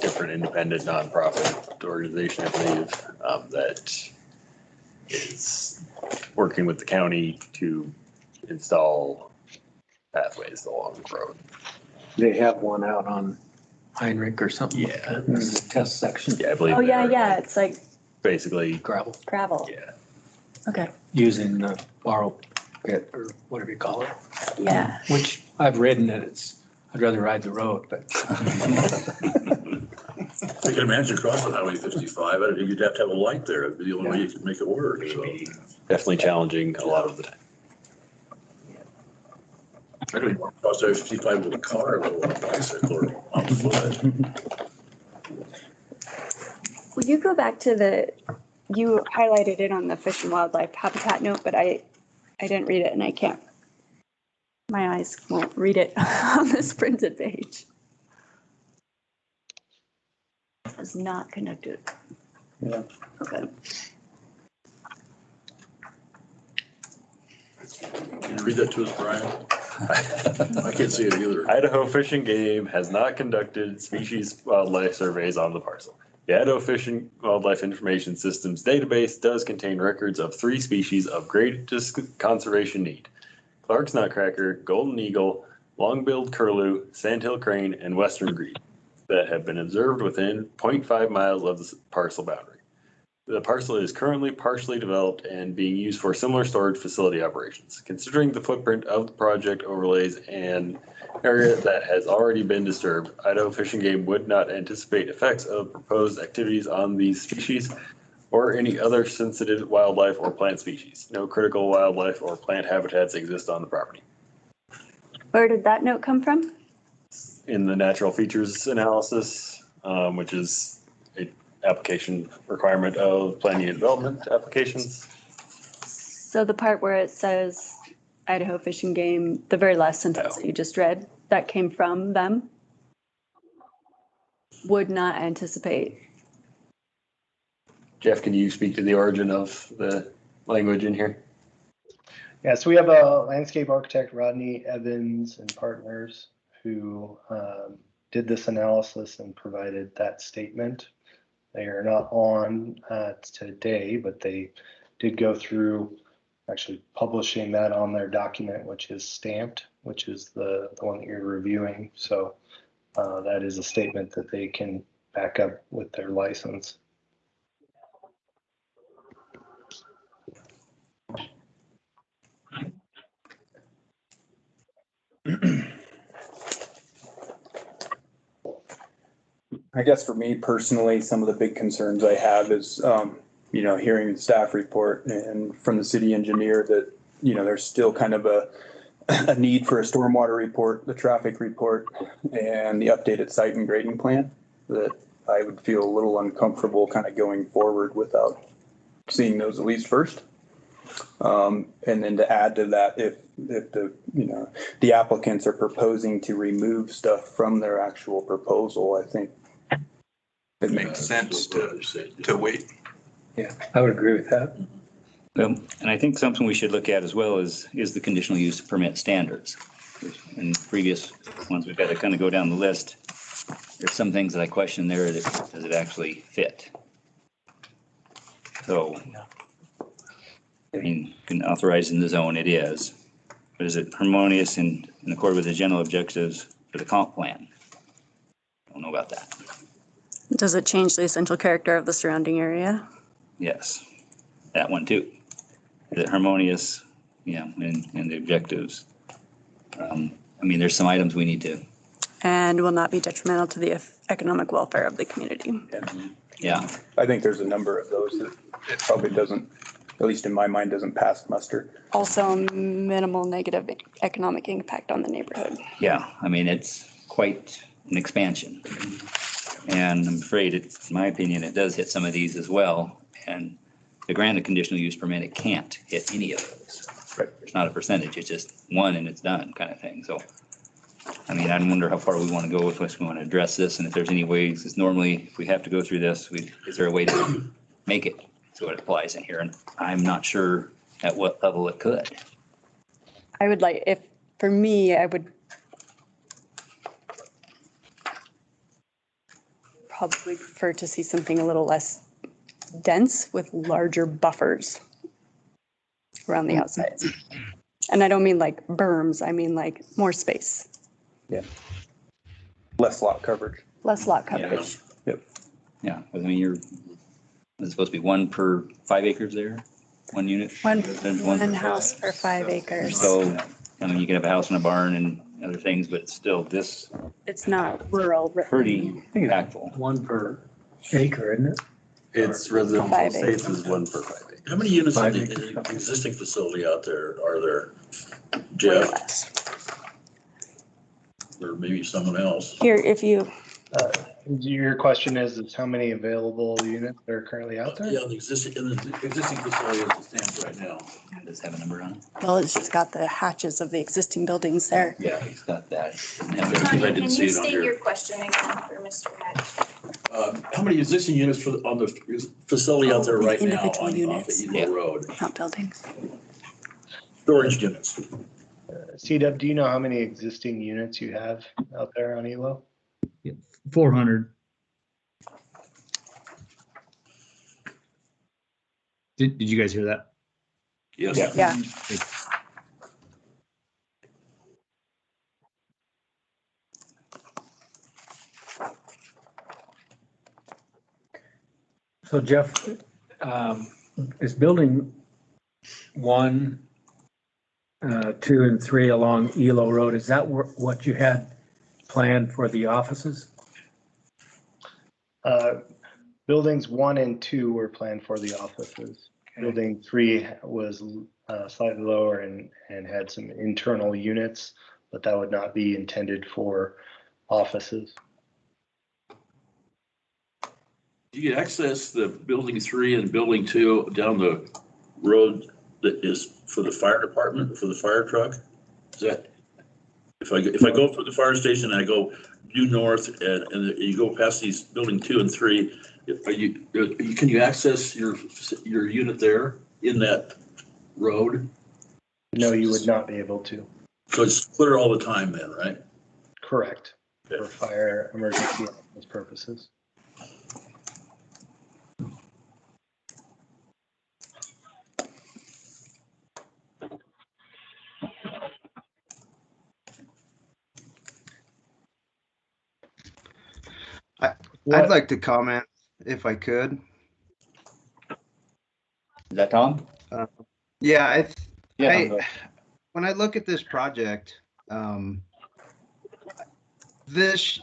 different independent nonprofit organization, I believe, that is working with the county to install pathways along the road. They have one out on Heinrich or something. Yeah. There's a test section. Yeah, I believe. Oh, yeah, it's like Basically gravel. Yeah. Okay. Using the borrow pit or whatever you call it. Yeah. Which I've ridden it. I'd rather ride the road, but. I can imagine crossing Highway 55. You'd have to have a light there. It'd be the only way you could make it work. So. Definitely challenging a lot of the time. I don't even want to cross Highway 55 with a car, let alone a bicycle or on foot. Will you go back to you highlighted it on the Fish and Wildlife Habitat note, but I didn't read it and I can't. My eyes won't read it on this printed page. Is not connected. Yeah. Okay. Can you read that to us, Brian? I can't see it either. Idaho Fish and Game has not conducted species wildlife surveys on the parcel. The Idaho Fish and Wildlife Information Systems database does contain records of 3 species of greatest conservation need: Clark's nutcracker, golden eagle, long-billed curlew, sandhill crane, and western grebe that have been observed within 0.5 miles of the parcel boundary. The parcel is currently partially developed and being used for similar storage facility operations. Considering the footprint of the project overlays an area that has already been disturbed, Idaho Fish and Game would not anticipate effects of proposed activities on these species or any other sensitive wildlife or plant species. No critical wildlife or plant habitats exist on the property. Where did that note come from? In the natural features analysis, which is a application requirement of planning and development applications. So the part where it says Idaho Fish and Game, the very last sentence that you just read, that came from them? Would not anticipate. Jeff, can you speak to the origin of the language in here? Yeah, so we have a landscape architect, Rodney Evans and partners, who did this analysis and provided that statement. They are not on today, but they did go through actually publishing that on their document, which is stamped, which is the one that you're reviewing. So that is a statement that they can back up with their license. I guess for me personally, some of the big concerns I have is, hearing the staff report and from the city engineer that, there's still kind of a need for a stormwater report, the traffic report, and the updated site and grading plan, that I would feel a little uncomfortable kind of going forward without seeing those at least first. And then to add to that, if the applicants are proposing to remove stuff from their actual proposal, I think it makes sense to wait. Yeah, I would agree with that. And I think something we should look at as well is the conditional use permit standards. In previous ones, we've got to kind of go down the list. There's some things that I question there, that does it actually fit? So, I mean, can authorize in the zone, it is. But is it harmonious in accord with the general objectives for the comp plan? I don't know about that. Does it change the essential character of the surrounding area? Yes, that one too. Is it harmonious, in the objectives? I mean, there's some items we need to, And will not be detrimental to the economic welfare of the community. yeah. I think there's a number of those that it probably doesn't, at least in my mind, doesn't pass muster. Also minimal negative economic impact on the neighborhood. Yeah, I mean, it's quite an expansion. And I'm afraid in my opinion, it does hit some of these as well. And the granted conditional use permit, it can't hit any of those. Right. It's not a percentage, it's just one and it's done kind of thing. So, I mean, I wonder how far we want to go with this. We want to address this and if there's any ways, because normally if we have to go through this, is there a way to make it so it applies in here? And I'm not sure at what level it could. I would like, if, for me, I would probably prefer to see something a little less dense with larger buffers around the outsides. And I don't mean like berms, I mean like more space, Yeah. Less lot coverage. less lot coverage. Yep. Yeah, I mean, it's supposed to be 1 per 5 acres there, 1 unit? One per- house per 5 acres. So, I mean, you can have a house and a barn and other things, but still this It's not rural. pretty impactful. 1 per acre, isn't it? It's residential 5 states acres. is 1 per 5 acres. How many units in 5 the acres. in the existing facility out there are there, Way Jeff, less. or maybe someone else? Here, if you, Your question is how many available units are currently out there? Yeah, in the existing facility as it stands right now. Does it have a number on it? well, it's just got the hatches of the existing buildings there. Yeah, he's got that. I didn't Can see you it on state here. your question again for Mr. Hatch? How many existing units on the facility out there right now Individual off of units. Eagle Road? Not buildings. Storage units. CW, do you know how many existing units you have out there on ELO? 400. Did you guys hear that? Yes. Yeah. So Jeff, is building 1, 2, and 3 along Elo Road, is that what you had planned for the offices? Buildings 1 and 2 were planned for the offices. Building 3 was slightly lower and had some internal units, but that would not be intended for offices. Do you access the building 3 and building 2 down the road that is for the fire department, for the fire truck? Is that, if I go for the fire station and I go due north and you go past these building 2 and 3, can you access your unit there in that road? No, you would not be able to. So it's clear all the time then, right? Correct. For fire emergency purposes. I'd like to comment if I could. Is that Tom? Yeah, Yeah. when I look at this project, this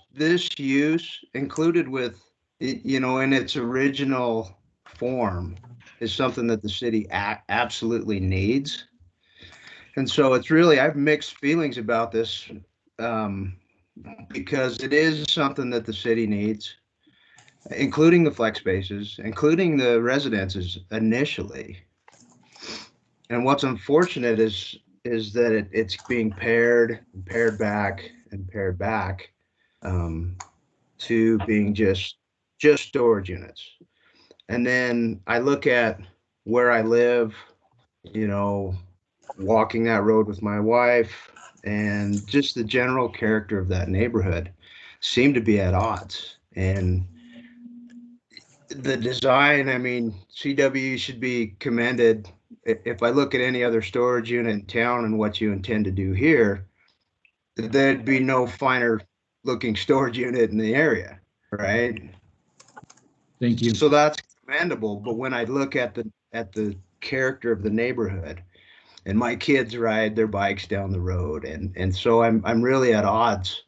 use included with, in its original form is something that the city absolutely needs. And so it's really, I have mixed feelings about this because it is something that the city needs, including the flex spaces, including the residences initially. And what's unfortunate is that it's being pared back to being just storage units. And then I look at where I live, walking that road with my wife, and just the general character of that neighborhood seem to be at odds. And the design, I mean, CW should be commended. If I look at any other storage unit in town and what you intend to do here, there'd be no finer looking storage unit in the area, right? Thank you. So that's commendable. But when I look at the character of the neighborhood, and my kids ride their bikes down the road, and so I'm really at odds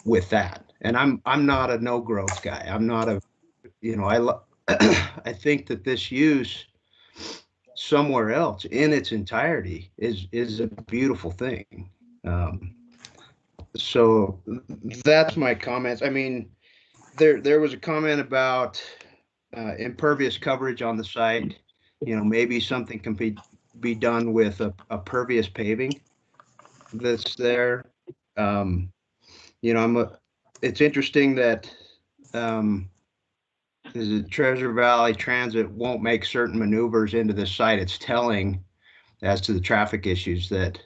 with that. And I'm not a no growth guy. I'm not a, I think that this use somewhere else in its entirety is a beautiful thing. So that's my comments. I mean, there was a comment about impervious coverage on the site. Maybe something can be done with a pervious paving that's there. It's interesting that the Treasure Valley Transit won't make certain maneuvers into the site. It's telling as to the traffic issues that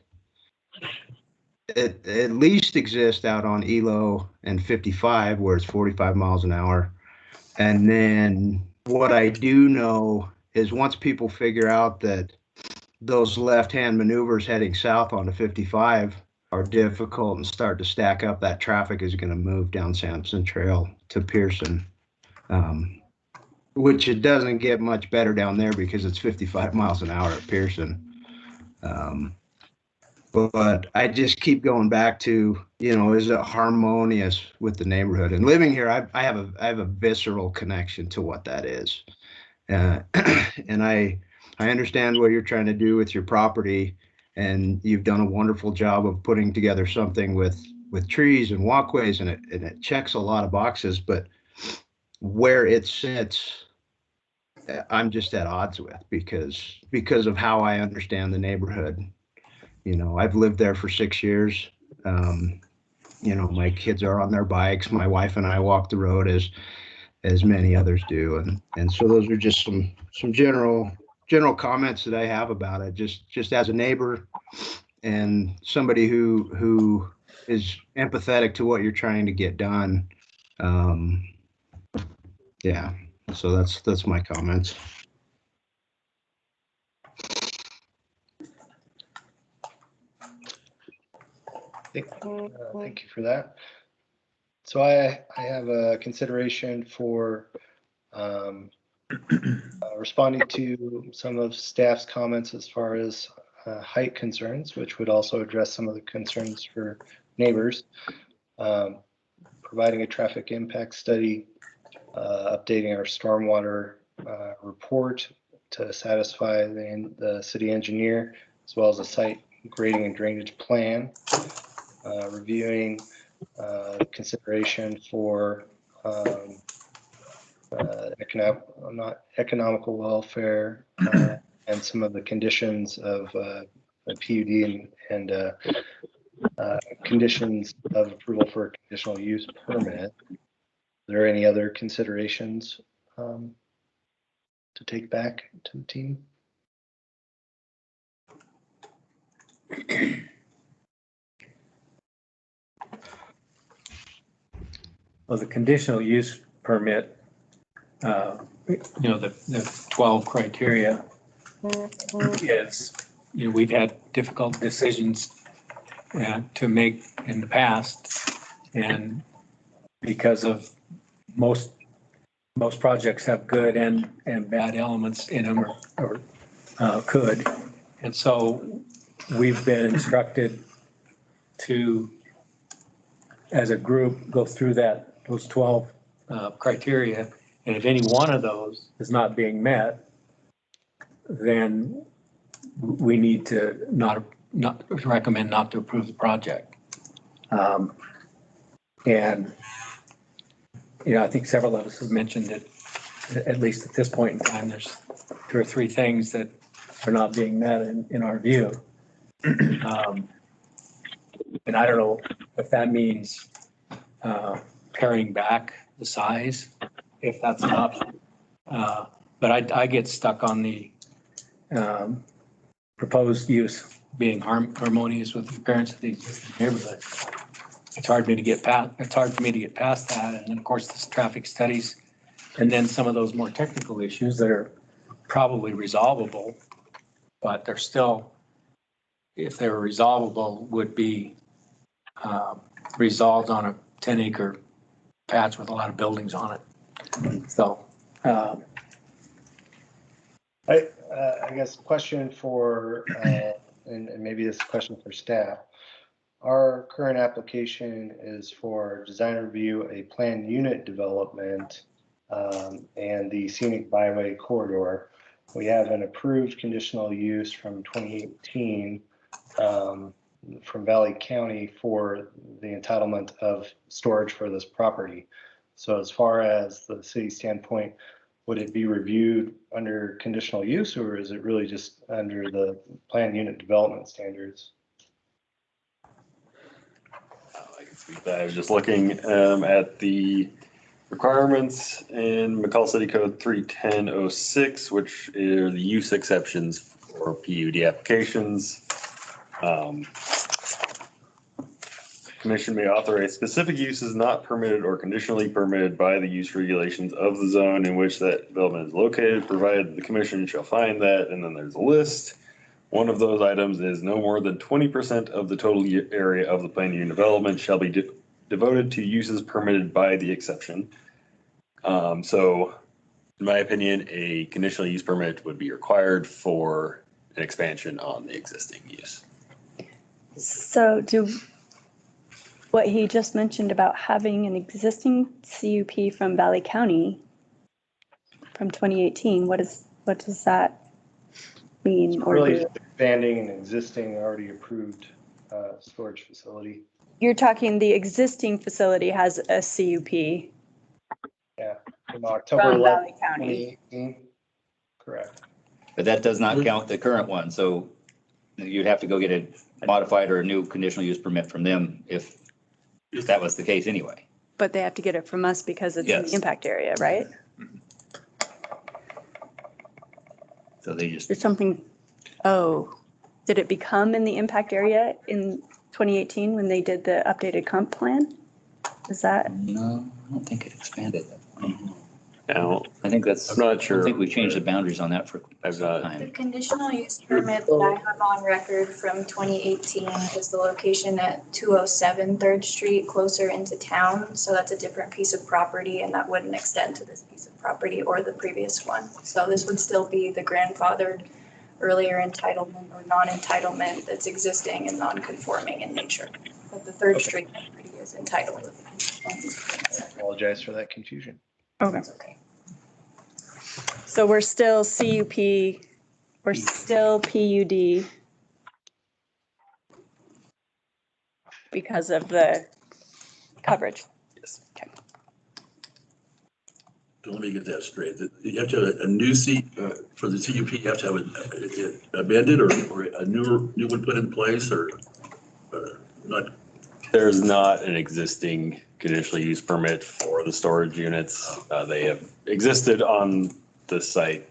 it at least exists out on Elo and 55, where it's 45 miles an hour. And then what I do know is once people figure out that those left-hand maneuvers heading south onto 55 are difficult and start to stack up, that traffic is going to move down Sampson Trail to Pearson, which it doesn't get much better down there because it's 55 miles an hour at Pearson. But I just keep going back to, is it harmonious with the neighborhood? And living here, I have a visceral connection to what that is. And I understand what you're trying to do with your property, and you've done a wonderful job of putting together something with trees and walkways, and it checks a lot of boxes, but where it sits, I'm just at odds with because of how I understand the neighborhood. I've lived there for 6 years. My kids are on their bikes. My wife and I walk the road as many others do. And so those are just some general comments that I have about it, just as a neighbor and somebody who is empathetic to what you're trying to get done. Yeah, so that's my comments. Thank you for that. So I have a consideration for responding to some of staff's comments as far as height concerns, which would also address some of the concerns for neighbors. Providing a traffic impact study, updating our stormwater report to satisfy the city engineer, as well as a site grading and drainage plan, reviewing consideration for economical welfare and some of the conditions of a PUD and conditions of approval for a conditional use permit. Are there any other considerations to take back to the team? Well, the conditional use permit, the 12 criteria is, we've had difficult decisions to make in the past. And because of most projects have good and bad elements in them or could. And so we've been instructed to, as a group, go through those 12 criteria. And if any one of those is not being met, then we need to not recommend not to approve the project. And I think several of us have mentioned that at least at this point in time, there's 2 or 3 things that are not being met in our view. And I don't know if that means paring back the size, if that's an option. But I get stuck on the proposed use being harmonious with the appearance of the existing neighborhood. It's hard for me to get past that. And then of course, the traffic studies, and then some of those more technical issues that are probably resolvable, but they're still, if they were resolvable, would be resolved on a 10-acre patch with a lot of buildings on it. So I guess question for and maybe this is a question for staff. Our current application is for design review, a planned unit development, and the scenic byway corridor. We have an approved conditional use from 2018 from Valley County for the entitlement of storage for this property. So as far as the city standpoint, would it be reviewed under conditional use, or is it really just under the planned unit development standards? I can speak to that. I was just looking at the requirements in McCall City Code 31006, which are the use exceptions for PUD applications. Commission may authorize specific uses not permitted or conditionally permitted by the use regulations of the zone in which that development is located, provided the commission shall find that, and then there's a list. One of those items is no more than 20% of the total area of the planned unit development shall be devoted to uses permitted by the exception. So in my opinion, a conditional use permit would be required for an expansion on the existing use. So what he just mentioned about having an existing CUP from Valley County from 2018, what does that mean or Really do? expanding an existing already approved storage facility. You're talking the existing facility has a CUP. Yeah, from October From 11th, Valley County. 2018. Correct. But that does not count the current one, so you'd have to go get a modified or a new conditional use permit from them if that was the case anyway. But they have to get it from us because it's in Yes. the impact area, right? So they just, Or something, did it become in the impact area in 2018 when they did the updated comp plan? Is that? no, I don't think it expanded. Now, I think that's, I'm not I sure. don't think we changed the boundaries on that for I've some not. The time. conditional use permit that I have on record from 2018 is the location at 207 3rd Street, closer into town. So that's a different piece of property, and that wouldn't extend to this piece of property or the previous one. So this would still be the grandfathered earlier entitlement or non-entitlement that's existing and non-conforming in nature. But the 3rd Street property is entitled with the conditional use permit. I apologize for that confusion. Okay. That's okay. So we're still CUP, we're still PUD because of the coverage. Yes. Okay. So let me get that straight. You have to have a new for the CUP, you have to have it amended or a new one put in place or not? There's not an existing conditional use permit for the storage units. They have existed on the site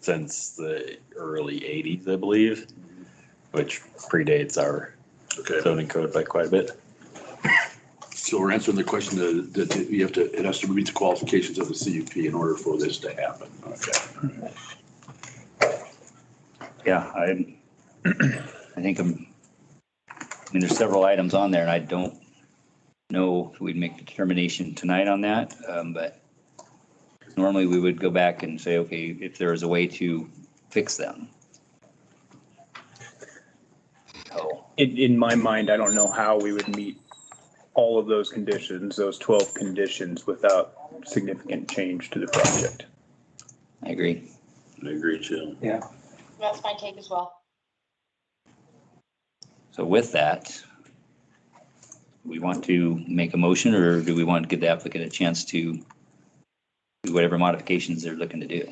since the early 80s, I believe, which predates our zoning code by quite a bit. So we're answering the question that you have to, it has to meet the qualifications of the CUP in order for this to happen. Okay. Yeah, I think there's several items on there and I don't know if we'd make the determination tonight on that, but normally we would go back and say, okay, if there is a way to fix them. So, In my mind, I don't know how we would meet all of those conditions, those 12 conditions, without significant change to the project. I agree. I agree, too. Yeah. That's my take as well. So with that, we want to make a motion or do we want to give the applicant a chance to do whatever modifications they're looking to do?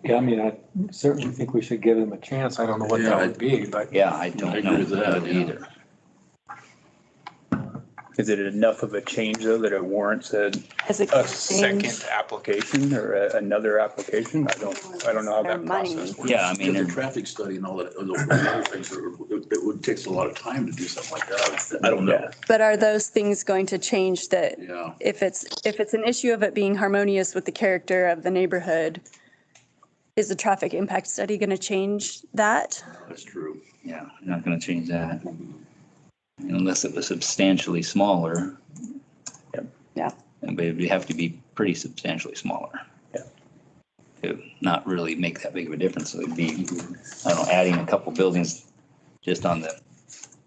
Yeah, I mean, I certainly think we should give them a chance. I don't know what that would be, but. Yeah, I don't know agree with that, yeah. either. Is it enough of a change though that it warrants a second application or another application? I don't know how that process works. Yeah, I mean, There's a traffic study and all that, those other things, it would take a lot of time to do something like that. I don't know. But are those things going to change that? Yeah. If it's an issue of it being harmonious with the character of the neighborhood, is the traffic impact study going to change that? That's true. Yeah, I'm not going to change that. Unless it was substantially smaller. Yeah. But it would have to be pretty substantially smaller. Yeah. to not really make that big of a difference. So it'd be, I don't know, adding a couple buildings just on the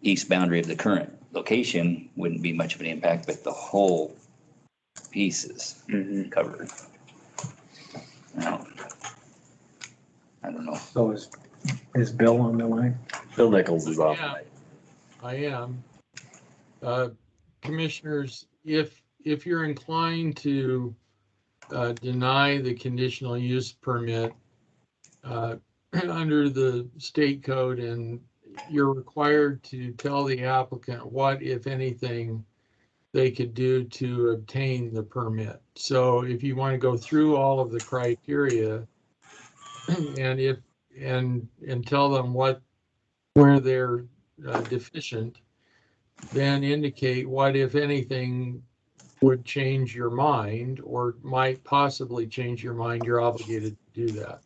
east boundary of the current location wouldn't be much of an impact, but the whole piece is covered. Now, I don't know. So is Bill on the line? Bill Nichols is off. Yeah, I am. Commissioners, if you're inclined to deny the conditional use permit under the state code, and you're required to tell the applicant what, if anything, they could do to obtain the permit. So if you want to go through all of the criteria and tell them where they're deficient, then indicate what, if anything, would change your mind or might possibly change your mind, you're obligated to do that.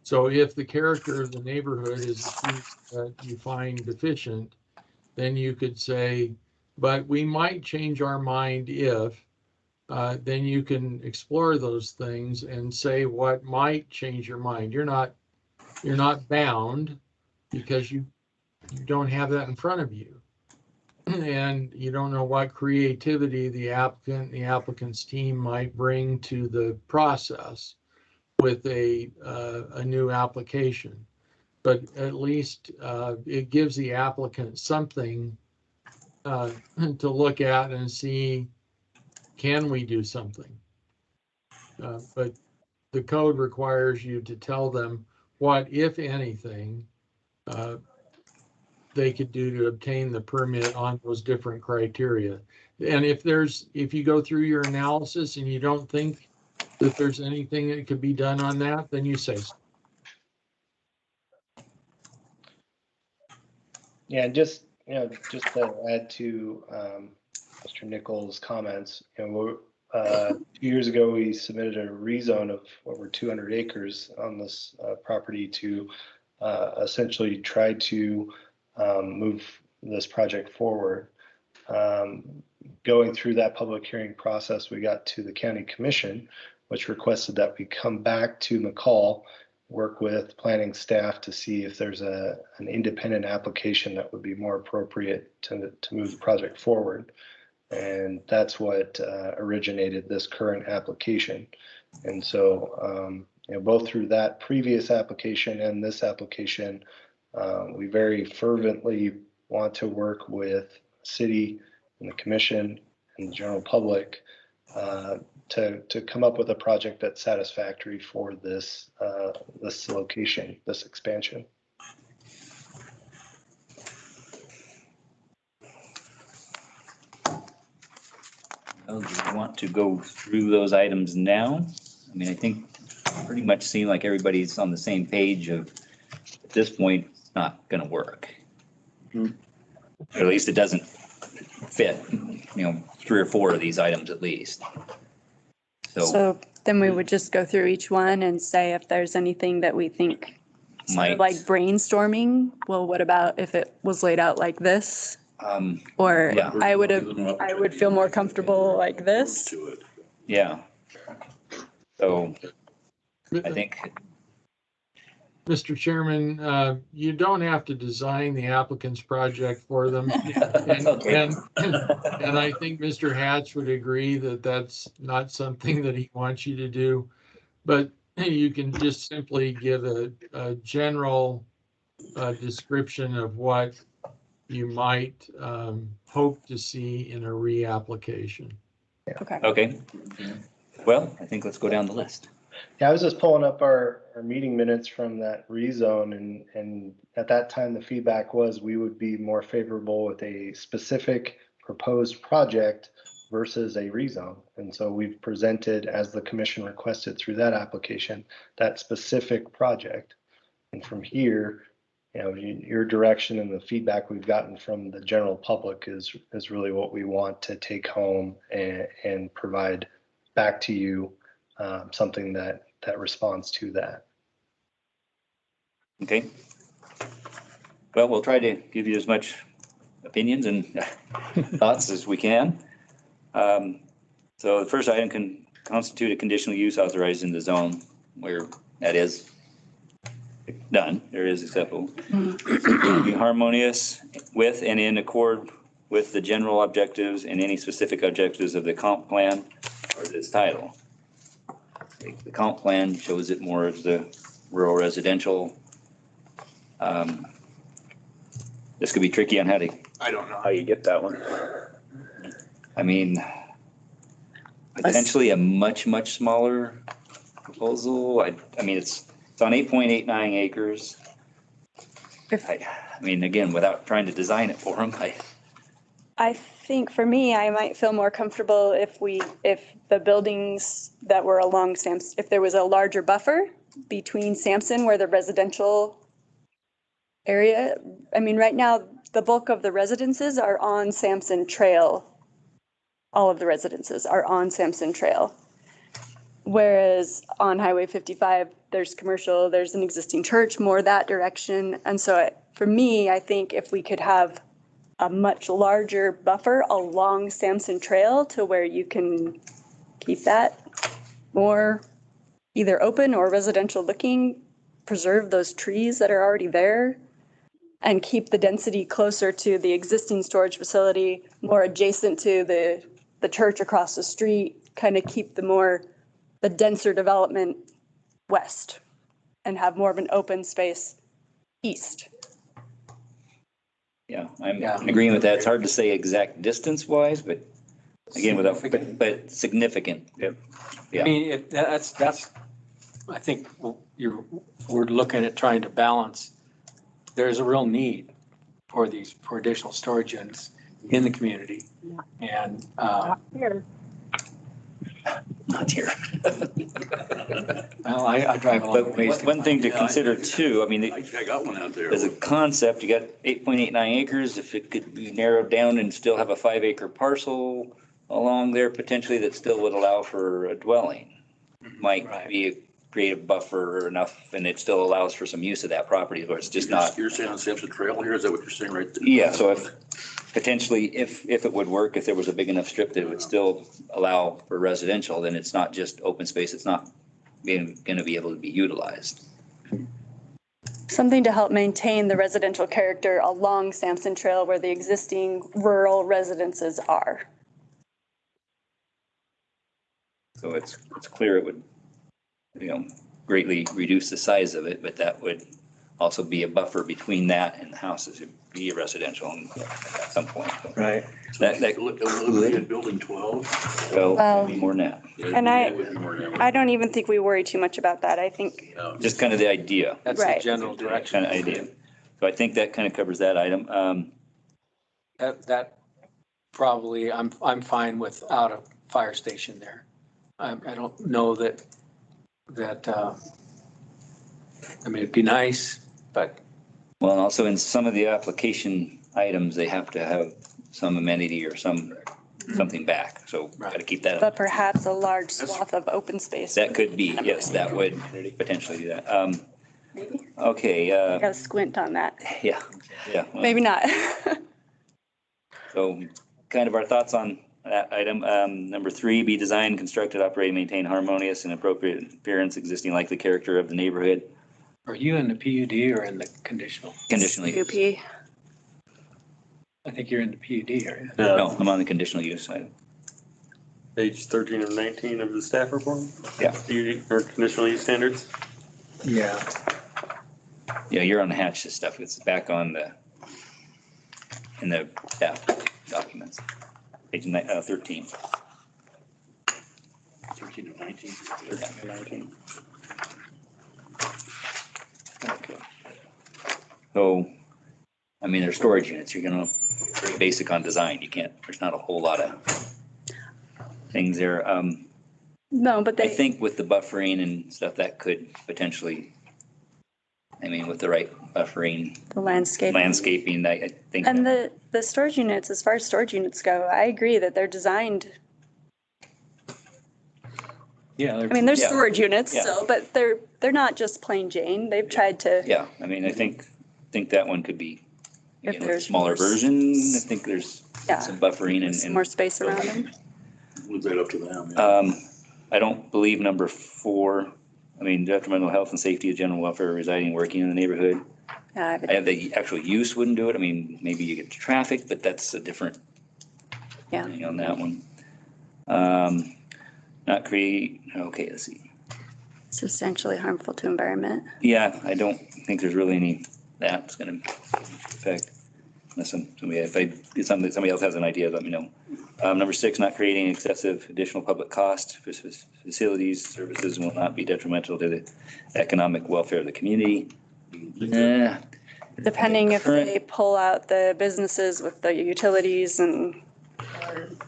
So if the character of the neighborhood is a piece that you find deficient, then you could say, but we might change our mind if, then you can explore those things and say what might change your mind. You're not bound because you don't have that in front of you. And you don't know what creativity the applicant's team might bring to the process with a new application. But at least it gives the applicant something to look at and see, can we do something? But the code requires you to tell them what, if anything, they could do to obtain the permit on those different criteria. And if you go through your analysis and you don't think that there's anything that could be done on that, then you say so. Yeah, just to add to Mr. Nichols' comments, 2 years ago, we submitted a rezone of over 200 acres on this property to essentially try to move this project forward. Going through that public hearing process, we got to the county commission, which requested that we come back to McCall, work with planning staff to see if there's an independent application that would be more appropriate to move the project forward. And that's what originated this current application. And so, both through that previous application and this application, we very fervently want to work with the city and the commission and the general public to come up with a project that's satisfactory for this location, this expansion. Well, do you want to go through those items now? I mean, I think pretty much seem like everybody's on the same page of, at this point, it's not going to work. Or at least it doesn't fit, 3 or 4 of these items at least. So then we would just go through each one and say if there's anything that we think sort of like brainstorming. Well, what about if it was laid out like this? Or yeah. I would feel more comfortable like this. Yeah. So I think, Mr. Chairman, you don't have to design the applicant's project for them. And I think Mr. Hatch would agree that that's not something that he wants you to do. But you can just simply give a general description of what you might hope to see in a reapplication. Okay. Well, I think let's go down the list. Yeah, I was just pulling up our meeting minutes from that rezone, and at that time, the feedback was we would be more favorable with a specific proposed project versus a rezone. And so we've presented, as the commission requested through that application, that specific project. And from here, your direction and the feedback we've gotten from the general public is really what we want to take home and provide back to you, something that responds to that. Okay. Well, we'll try to give you as much opinions and thoughts as we can. So the first item can constitute a conditional use authorized in the zone where that is done, there is acceptable. Be harmonious with and in accord with the general objectives and any specific objectives of the comp plan or this title. The comp plan shows it more as the rural residential. This could be tricky on how to, I don't know how you get that one. I mean, potentially a much, much smaller proposal. I mean, it's on 8.89 acres. I mean, again, without trying to design it for them, I think for me, I might feel more comfortable if the buildings that were along Sampson, if there was a larger buffer between Sampson where the residential area, I mean, right now, the bulk of the residences are on Sampson Trail. All of the residences are on Sampson Trail. Whereas on Highway 55, there's commercial, there's an existing church, more that direction. And so for me, I think if we could have a much larger buffer along Sampson Trail to where you can keep that more either open or residential looking, preserve those trees that are already there, and keep the density closer to the existing storage facility, more adjacent to the church across the street, kind of keep the denser development west and have more of an open space east. yeah, I'm agreeing with that. It's hard to say exact distance wise, but again, but significant. Yep. Yeah. I mean, that's, I think we're looking at trying to balance. There's a real need for additional storage units in the community. And, Not here. well, I drive a long ways. But one thing to consider too, I mean, I got one out there. as a concept, you got 8.89 acres. If it could be narrowed down and still have a 5-acre parcel along there potentially that still would allow for a dwelling, might be a creative buffer enough, and it still allows for some use of that property, where it's just not. You're saying on Sampson Trail here, is that what you're saying right there? Yeah, so if potentially, if it would work, if there was a big enough strip that would still allow for residential, then it's not just open space, it's not gonna be able to be utilized. Something to help maintain the residential character along Sampson Trail where the existing rural residences are. So it's clear it would, greatly reduce the size of it, but that would also be a buffer between that and the houses. It'd be a residential at some point. Right. That Eliminated building 12. well, maybe more than that. And I don't even think we worry too much about that. I think Just kind of the idea. That's the Right. general direction. Kind of idea. So I think that kind of covers that item. That probably, I'm fine without a fire station there. I don't know that, I mean, it'd be nice, but. Well, and also in some of the application items, they have to have some amenity or something back. So got to keep that. but perhaps a large swath of open space. That could be, yes, that would potentially do that. Maybe. Okay. I gotta squint on that. Yeah. Well, Maybe not. So kind of our thoughts on that item. Number 3, be designed, constructed, operated, maintain harmonious and appropriate appearance, existing likely character of the neighborhood. Are you in the PUD or in the conditional? Conditionally. UP. I think you're in the PUD, are you? No, I'm on the conditional use side. Page 13 of 19 of the staff report? Yeah. Or conditional use standards? Yeah. Yeah, you're on the hatches stuff. It's back on in the staff documents. Page 13. 13 of 19. 13 of 19. Okay. So, I mean, they're storage units. You're gonna very basic on design. You can't. There's not a whole lot of things there. No, but I think with the buffering and stuff, that could potentially. I mean, with the right buffering, the landscaping, I think. And the storage units, as far as storage units go, I agree that they're designed. Yeah. I mean, there's Yeah. storage units, Yeah. so, but they're not just plain Jane. They've tried to. Yeah, I mean, I think that one could be, If again, with a there's smaller more version. I think there's Yeah. some buffering and. More space around them. Leave that up to them. Yeah. I don't believe number 4, I mean, detrimental health and safety of general welfare residing, working in the neighborhood. The actual use wouldn't do it. I mean, maybe you get traffic, but that's a different thing on that one. Not create, okay, let's see. Substantially harmful to environment. Yeah, I don't think there's really any that's going to affect. Unless somebody else has an idea, let me know. Number 6, not creating excessive additional public cost for facilities, services will not be detrimental to the economic welfare of the community. Depending if they pull out the businesses with the utilities and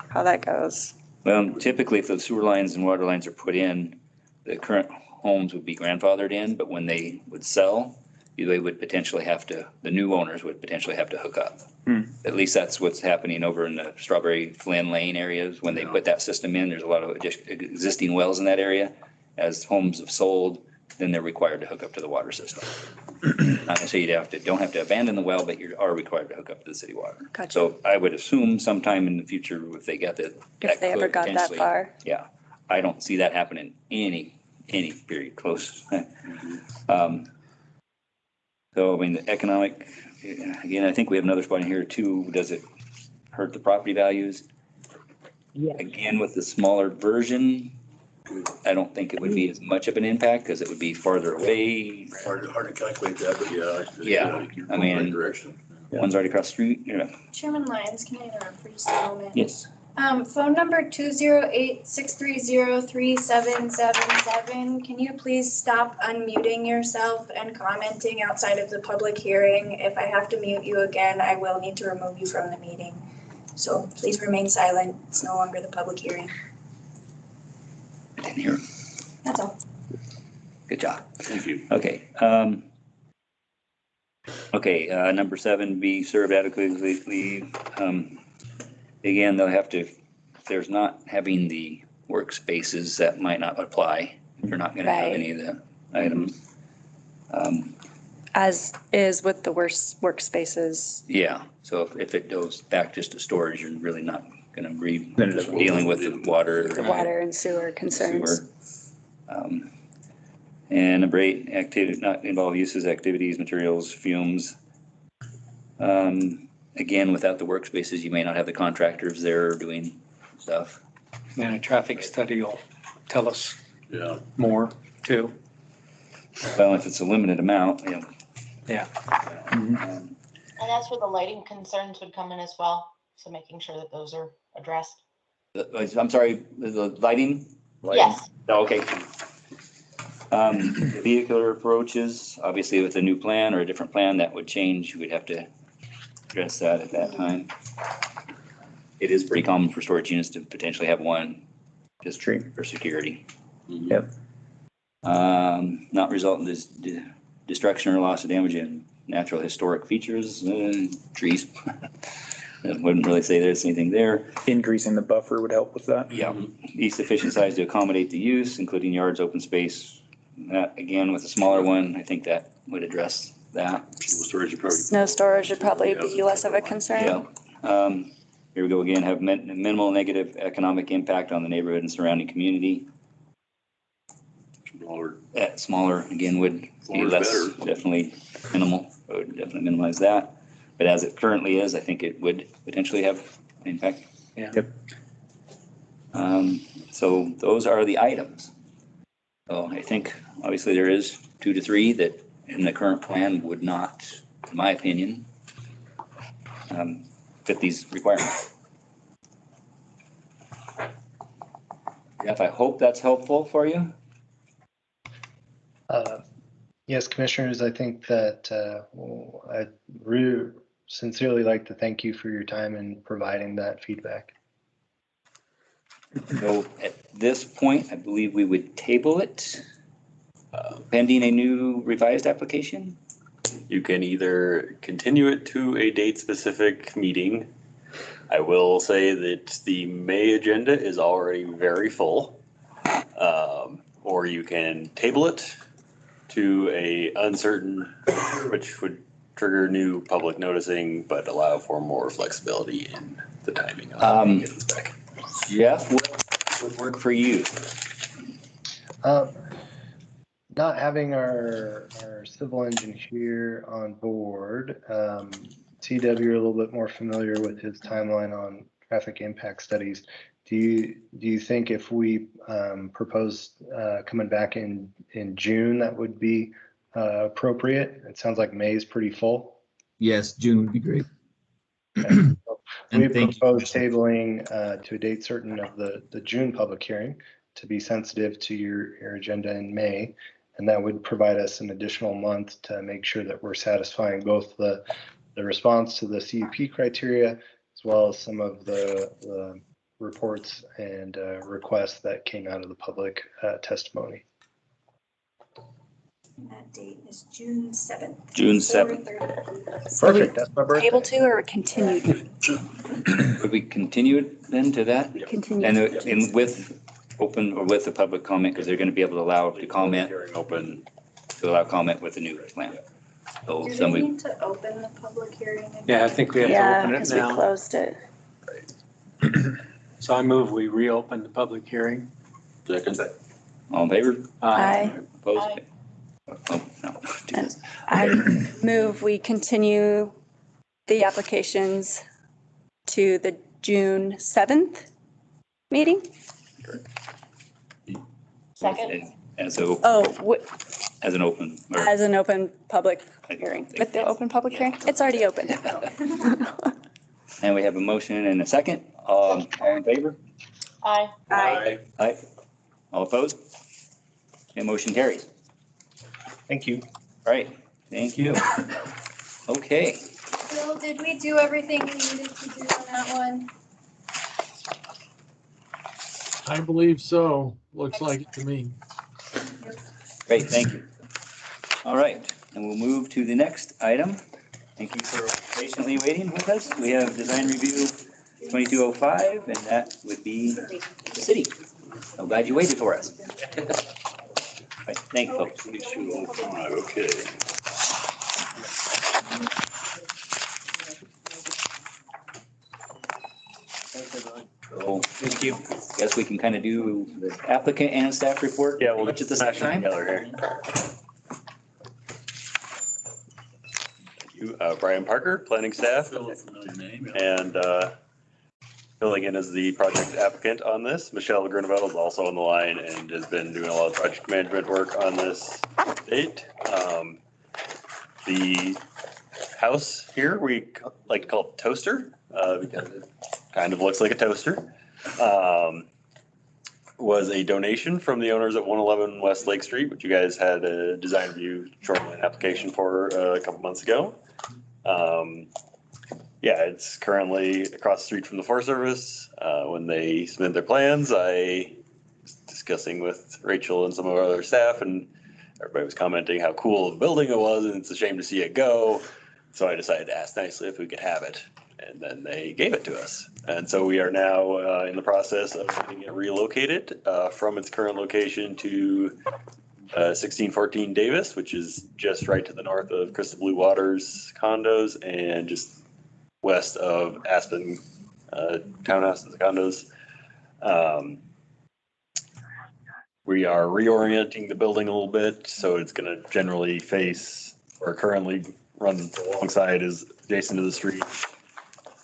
how that goes. Well, typically if the sewer lines and water lines are put in, the current homes would be grandfathered in, but when they would sell, they would potentially have to, the new owners would potentially have to hook up. At least that's what's happening over in the Strawberry Flynn Lane areas. When they put that system in, there's a lot of existing wells in that area. As homes have sold, then they're required to hook up to the water system. Not necessarily you don't have to abandon the well, but you are required to hook up to the city water. Gotcha. So I would assume sometime in the future, if they got that. If they ever got that far. Yeah, I don't see that happening any period close. So, I mean, the economic, again, I think we have another spot in here too. Does it hurt the property values? Yeah. Again, with the smaller version, I don't think it would be as much of an impact because it would be farther away. Hard to calculate that, but Yeah, you're I going mean, the right direction. One's already across the street. Chairman Lyons, can I interrupt for just a moment? Yes. Phone number 208-630-3777. Can you please stop unmuting yourself and commenting outside of the public hearing? If I have to mute you again, I will need to remove you from the meeting. So please remain silent. It's no longer the public hearing. I didn't hear. That's all. Good job. Thank you. Okay. Number 7, be served adequately. Again, they'll have to, if there's not having the workspaces, that might not apply. You're not going to have any of the items. As is with the workspaces. Yeah, so if it goes back just to storage, you're really not going to be dealing with the water. The water and sewer concerns. And number 8, activity not involve uses, activities, materials, fumes. Again, without the workspaces, you may not have the contractors there doing stuff. And a traffic study will tell us more too. Well, if it's a limited amount, Yeah. And that's where the lighting concerns would come in as well. So making sure that those are addressed. I'm sorry, the lighting? Yes. Oh, okay. Vehicular approaches, obviously with a new plan or a different plan, that would change. We'd have to address that at that time. It is pretty common for storage units to potentially have one just for security. Yep. Not result in this destruction or loss of damage in natural historic features, trees. I wouldn't really say there's anything there. Increasing the buffer would help with that. Yeah, be sufficient size to accommodate the use, including yards, open space. That, again, with a smaller one, I think that would address that. Snow storage would probably be less of a concern. Yeah. Here we go again, have minimal negative economic impact on the neighborhood and surrounding community. Smaller, again, would be less, definitely minimal, would definitely minimize that. But as it currently is, I think it would potentially have impact. Yeah. Yep. So those are the items. So I think obviously there is 2 to 3 that in the current plan would not, in my opinion, fit these requirements. Jeff, I hope that's helpful for you. Yes, commissioners, I think that I'd really sincerely like to thank you for your time in providing that feedback. So at this point, I believe we would table it pending a new revised application. You can either continue it to a date-specific meeting. I will say that the May agenda is already very full. Or you can table it to a uncertain, which would trigger new public noticing, but allow for more flexibility in the timing of getting this back. Jeff, what would work for you? not having our civil engineer on board, CW, you're a little bit more familiar with his timeline on traffic impact studies. Do you think if we propose coming back in June, that would be appropriate? It sounds like May is pretty full. Yes, June would be great. We And thank you, propose Commissioner. tabling to a date certain of the June public hearing to be sensitive to your agenda in May. And that would provide us an additional month to make sure that we're satisfying both the response to the CUP criteria as well as some of the reports and requests that came out of the public testimony. And that date is June 7th. June 7th. 4:30. Perfect, that's my birthday. Able to or continued? Would we continue it then to that? Continue. And with open or with the public comment, because they're going to be able to allow to comment, Hearing open. to allow comment with the new plan. So Do they somebody, need to open the public hearing? again? Yeah, I think we have to Yeah, open it because we now. closed it. So I move we reopen the public hearing. Second. all in favor? Aye. Opposed? Oh, no. And I move we continue the applications to the June 7th meeting. Second. And so Oh, as an open. or- as an open public hearing. With the open public hearing? It's already open. And we have a motion and a second. All in favor? Aye. Aye. Aye. All opposed? And motion carries. Thank you. All right, thank you. Okay, Bill, did we do everything we needed to do on that one? I believe so. Looks like it to me. great, thank you. All right, and we'll move to the next item. Thank you for patiently waiting with us. We have design review 2205, and that would be the city. I'm glad you waited for us. All right, thank you, folks. 2205, okay. So, thank you. Guess we can kind of do the applicant and staff report. Yeah, we'll much at the same time. together here. Thank you. Brian Parker, planning staff, Fill a familiar name. yeah. and filling in as the project applicant on this. Michelle Grunewald is also on the line and has been doing a lot of project management work on this date. The house here, we like to call it toaster, because it kind of looks like a toaster. Was a donation from the owners at 111 West Lake Street, which you guys had a design review shoreline application for a couple months ago. Yeah, it's currently across the street from the Forest Service. When they submitted their plans, I was discussing with Rachel and some of our other staff, and everybody was commenting how cool the building it was, and it's a shame to see it go. So I decided to ask nicely if we could have it, and then they gave it to us. And so we are now in the process of getting it relocated from its current location to 1614 Davis, which is just right to the north of Crystal Blue Waters condos and just west of Aspen townhouses, condos. We are reorienting the building a little bit, so it's going to generally face, or currently run alongside, is adjacent to the street.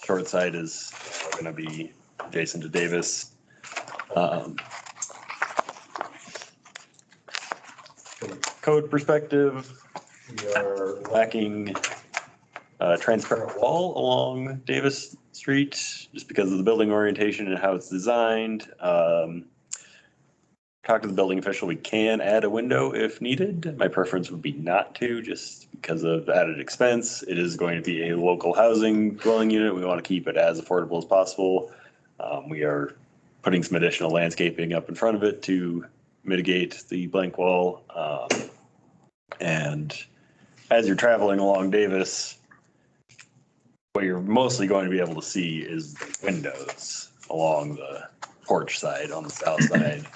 Short side is going to be adjacent to Davis. From a code perspective, we are lacking a transparent wall along Davis Street just because of the building orientation and how it's designed. Talk to the building official, we can add a window if needed. My preference would be not to, just because of added expense. It is going to be a local housing dwelling unit. We want to keep it as affordable as possible. We are putting some additional landscaping up in front of it to mitigate the blank wall. And as you're traveling along Davis, what you're mostly going to be able to see is the windows along the porch side on the south side.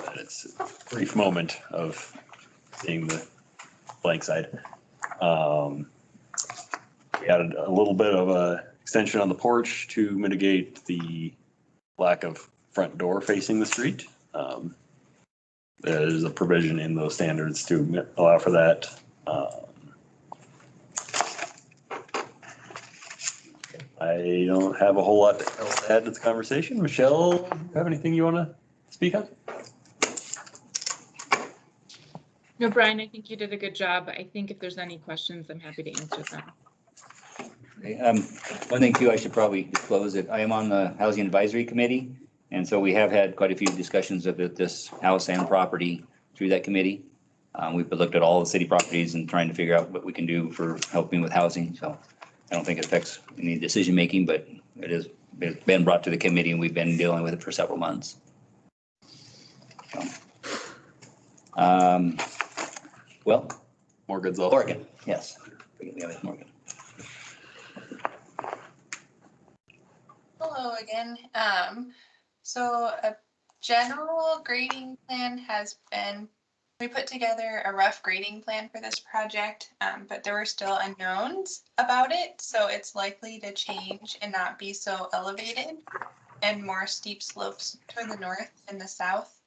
And it's a brief moment of seeing the blank side. We added a little bit of a extension on the porch to mitigate the lack of front door facing the street. there's a provision in those standards to allow for that. I don't have a whole lot else to add to the conversation. Michelle, do you have anything you want to speak on? No, Brian, I think you did a good job. I think if there's any questions, I'm happy to answer them. Okay, one thing too, I should probably disclose that I am on the Housing Advisory Committee. And so we have had quite a few discussions about this house and property through that committee. We've looked at all the city properties and trying to figure out what we can do for helping with housing. So I don't think it affects any decision making, but it's been brought to the committee and we've been dealing with it for several months. So, well, Morgan's Morgan, yes. Morgan. Hello again. So a general grading plan has been, we put together a rough grading plan for this project, but there were still unknowns about it. So it's likely to change and not be so elevated and more steep slopes toward the north and the south.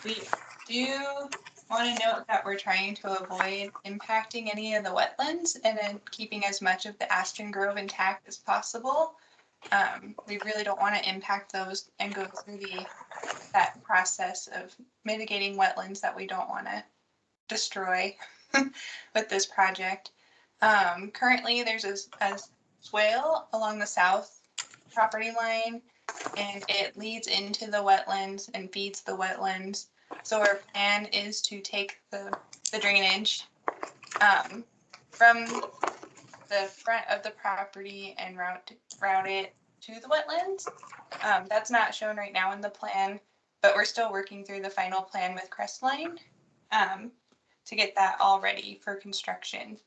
We do want to note that we're trying to avoid impacting any of the wetlands and then keeping as much of the Aspen Grove intact as possible. We really don't want to impact those and go through that process of mitigating wetlands that we don't want to destroy with this project. Currently, there's a swale along the south property line, and it leads into the wetlands and feeds the wetlands. So our plan is to take the drainage from the front of the property and route it to the wetlands. That's not shown right now in the plan, but we're still working through the final plan with Crestline to get that all ready for construction.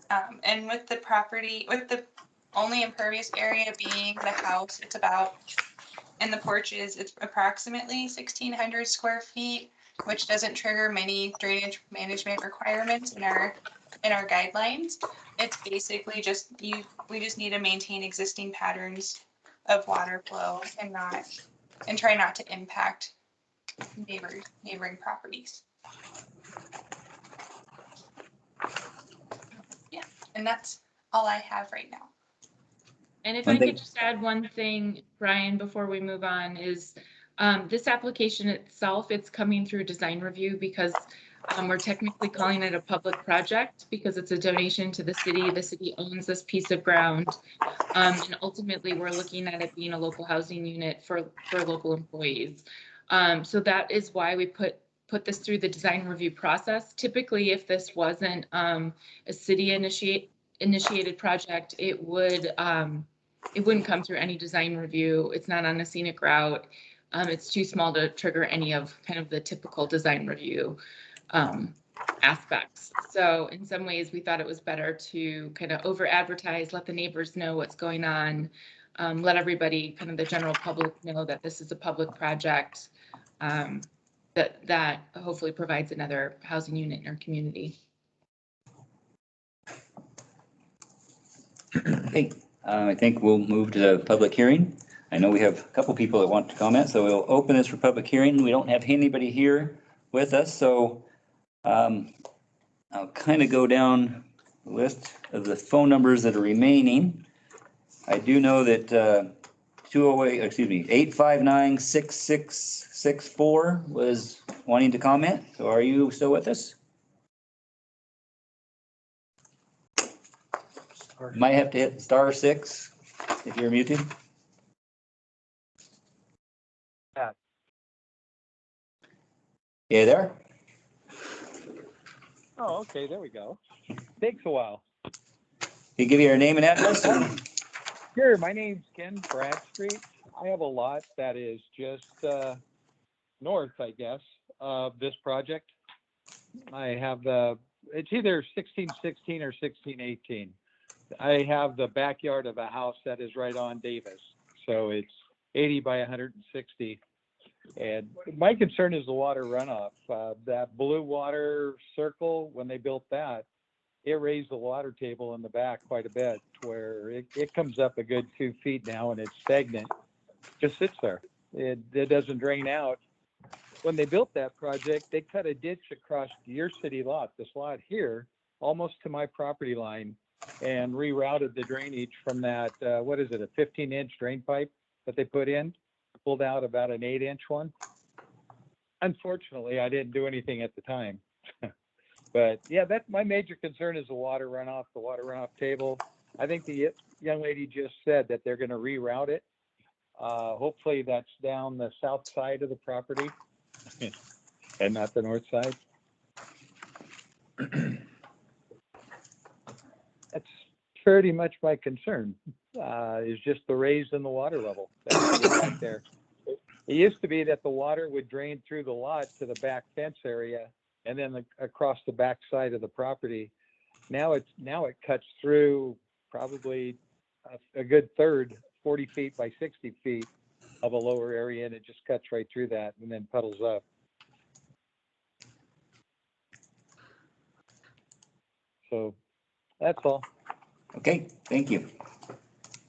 And with the property, with the only impervious area being the house, it's about, and the porches, it's approximately 1,600 square feet, which doesn't trigger many drainage management requirements in our guidelines. It's basically just we just need to maintain existing patterns of water flow and try not to impact neighboring properties. Yeah, and that's all I have right now. And if I could just add one thing, Brian, before we move on, is this application itself, it's coming through design review because we're technically calling it a public project because it's a donation to the city. The city owns this piece of ground. And ultimately, we're looking at it being a local housing unit for local employees. So that is why we put this through the design review process. Typically, if this wasn't a city initiated project, it wouldn't come through any design review. It's not on a scenic route. It's too small to trigger any of kind of the typical design review aspects. So in some ways, we thought it was better to kind of over advertise, let the neighbors know what's going on, let everybody, kind of the general public, know that this is a public project that hopefully provides another housing unit in our community. Okay, I think we'll move to the public hearing. I know we have a couple people that want to comment, so we'll open this for public hearing. We don't have anybody here with us, so I'll kind of go down the list of the phone numbers that are remaining. I do know that 859-6664 was wanting to comment. So are you still with us? You might have to hit *6 if you're muted. Yeah, there? Oh, okay, there we go. Takes a while. Can you give me your name and address? Sure, my name's Ken Bradstreet. I have a lot that is just north, I guess, of this project. I have it's either 1616 or 1618. I have the backyard of a house that is right on Davis. So it's 80 by 160. And my concern is the water runoff. That blue water circle, when they built that, it raised the water table in the back quite a bit, where it comes up a good 2 feet now and it's stagnant, just sits there. it doesn't drain out. When they built that project, they cut a ditch across your city lot, this lot here, almost to my property line, and rerouted the drainage from that, what is it, a 15-inch drain pipe that they put in, pulled out about an 8-inch one. Unfortunately, I didn't do anything at the time. But yeah, that's my major concern is the water runoff table. I think the young lady just said that they're going to reroute it. Hopefully that's down the south side of the property and not the north side. That's pretty much my concern, is just the raise in the water level that's back there. It used to be that the water would drain through the lot to the back fence area and then across the back side of the property. Now it cuts through probably a good third, 40 feet by 60 feet of a lower area, and it just cuts right through that and then puddles up. So that's all. Okay, thank you.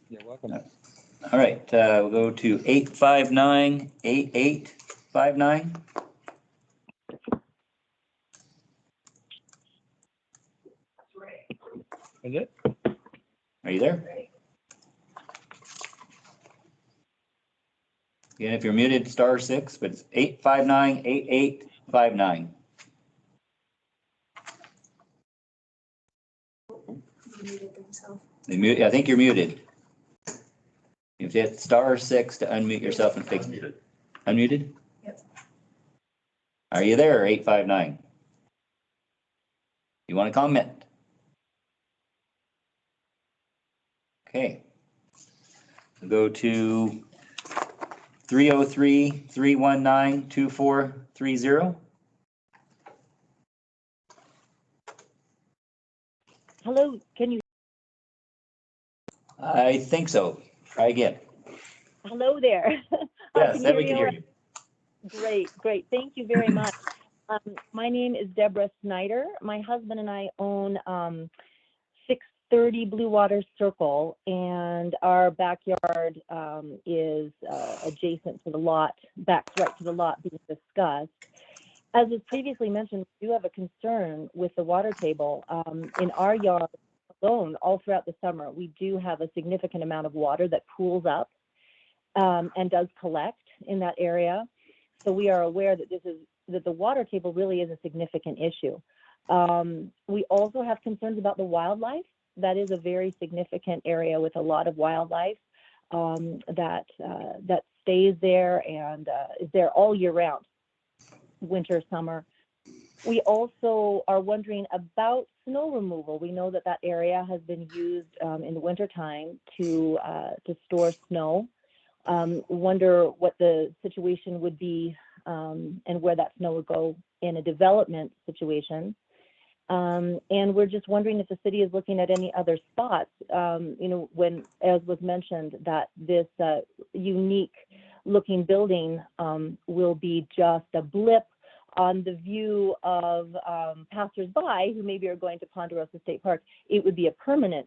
You're welcome. All right, we'll go to 859-8859. Is it? Are you there? Again, if you're muted, *6, but it's 859-8859. Muted themselves. I think you're muted. You have to hit *6 to unmute yourself and fix it. Unmuted? Yep. Are you there, 859? You want to comment? Okay. We'll go to 303-319-2430. Hello, can you? I think so. Try again. Hello there. Yes, then we can hear you. Great. Thank you very much. My name is Deborah Snyder. My husband and I own 630 Blue Water Circle, and our backyard is adjacent to the lot, backs right to the lot being discussed. As was previously mentioned, we do have a concern with the water table. In our yard alone, all throughout the summer, we do have a significant amount of water that pools up and does collect in that area. So we are aware that that the water table really is a significant issue. We also have concerns about the wildlife. That is a very significant area with a lot of wildlife that stays there and is there all year round, winter, summer. We also are wondering about snow removal. We know that area has been used in the wintertime to store snow. Wonder what the situation would be and where that snow would go in a development situation. And we're just wondering if the city is looking at any other spots, when, as was mentioned, that this unique looking building will be just a blip on the view of passersby who maybe are going to Ponderosa State Park. It would be a permanent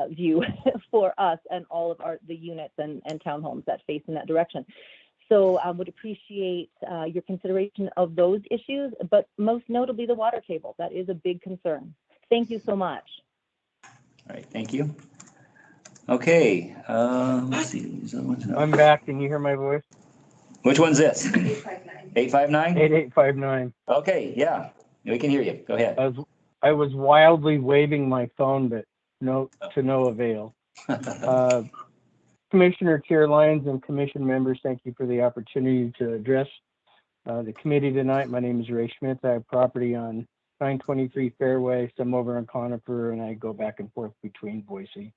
view for us and all of the units and townhomes that face in that direction. So I would appreciate your consideration of those issues, but most notably the water table. That is a big concern. Thank you so much. All right, thank you. Okay, let's see. I'm back. Can you hear my voice? Which one's this? 859. 859? 8859. Okay, yeah, we can hear you. Go ahead. I was wildly waving my phone, but to no avail. Commissioner Chair Lyons and commission members, thank you for the opportunity to address the committee tonight. My name is Ray Schmitz. I have property on 923 Fairway, some over on Conifer, and I go back and forth between Boise.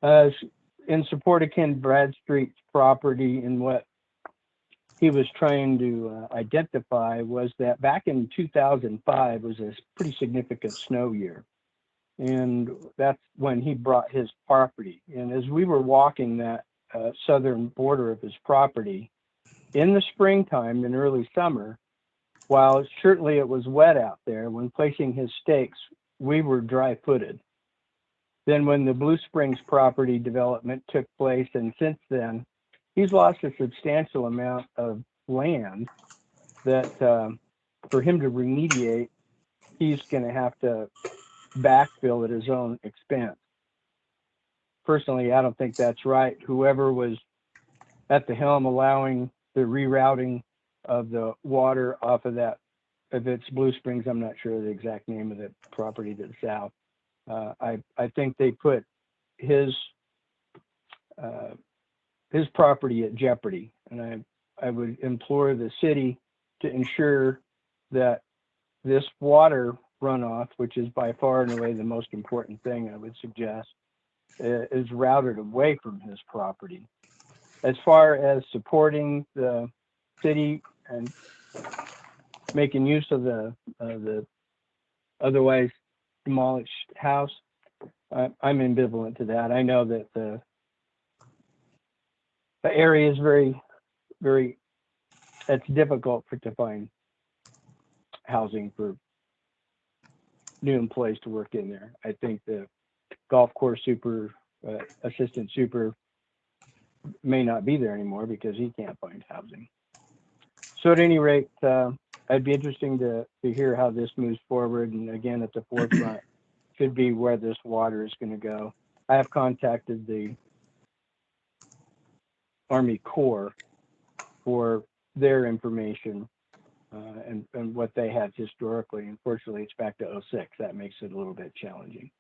In support of Ken Bradstreet's property, and what he was trying to identify was that back in 2005 was a pretty significant snow year. And that's when he brought his property. And as we were walking that southern border of his property in the springtime and early summer, while certainly it was wet out there, when placing his stakes, we were dry-footed. Then when the Blue Springs property development took place, and since then, he's lost a substantial amount of land that for him to remediate, he's going to have to backfill at his own expense. Personally, I don't think that's right. Whoever was at the helm allowing the rerouting of the water off of that, if it's Blue Springs, I'm not sure the exact name of the property to the south. I think they put his property at jeopardy, and I would implore the city to ensure that this water runoff, which is by far and away the most important thing I would suggest, is routed away from his property. As far as supporting the city and making use of the otherwise demolished house, I'm ambivalent to that. I know that the area is very, very, it's difficult to find housing for new employees to work in there. I think the golf course super, assistant super may not be there anymore because he can't find housing. So at any rate, I'd be interesting to hear how this moves forward. And again, at the forefront could be where this water is going to go. I have contacted the Army Corps for their information and what they have historically. Unfortunately, it's back to 06. That makes it a little bit challenging.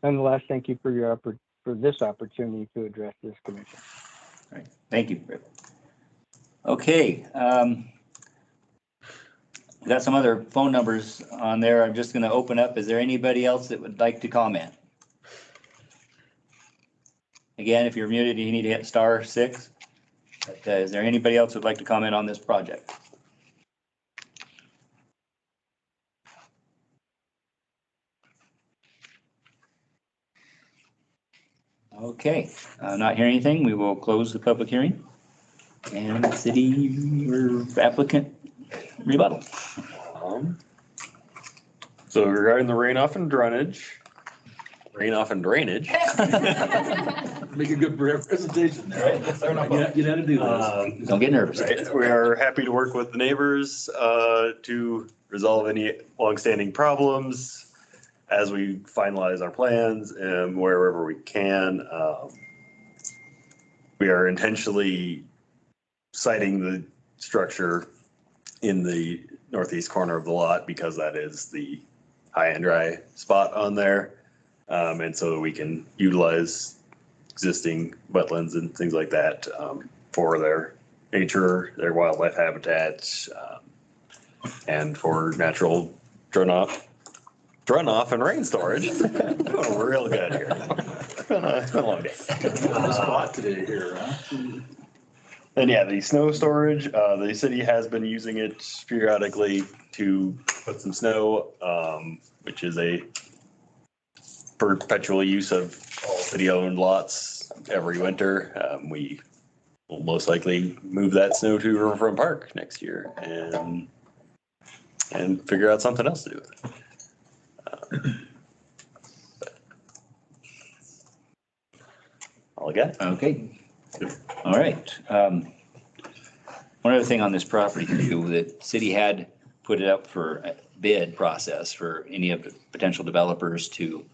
Nonetheless, thank you for this opportunity to address this commission. All right. Thank you. Okay. We've got some other phone numbers on there. I'm just going to open up. Is there anybody else that would like to comment? Again, if you're muted, you need to hit *6. But, is there anybody else who'd like to comment on this project? Okay, not hearing anything. We will close the public hearing. And city or applicant rebuttal. So regarding the runoff and drainage, Make a good presentation there. You had to do this. Don't get nervous. Right. We are happy to work with the neighbors to resolve any longstanding problems as we finalize our plans and wherever we can. We are intentionally siting the structure in the northeast corner of the lot because that is the high and dry spot on there. And so we can utilize existing wetlands and things like that for their nature, their wildlife habitats, and for natural runoff and rain storage. Doing real good here. It's been a long day. On the spot today here, huh? And yeah, the snow storage, the city has been using it periodically to put some snow, which is a perpetual use of all city-owned lots every winter. We will most likely move that snow to Riverfront Park next year and figure out something else to do with it. All I got. Okay. All right. One other thing on this property too, the city had put it up for a bid process for any of the potential developers to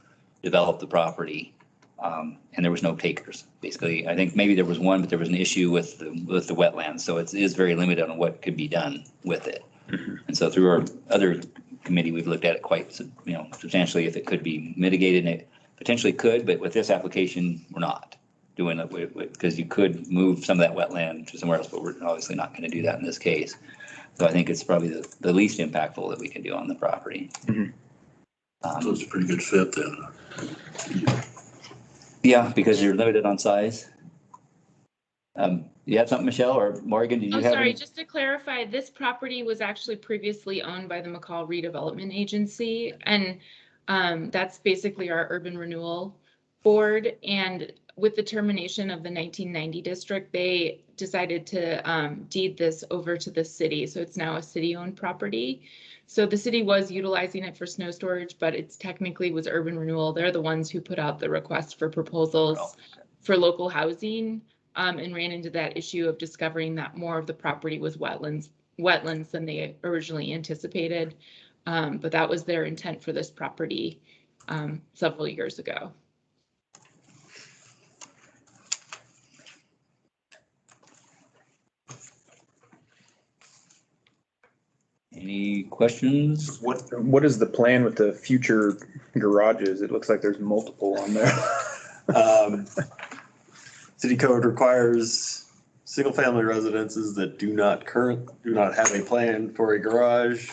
develop the property. And there was no takers. Basically, I think maybe there was one, but there was an issue with the wetlands. So it is very limited on what could be done with it. Mm-hmm. And so through our other committee, we've looked at it quite, substantially if it could be mitigated, and it potentially could, but with this application, we're not doing it because you could move some of that wetland to somewhere else, but we're obviously not going to do that in this case. So I think it's probably the least impactful that we can do on the property. Mm-hmm. So it's a pretty good fit then. Yeah, because you're limited on size. You have something, Michelle or Morgan? Did you have? Sorry, just to clarify, this property was actually previously owned by the McCall Redevelopment Agency, and that's basically our urban renewal board. And with the termination of the 1990 district, they decided to deed this over to the city. So it's now a city-owned property. So the city was utilizing it for snow storage, but it's technically was urban renewal. They're the ones who put out the request for proposals for local housing. and ran into that issue of discovering that more of the property was wetlands than they originally anticipated. But that was their intent for this property several years ago. Any questions? What is the plan with the future garages? It looks like there's multiple on there. City code requires single-family residences that do not have a plan for a garage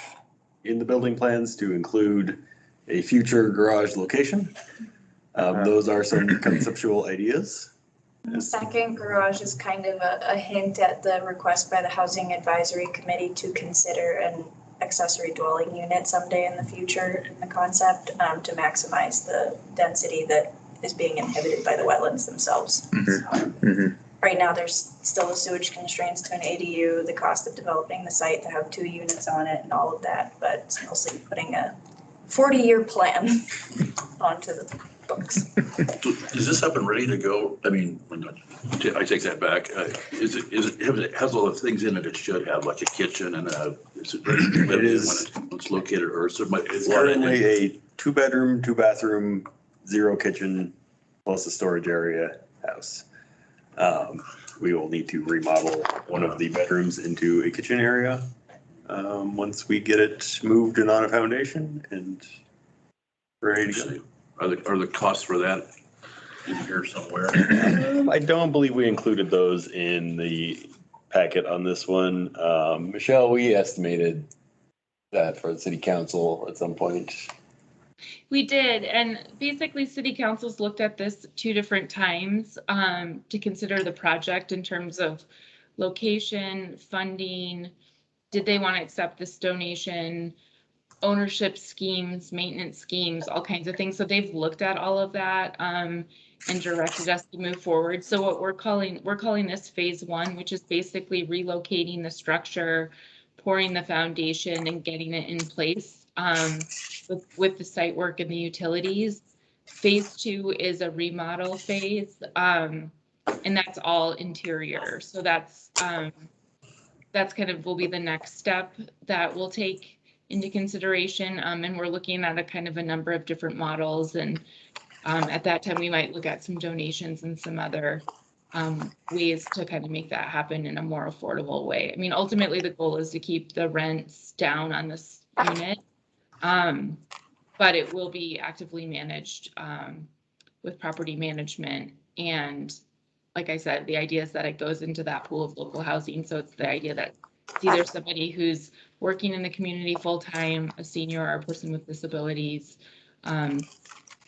in the building plans to include a future garage location. Those are some conceptual ideas. The second garage is kind of a hint at the request by the Housing Advisory Committee to consider an accessory dwelling unit someday in the future in the concept to maximize the density that is being inhibited by the wetlands themselves. So, right now, there's still the sewage constraints to an ADU, the cost of developing the site to have 2 units on it and all of that, but it's mostly putting a 40-year plan onto the books. Is this up and ready to go? I mean, I take that back. It has all the things in it should have, like a kitchen and is it ready to live in when it's located, or is it? It's currently a 2-bedroom, 2-bathroom, 0 kitchen plus a storage area house. We will need to remodel one of the bedrooms into a kitchen area once we get it moved and on a foundation and ready to go. Are the costs for that in here somewhere? I don't believe we included those in the packet on this one. Michelle, we estimated that for the city council at some point. We did, and basically city councils looked at this 2 different times to consider the project in terms of location, funding, did they want to accept this donation, ownership schemes, maintenance schemes, all kinds of things. So they've looked at all of that and directed us to move forward. So what we're calling this phase 1, which is basically relocating the structure, pouring the foundation and getting it in place with the site work and the utilities. Phase 2 is a remodel phase, and that's all interior. So that's kind of will be the next step that we'll take into consideration, and we're looking at a kind of a number of different models, and at that time we might look at some donations and some other ways to kind of make that happen in a more affordable way. I mean, ultimately the goal is to keep the rents down on this unit, but it will be actively managed with property management. And like I said, the idea is that it goes into that pool of local housing. So it's the idea that it's either somebody who's working in the community full-time, a senior, or a person with disabilities. And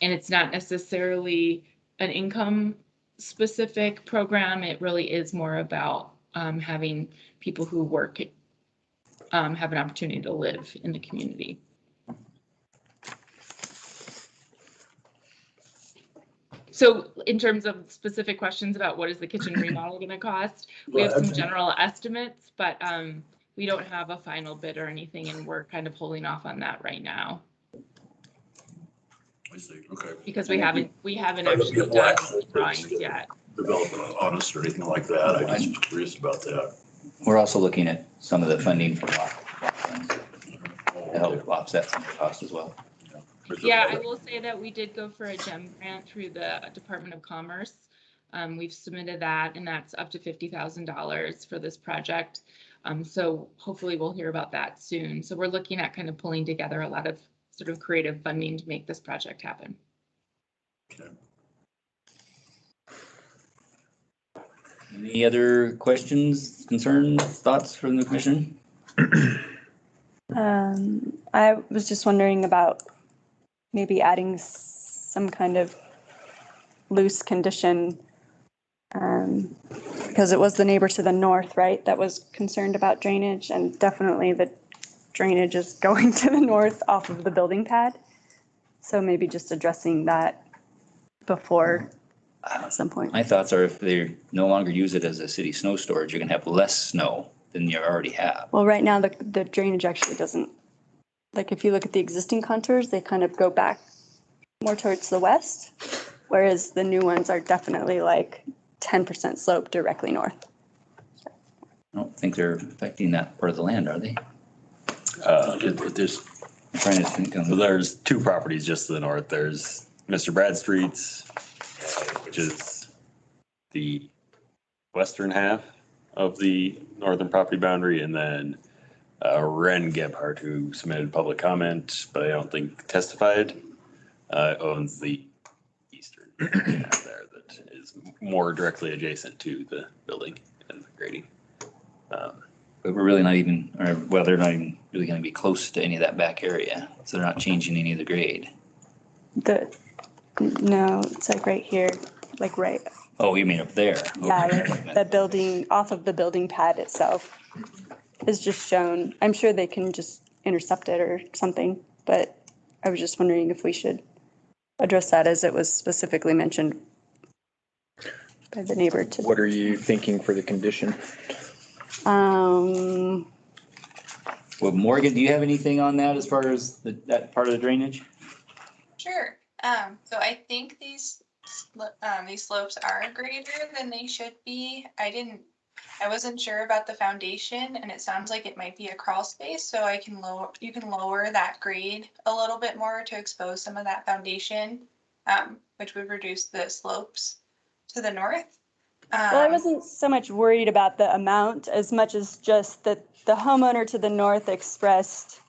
it's not necessarily an income specific program. It really is more about having people who work have an opportunity to live in the community. So in terms of specific questions about what is the kitchen remodel going to cost, we have some general estimates, but we don't have a final bid or anything, and we're kind of holding off on that right now. I see, okay. Because we haven't actually done drawings yet. Development on us or anything like that. I'm just curious about that. We're also looking at some of the funding for to help offset some of the costs as well. Yeah, I will say that we did go for a GEM grant through the Department of Commerce. We've submitted that, and that's up to $50,000 for this project. So hopefully we'll hear about that soon. So we're looking at kind of pulling together a lot of sort of creative funding to make this project happen. Okay. Any other questions, concerns, thoughts from the commission? I was just wondering about maybe adding some kind of loose condition, because it was the neighbor to the north, right, that was concerned about drainage, and definitely the drainage is going to the north off of the building pad. So maybe just addressing that before at some point. My thoughts are if they no longer use it as a city snow storage, you're gonna have less snow than you already have. Well, right now the drainage actually doesn't, like if you look at the existing contours, they kind of go back more towards the west, whereas the new ones are definitely like 10% slope directly north. I don't think they're affecting that part of the land, are they? There's, I'm trying to think of. so there's two properties just to the north. There's Mr. Bradstreet's, which is the western half of the northern property boundary, and then Ren Gebhardt, who submitted public comment, but I don't think testified, owns the eastern half there that is more directly adjacent to the building and the grading. But we're really not even, or well, they're not even really gonna be close to any of that back area, so they're not changing any of the grade. No, it's like right here, like right, Oh, you mean up there? yeah, Okay. like the building, off of the building pad itself is just shown. I'm sure they can just intercept it or something, but I was just wondering if we should address that as it was specifically mentioned by the neighbor to. What are you thinking for the condition? Um, Well, Morgan, do you have anything on that as far as that part of the drainage? Sure. So I think these slopes are greater than they should be. I wasn't sure about the foundation, and it sounds like it might be a crawl space, so you can lower that grade a little bit more to expose some of that foundation, which would reduce the slopes to the north. well, I wasn't so much worried about the amount as much as just that the homeowner to the north expressed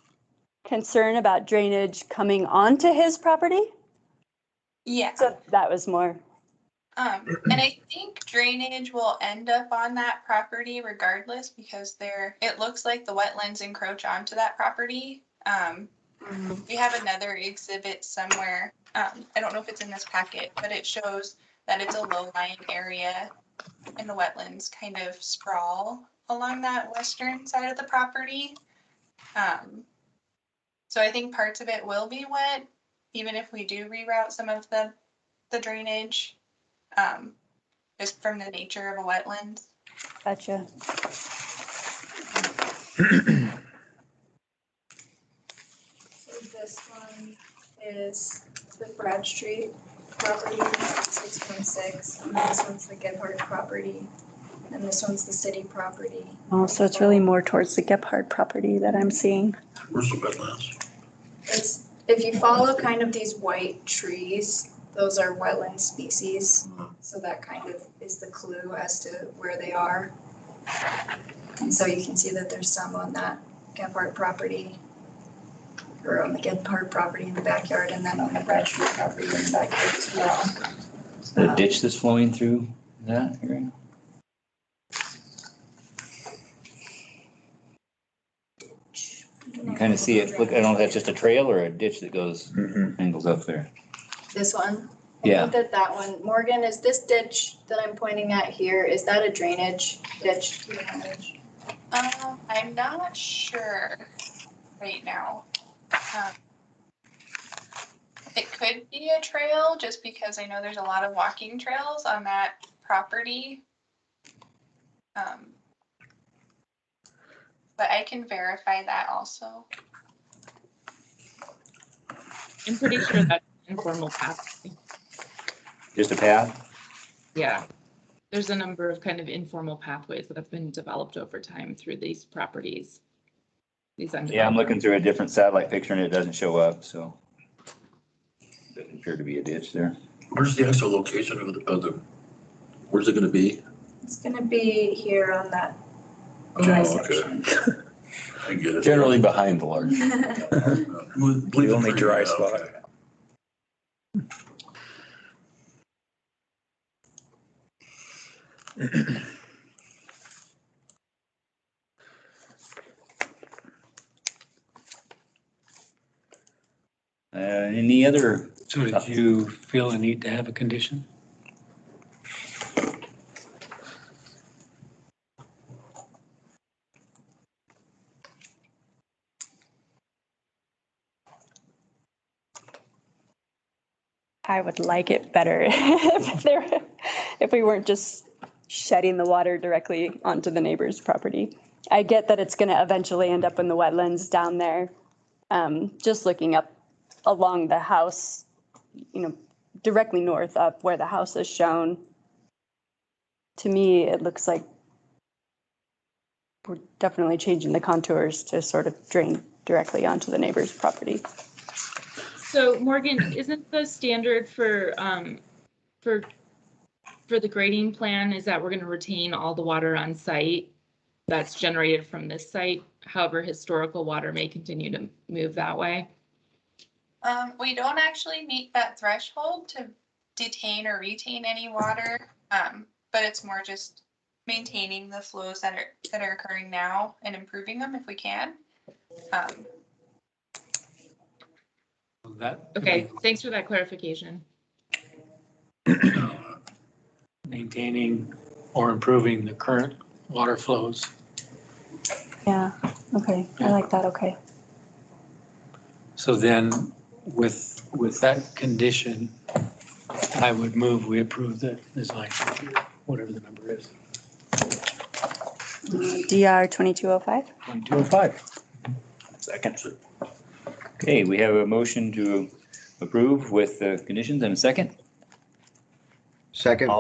concern about drainage coming onto his property. Yeah. So that was more. And I think drainage will end up on that property regardless because it looks like the wetlands encroach onto that property. We have another exhibit somewhere. I don't know if it's in this packet, but it shows that it's a low-lying area and the wetlands kind of sprawl along that western side of the property. So I think parts of it will be wet, even if we do reroute some of the drainage, just from the nature of a wetland. Gotcha. So this one is the Bradstreet property, 6.6, and this one's the Gebhardt property, and this one's the city property. Oh, so it's really more towards the Gebhardt property that I'm seeing. Where's the wetlands? If you follow kind of these white trees, those are wetland species. So that kind of is the clue as to where they are. And so you can see that there's some on that Gebhardt property, or on the Gebhardt property in the backyard, and then on the Bradstreet property in the backyard as well. The ditch that's flowing through that area? You kind of see it, look, I don't know if that's just a trail or a ditch that goes, angles up there. This one? Yeah. I think that one, Morgan, is this ditch that I'm pointing at here, is that a drainage ditch? I'm not sure right now. It could be a trail just because I know there's a lot of walking trails on that property. But I can verify that also. I'm pretty sure that's an informal path. Just a path? Yeah. There's a number of kind of informal pathways that have been developed over time through these properties. Yeah, I'm looking through a different satellite picture and it doesn't show up, so. Doesn't appear to be a ditch there. Where's the actual location of the, where's it gonna be? It's gonna be here on that Oh, dry okay. section. I get it. Generally behind the large. The only dry spot. Any other? So did you feel a need to have a condition? I would like it better if we weren't just shedding the water directly onto the neighbor's property. I get that it's going to eventually end up in the wetlands down there. Just looking up along the house, directly north of where the house is shown, to me, it looks like we're definitely changing the contours to sort of drain directly onto the neighbor's property. So Morgan, isn't the standard for the grading plan is that we're going to retain all the water on site that's generated from this site? However, historical water may continue to move that way. We don't actually meet that threshold to detain or retain any water, but it's more just maintaining the flows that are occurring now and improving them if we can. Okay, thanks for that clarification. Maintaining or improving the current water flows. Yeah, okay, I like that, okay. So then with that condition, I would move we approve the design, whatever the number is. DR 2205? 2205. Second. Okay, we have a motion to approve with the conditions and a second. Second.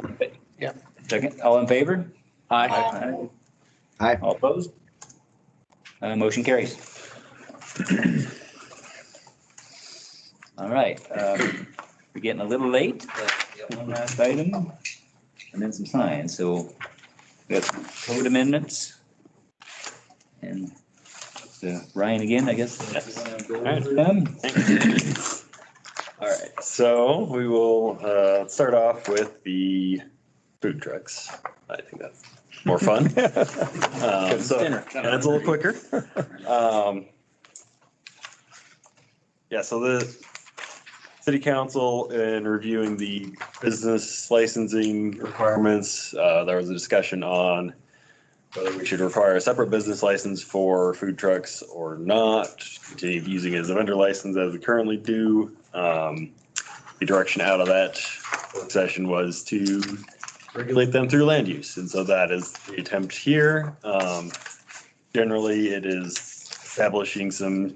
Yeah. Second, all in favor? Aye. Aye. All opposed? Motion carries. All right, we're getting a little late, but we got one last item and then some signs. So we got some code amendments. And Ryan again, I guess. All right, so we will start off with the food trucks. I think that's more fun. And it's a little quicker. Yeah, so the city council, in reviewing the business licensing requirements, there was a discussion on whether we should require a separate business license for food trucks or not, continue using it as a vendor license as we currently do. The direction out of that work session was to regulate them through land use. And so that is the attempt here. Generally, it is establishing some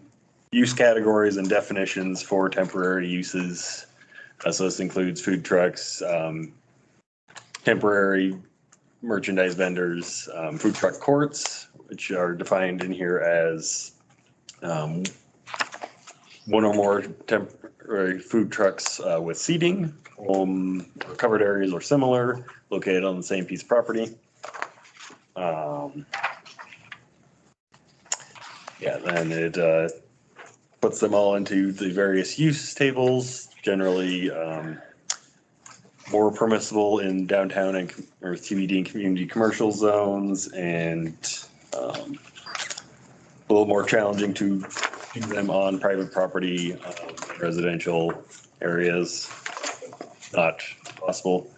use categories and definitions for temporary uses. So this includes food trucks, temporary merchandise vendors, food truck courts, which are defined in here as one or more temporary food trucks with seating, covered areas or similar, located on the same piece of property. Yeah, then it puts them all into the various use tables, generally more permissible in downtown and or CBD and community commercial zones, and a little more challenging to do them on private property, residential areas. Not possible.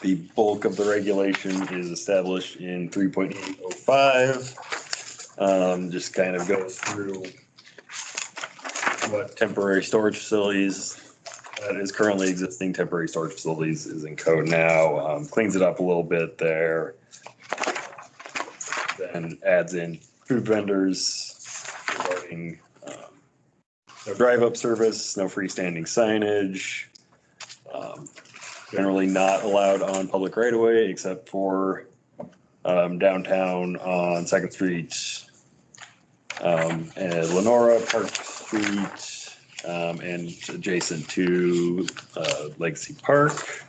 The bulk of the regulation is established in 3.805. Just kind of goes through what temporary storage facilities that is currently existing temporary storage facilities is in code now. Cleans it up a little bit there. Then adds in food vendors regarding no drive-up service, no freestanding signage. Generally not allowed on public right-of-way except for downtown on 2nd Street and Lenora Park Street and adjacent to Legacy Park.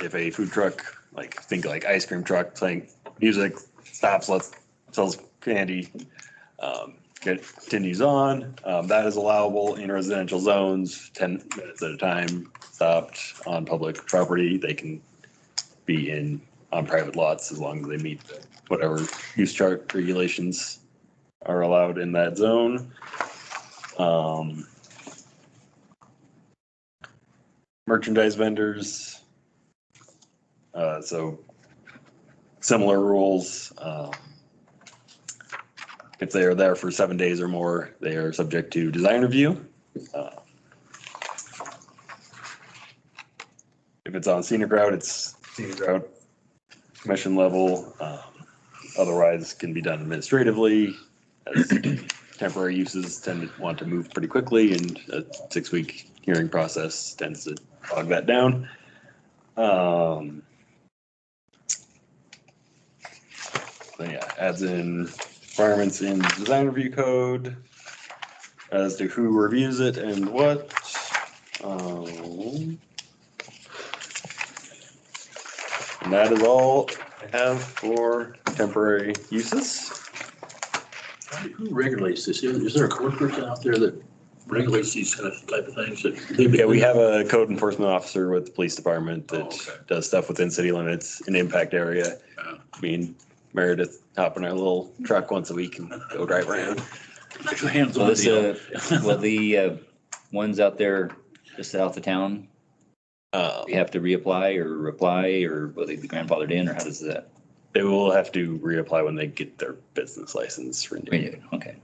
If a food truck, think like ice cream truck playing music, stops, sells candy, continues on, that is allowable in residential zones, 10 minutes at a time, stopped on public property. They can be on private lots as long as they meet whatever use chart regulations are allowed in that zone. Merchandise vendors, so similar rules. If they are there for 7 days or more, they are subject to design review. If it's on scenic route, it's scenic route commission level. Otherwise, can be done administratively as temporary uses tend to want to move pretty quickly, and a 6-week hearing process tends to bog that down. But yeah, adds in requirements in the design review code as to who reviews it and what. And that is all I have for temporary uses. Who regulates this? Is there a code person out there that regulates these kind of type of things? Yeah, we have a code enforcement officer with the police department that does stuff within city limits in impact area. Me and Meredith hop in our little truck once a week and go drive around. So this, well, the ones out there just south of town, you have to reapply or reply, or will they be grandfathered in, or how does that? They will have to reapply when they get their business license renewed. Okay.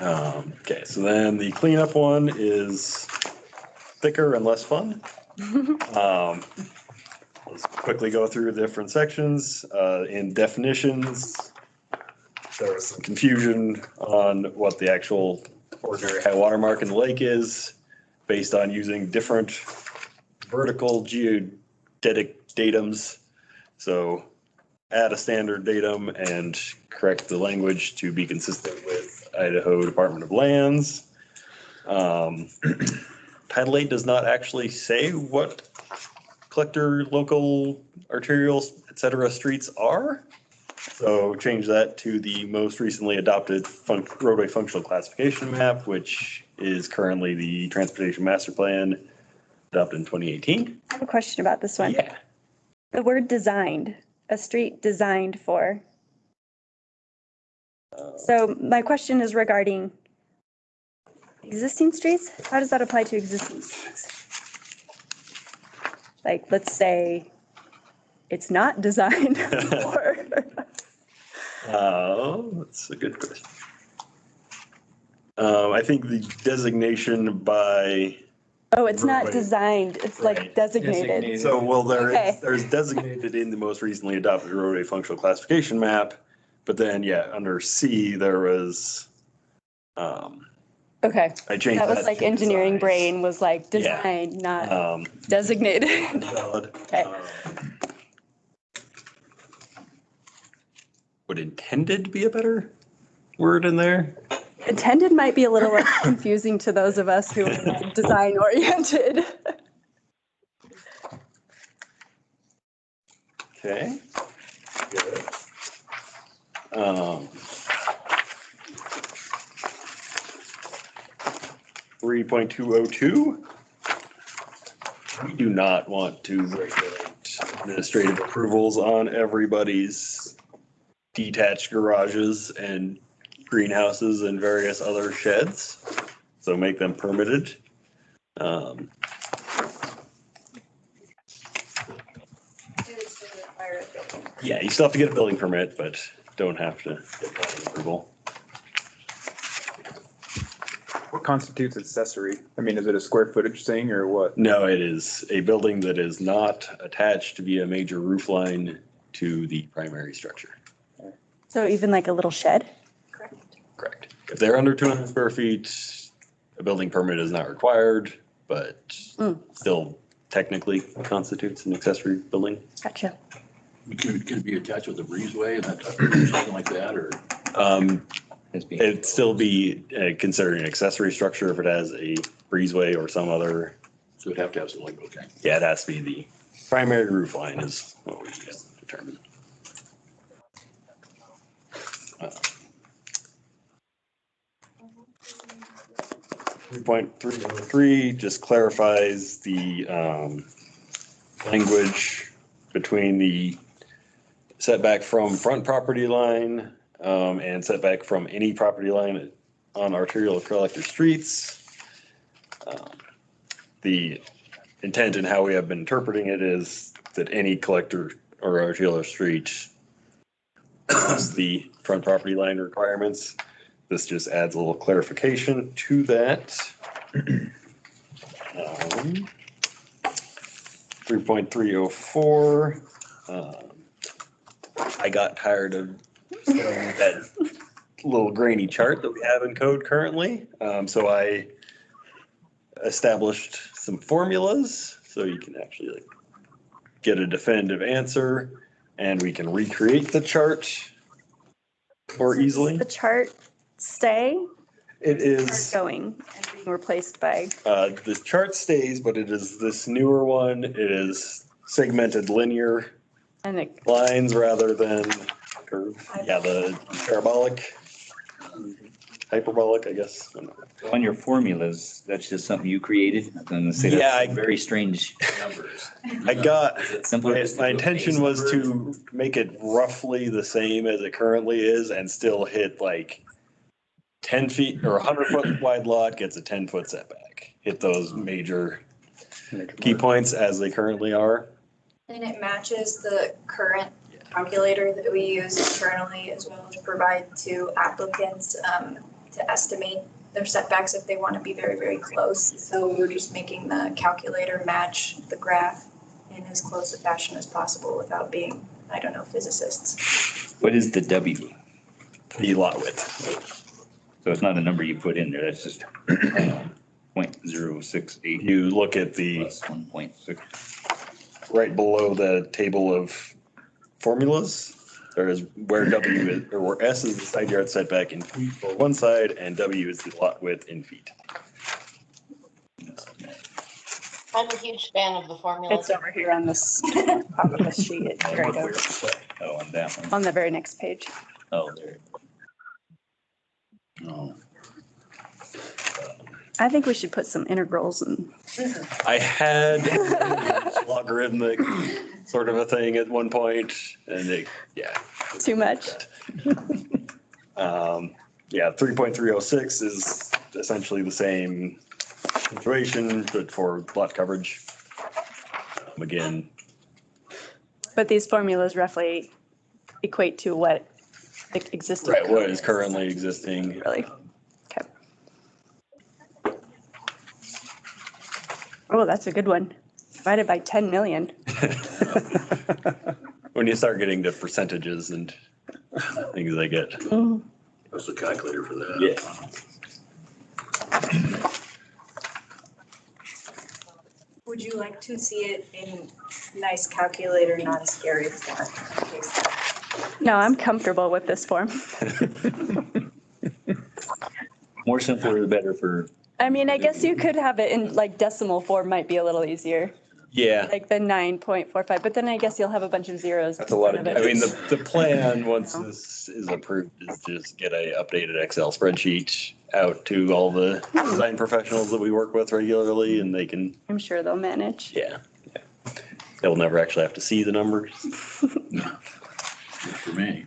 Okay, so then the cleanup one is thicker and less fun. Let's quickly go through the different sections. In definitions, there was some confusion on what the actual ordinary high water mark in the lake is based on using different vertical geodetic datums. So add a standard datum and correct the language to be consistent with Idaho Department of Lands. Title 8 does not actually say what collector, local, arterial, etc. streets are. So change that to the most recently adopted roadway functional classification map, which is currently the Transportation Master Plan adopted in 2018. I have a question about this one. Yeah. The word designed, a street designed for. So my question is regarding existing streets. How does that apply to existing streets? Like, let's say it's not designed for. That's a good question. I think the designation by. Oh, it's not designed, it's like designated. So, well, Okay. there's designated in the most recently adopted roadway functional classification map, but then, yeah, under C, there was, Okay. I changed That was that like to engineering brain was like Yeah. designed, not designated. Valid. Okay. Would intended be a better word in there? Intended might be a little less confusing to those of us who are design oriented. Okay. Good. 3.202. We do not want to regulate administrative approvals on everybody's detached garages and greenhouses and various other sheds. So make them permitted. Yeah, you still have to get a building permit, but don't have to get planning approval. What constitutes accessory? I mean, is it a square footage thing or what? No, it is a building that is not attached via major roof line to the primary structure. So even like a little shed? Correct. If they're under 200 square feet, a building permit is not required, but still technically constitutes an accessory building. Gotcha. Can it be attached with a breezeway and that type of something like that, or? It'd still be considered an accessory structure if it has a breezeway or some other. So it'd have to have something, okay. Yeah, it has to be the primary roof line is what we determine. 3.303 just clarifies the language between the setback from front property line and setback from any property line on arterial or collector streets. The intent and how we have been interpreting it is that any collector or arterial street has the front property line requirements. This just adds a little clarification to that. 3.304. I got tired of saying that little grainy chart that we have in code currently. So I established some formulas so you can actually like get a definitive answer, and we can recreate the chart more easily. The chart stay? It is going and being replaced by. The chart stays, but it is this newer one. It is segmented linear and lines rather than curve. Yeah, the parabolic, hyperbolic, I guess. On your formulas, that's just something you created? I'm gonna say that's Yeah, very strange numbers. My intention was to make it roughly the same as it currently is and still hit like 10 feet or 100-foot wide lot gets a 10-foot setback. Hit those major key points as they currently are. And it matches the current calculator that we use internally, as well as provide to applicants to estimate their setbacks if they want to be very, very close. So we're just making the calculator match the graph in as close a fashion as possible without being, I don't know, physicists. What is the W? The lot width. So it's not a number you put in there, that's just 0.068. You look at the 1.6. Right below the table of formulas, there is where W is, or where S is the side yard setback in feet for one side, and W is the lot width in feet. I'm a huge fan of the formula. It's over here on this top of the sheet. It's right over. Oh, on that one. On the very next page. Oh, there. Oh. I think we should put some integrals and. I had logarithmic sort of a thing at one point, and Too much. Yeah, 3.306 is essentially the same situation, but for lot coverage. Again. But these formulas roughly equate to what existing. Right, what is currently existing. Really? Okay. Oh, that's a good one. Divided by 10 million. When you start getting to percentages and things like it. That's the calculator for that. Yeah. Would you like to see it in nice calculator, not a scary form? No, I'm comfortable with this form. More simpler the better for. I mean, I guess you could have it in like decimal form might be a little easier. Yeah. Like the 9.45, but then I guess you'll have a bunch of zeros. That's a lot of, I mean, the plan, once this is approved, is just get a updated Excel spreadsheet out to all the design professionals that we work with regularly, and they can. I'm sure they'll manage. Yeah. They'll never actually have to see the numbers. For me.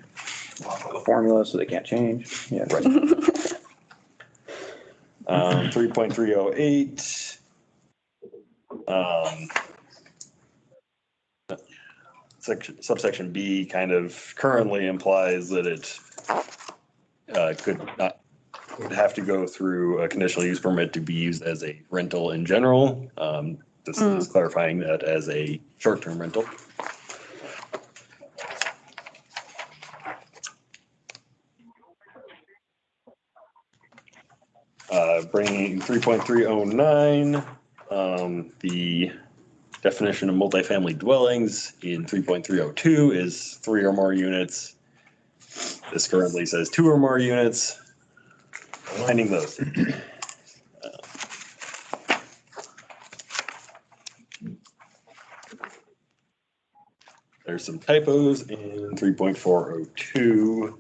The formula, so they can't change. Yeah. Right. 3.308. Subsection B kind of currently implies that it would have to go through a conditional use permit to be used as a rental in general. This is clarifying that as a short-term rental. Bringing 3.309, the definition of multifamily dwellings in 3.302 is 3 or more units. This currently says 2 or more units. Aligning those. There's some typos in 3.402.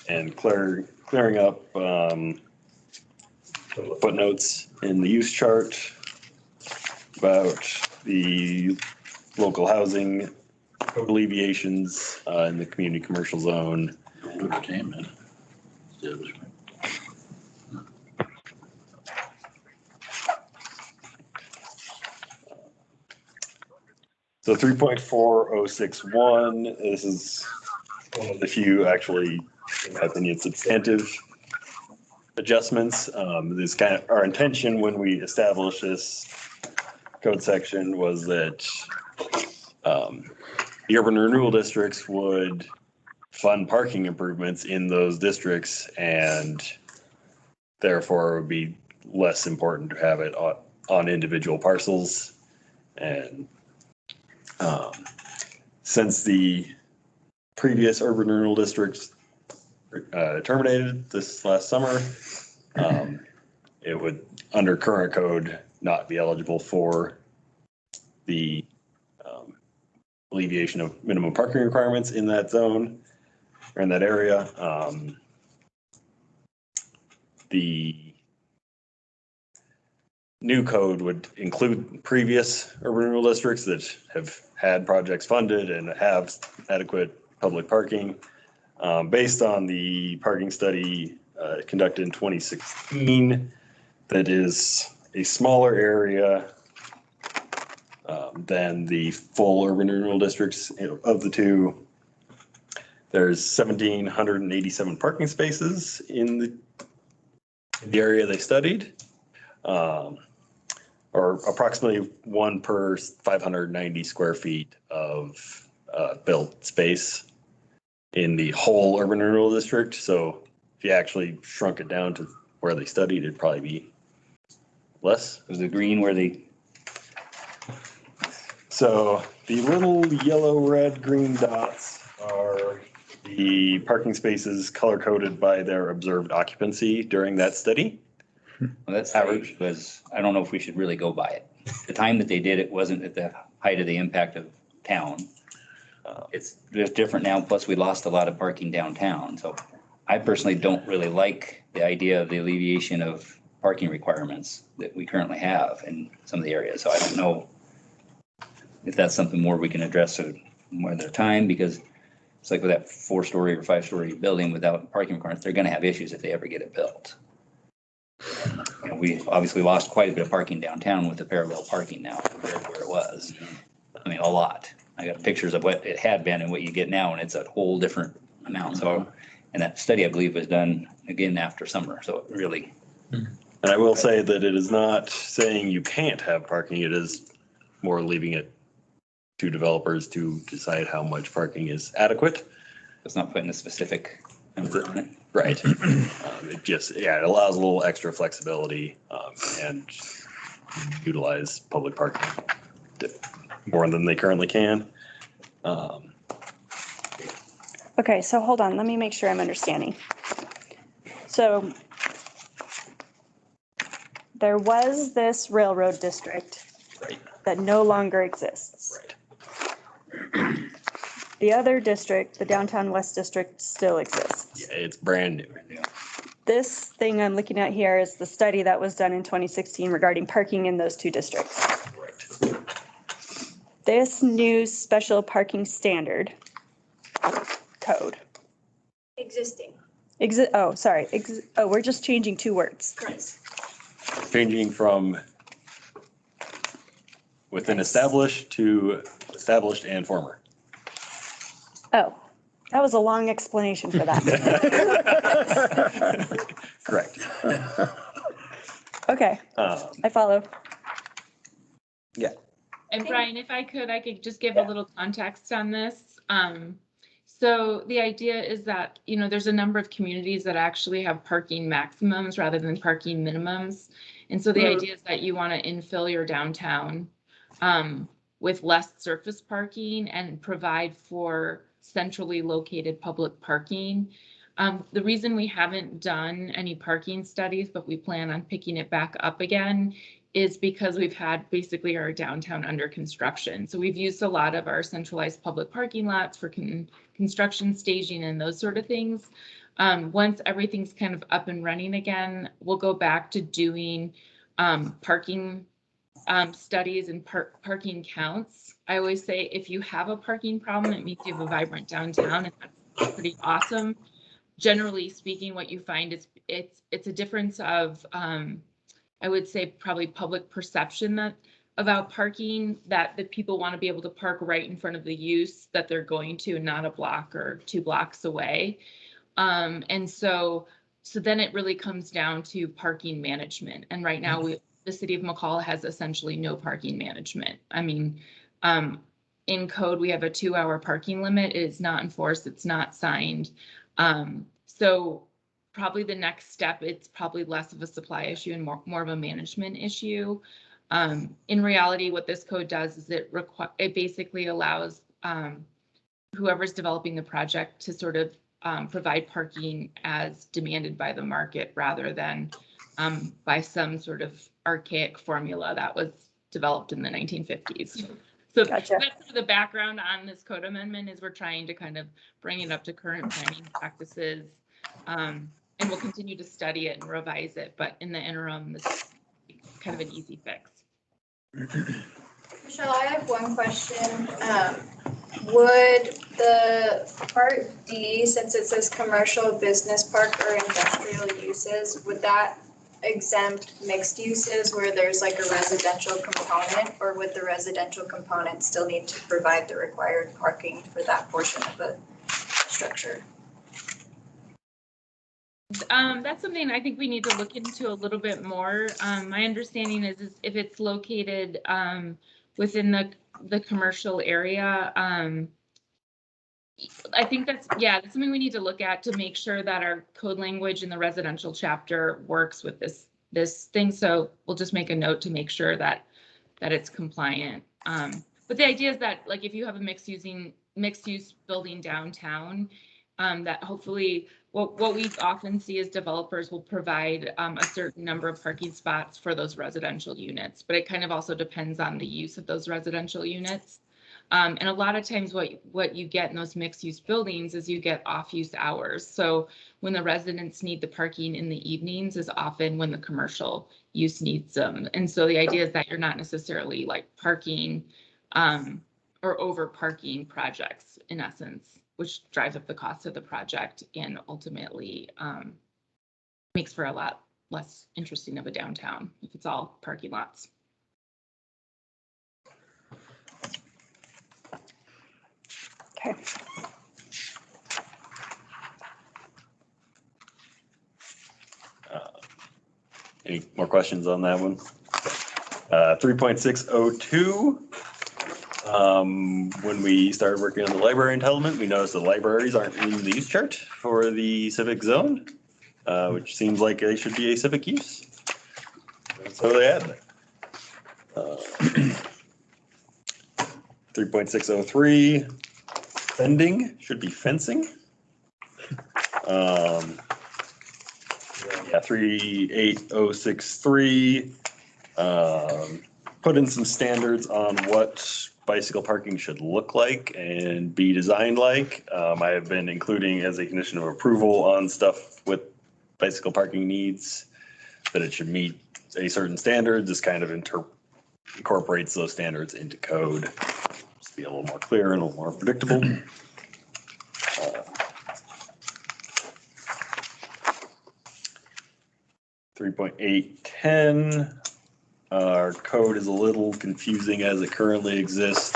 And clearing up footnotes in the use chart about the local housing code alleviations in the community commercial zone. Entertainment. So 3.4061, this is one of the few actually, in my opinion, substantive adjustments. This kind of our intention when we established this code section was that the urban renewal districts would fund parking improvements in those districts, and therefore it would be less important to have it on individual parcels. And since the previous urban renewal districts terminated this last summer, it would, under current code, not be eligible for the alleviation of minimum parking requirements in that zone or in that area. The new code would include previous urban renewal districts that have had projects funded and have adequate public parking. Based on the parking study conducted in 2016, that is a smaller area than the full urban renewal districts. Of the two, there's 1,787 parking spaces in the area they studied, or approximately 1 per 590 square feet of built space in the whole urban renewal district. So if you actually shrunk it down to where they studied, it'd probably be less. Was the green where they? So the little yellow, red, green dots are the parking spaces color coded by their observed occupancy during that study. Well, that's average, because I don't know if we should really go by it. The time that they did it wasn't at the height of the impact of town. It's different now, plus we lost a lot of parking downtown. So I personally don't really like the idea of the alleviation of parking requirements that we currently have in some of the areas. So I don't know if that's something more we can address at more of their time, because it's like with that 4-story or 5-story building without parking requirements, they're gonna have issues if they ever get it built. You know, we obviously lost quite a bit of parking downtown with the parallel parking now compared to where it was. I mean, a lot. I got pictures of what it had been and what you get now, and it's a whole different amount. So, and that study, I believe, was done again after summer. So it really. And I will say that it is not saying you can't have parking. It is more leaving it to developers to decide how much parking is adequate. It's not putting a specific number on it. Right. It just, it allows a little extra flexibility and utilize public parking more than they currently can. Okay, so hold on, let me make sure I'm understanding. So there was this railroad district that no longer exists. The other district, the downtown west district, still exists. Yeah, it's brand new. This thing I'm looking at here is the study that was done in 2016 regarding parking in those two districts. This new special parking standard code. Existing. We're just changing 2 words. Correct. Changing from within established to established and former. Oh, that was a long explanation for that. Correct. Okay, I follow. Yeah. And Brian, if I could just give a little context on this. So the idea is that, you know, there's a number of communities that actually have parking maximums rather than parking minimums. And so the idea is that you want to infill your downtown with less surface parking and provide for centrally located public parking. The reason we haven't done any parking studies, but we plan on picking it back up again, is because we've had basically our downtown under construction. So we've used a lot of our centralized public parking lots for construction staging and those sort of things. Once everything's kind of up and running again, we'll go back to doing parking studies and parking counts. I always say if you have a parking problem, it means you have a vibrant downtown, and that's pretty awesome. Generally speaking, what you find is it's a difference of I would say probably public perception about parking, that people want to be able to park right in front of the use that they're going to, not a block or 2 blocks away. And so then it really comes down to parking management. And right now the city of McCall has essentially no parking management. I mean, in code, we have a 2-hour parking limit. It is not enforced. It's not signed. So probably the next step, it's probably less of a supply issue and more of a management issue. In reality, what this code does is it basically allows whoever's developing the project to sort of provide parking as demanded by the market rather than by some sort of archaic formula that was developed in the 1950s. So Gotcha. that's sort of the background on this code amendment is we're trying to kind of bring it up to current planning practices. And we'll continue to study it and revise it. But in the interim, this is kind of an easy fix. Michelle, I have one question. Would the part D, since it says commercial, business park, or industrial uses, would that exempt mixed uses where there's like a residential component, or would the residential component still need to provide the required parking for that portion of the structure? That's something I think we need to look into a little bit more. My understanding is if it's located within the commercial area, I think that's something we need to look at to make sure that our code language in the residential chapter works with this thing. So we'll just make a note to make sure that it's compliant. But the idea is that like if you have a mixed use building downtown, that hopefully what we often see is developers will provide a certain number of parking spots for those residential units, but it kind of also depends on the use of those residential units. And a lot of times what you get in those mixed use buildings is you get off use hours. So when the residents need the parking in the evenings is often when the commercial use needs them. And so the idea is that you're not necessarily like parking or over parking projects in essence, which drives up the cost of the project and ultimately makes for a lot less interesting of a downtown if it's all parking lots. Okay. Any more questions on that one? 3.602. When we started working on the library entitlement, we noticed the libraries aren't in the use chart for the civic zone, which seems like they should be a civic use. So they add that. 3.603, fencing should be fencing. 38063, put in some standards on what bicycle parking should look like and be designed like. I have been including as a condition of approval on stuff with bicycle parking needs that it should meet a certain standard. This kind of incorporates those standards into code. Just be a little more clear and a little more predictable. 3.810, our code is a little confusing as it currently exists,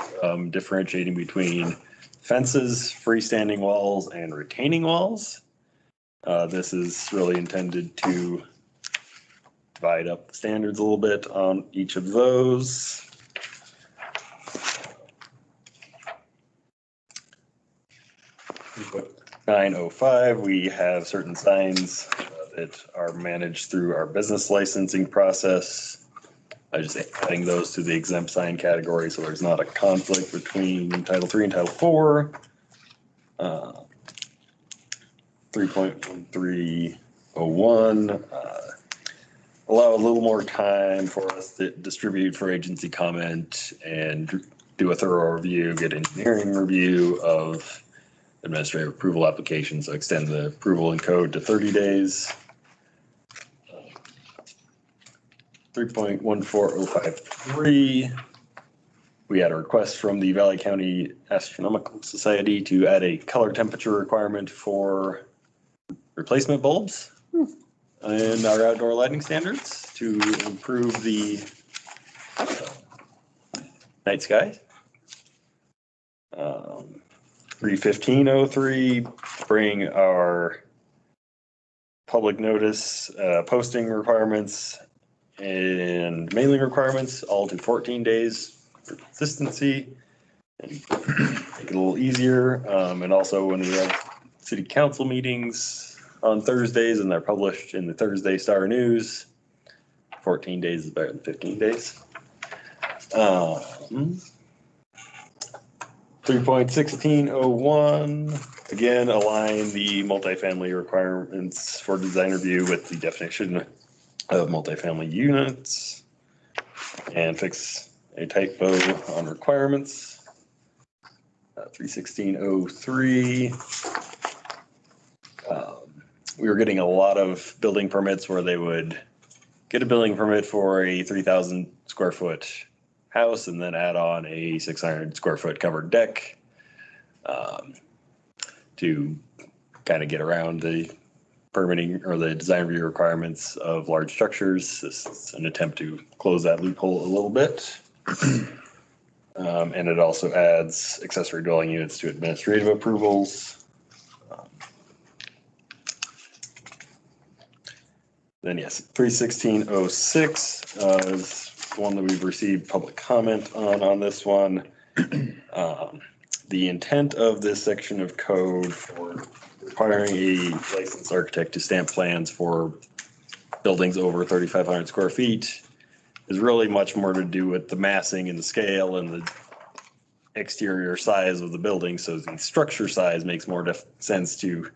differentiating between fences, freestanding walls, and retaining walls. This is really intended to divide up the standards a little bit on each of those. But 905, we have certain signs that are managed through our business licensing process. I just adding those to the exempt sign category so there's not a conflict between Title III and Title IV. 3.1301, allow a little more time for us to distribute for agency comment and do a thorough review, get engineering review of administrative approval applications, so extend the approval in code to 30 days. 3.14053, we had a request from the Valley County Astronomical Society to add a color temperature requirement for replacement bulbs and our outdoor lighting standards to improve the night sky. 31503, bring our public notice posting requirements and mailing requirements all to 14 days for consistency. and make it a little easier. And also when we have city council meetings on Thursdays and they're published in the Thursday Star News, 14 days is better than 15 days. 3.1601, again, align the multifamily requirements for design review with the definition of multifamily units and fix a typo on requirements. 3.1603, we were getting a lot of building permits where they would get a building permit for a 3,000 square foot house and then add on a 600 square foot covered deck to kind of get around the permitting or the design review requirements of large structures. This is an attempt to close that loophole a little bit. And it also adds accessory dwelling units to administrative approvals. Then yes, 3.1606 is the one that we've received public comment on this one. The intent of this section of code for requiring a licensed architect to stamp plans for buildings over 3,500 square feet is really much more to do with the massing and the scale and the exterior size of the building. So the structure size makes more sense to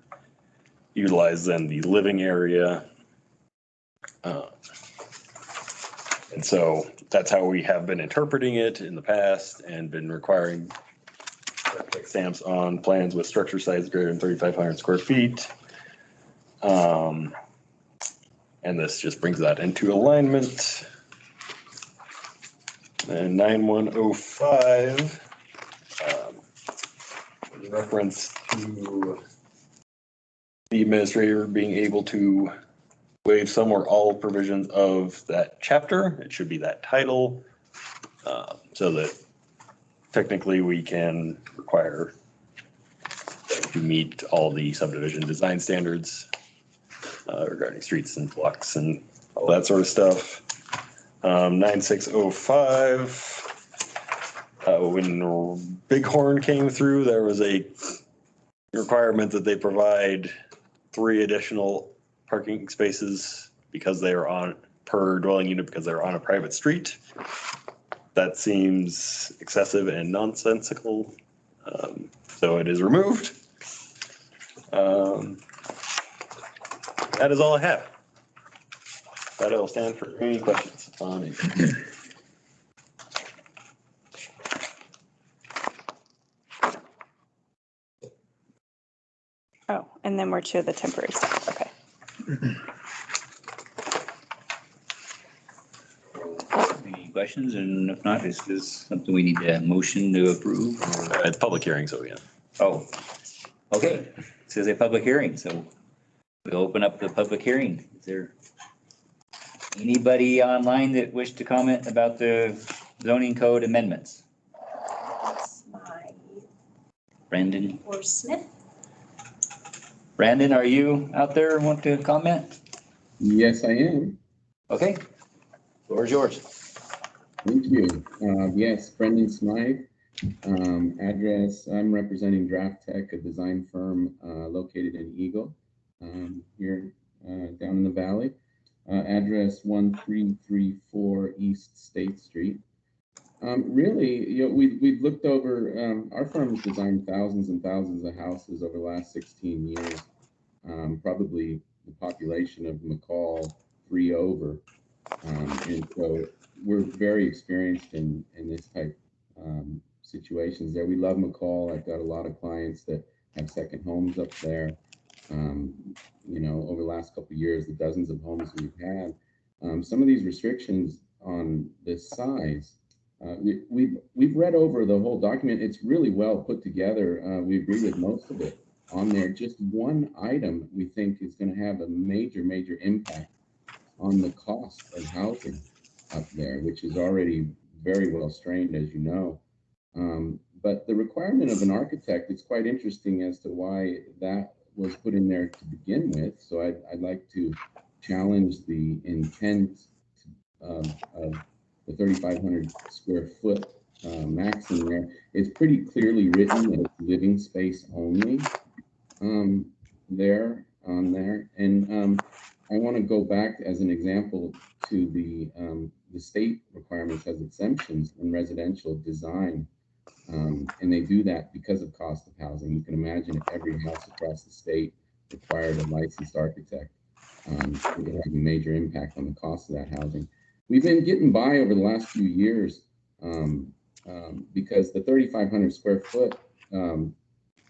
utilize than the living area. And so that's how we have been interpreting it in the past and been requiring stamps on plans with structure size greater than 3,500 square feet. And this just brings that into alignment. And 9105, in reference to the administrator being able to waive some or all provisions of that chapter. It should be that title, so that technically we can require to meet all the subdivision design standards regarding streets and blocks and all that sort of stuff. 9605, when Bighorn came through, there was a requirement that they provide 3 additional parking spaces because they are on per dwelling unit because they're on a private street. That seems excessive and nonsensical, so it is removed. That is all I have. That will stand for any questions on it. Oh, and then we're to the temporary stuff. Okay. Any questions? And if not, is this something we need a motion to approve? It's public hearing, so yeah. Oh, okay. This is a public hearing, so we'll open up the public hearing. Is there anybody online that wish to comment about the zoning code amendments? That's my Brandon? or Smith. Brandon, are you out there and want to comment? Yes, I am. Okay, floor is yours. Thank you. Yes, Brendan Smythe. Address, I'm representing Draft Tech, a design firm located in Eagle, here down in the valley. Address 1334 East State Street. Really, we've looked over, our firm has designed thousands and thousands of houses over the last 16 years. Probably the population of McCall 3 over. And so we're very experienced in this type situations there. We love McCall. I've got a lot of clients that have second homes up there. Over the last couple of years, the dozens of homes we've had. Some of these restrictions on this size, we've read over the whole document. It's really well put together. We agree with most of it on there. Just one item we think is going to have a major impact on the cost of housing up there, which is already very well strained, as you know. But the requirement of an architect, it's quite interesting as to why that was put in there to begin with. So I'd like to challenge the intent of the 3,500 square foot maxim there, it's pretty clearly written that it's living space only there on there. And I want to go back as an example to the state requirements as exemptions in residential design. And they do that because of cost of housing. You can imagine if every house across the state required a licensed architect, it would have a major impact on the cost of that housing. We've been getting by over the last few years because the 3,500 square foot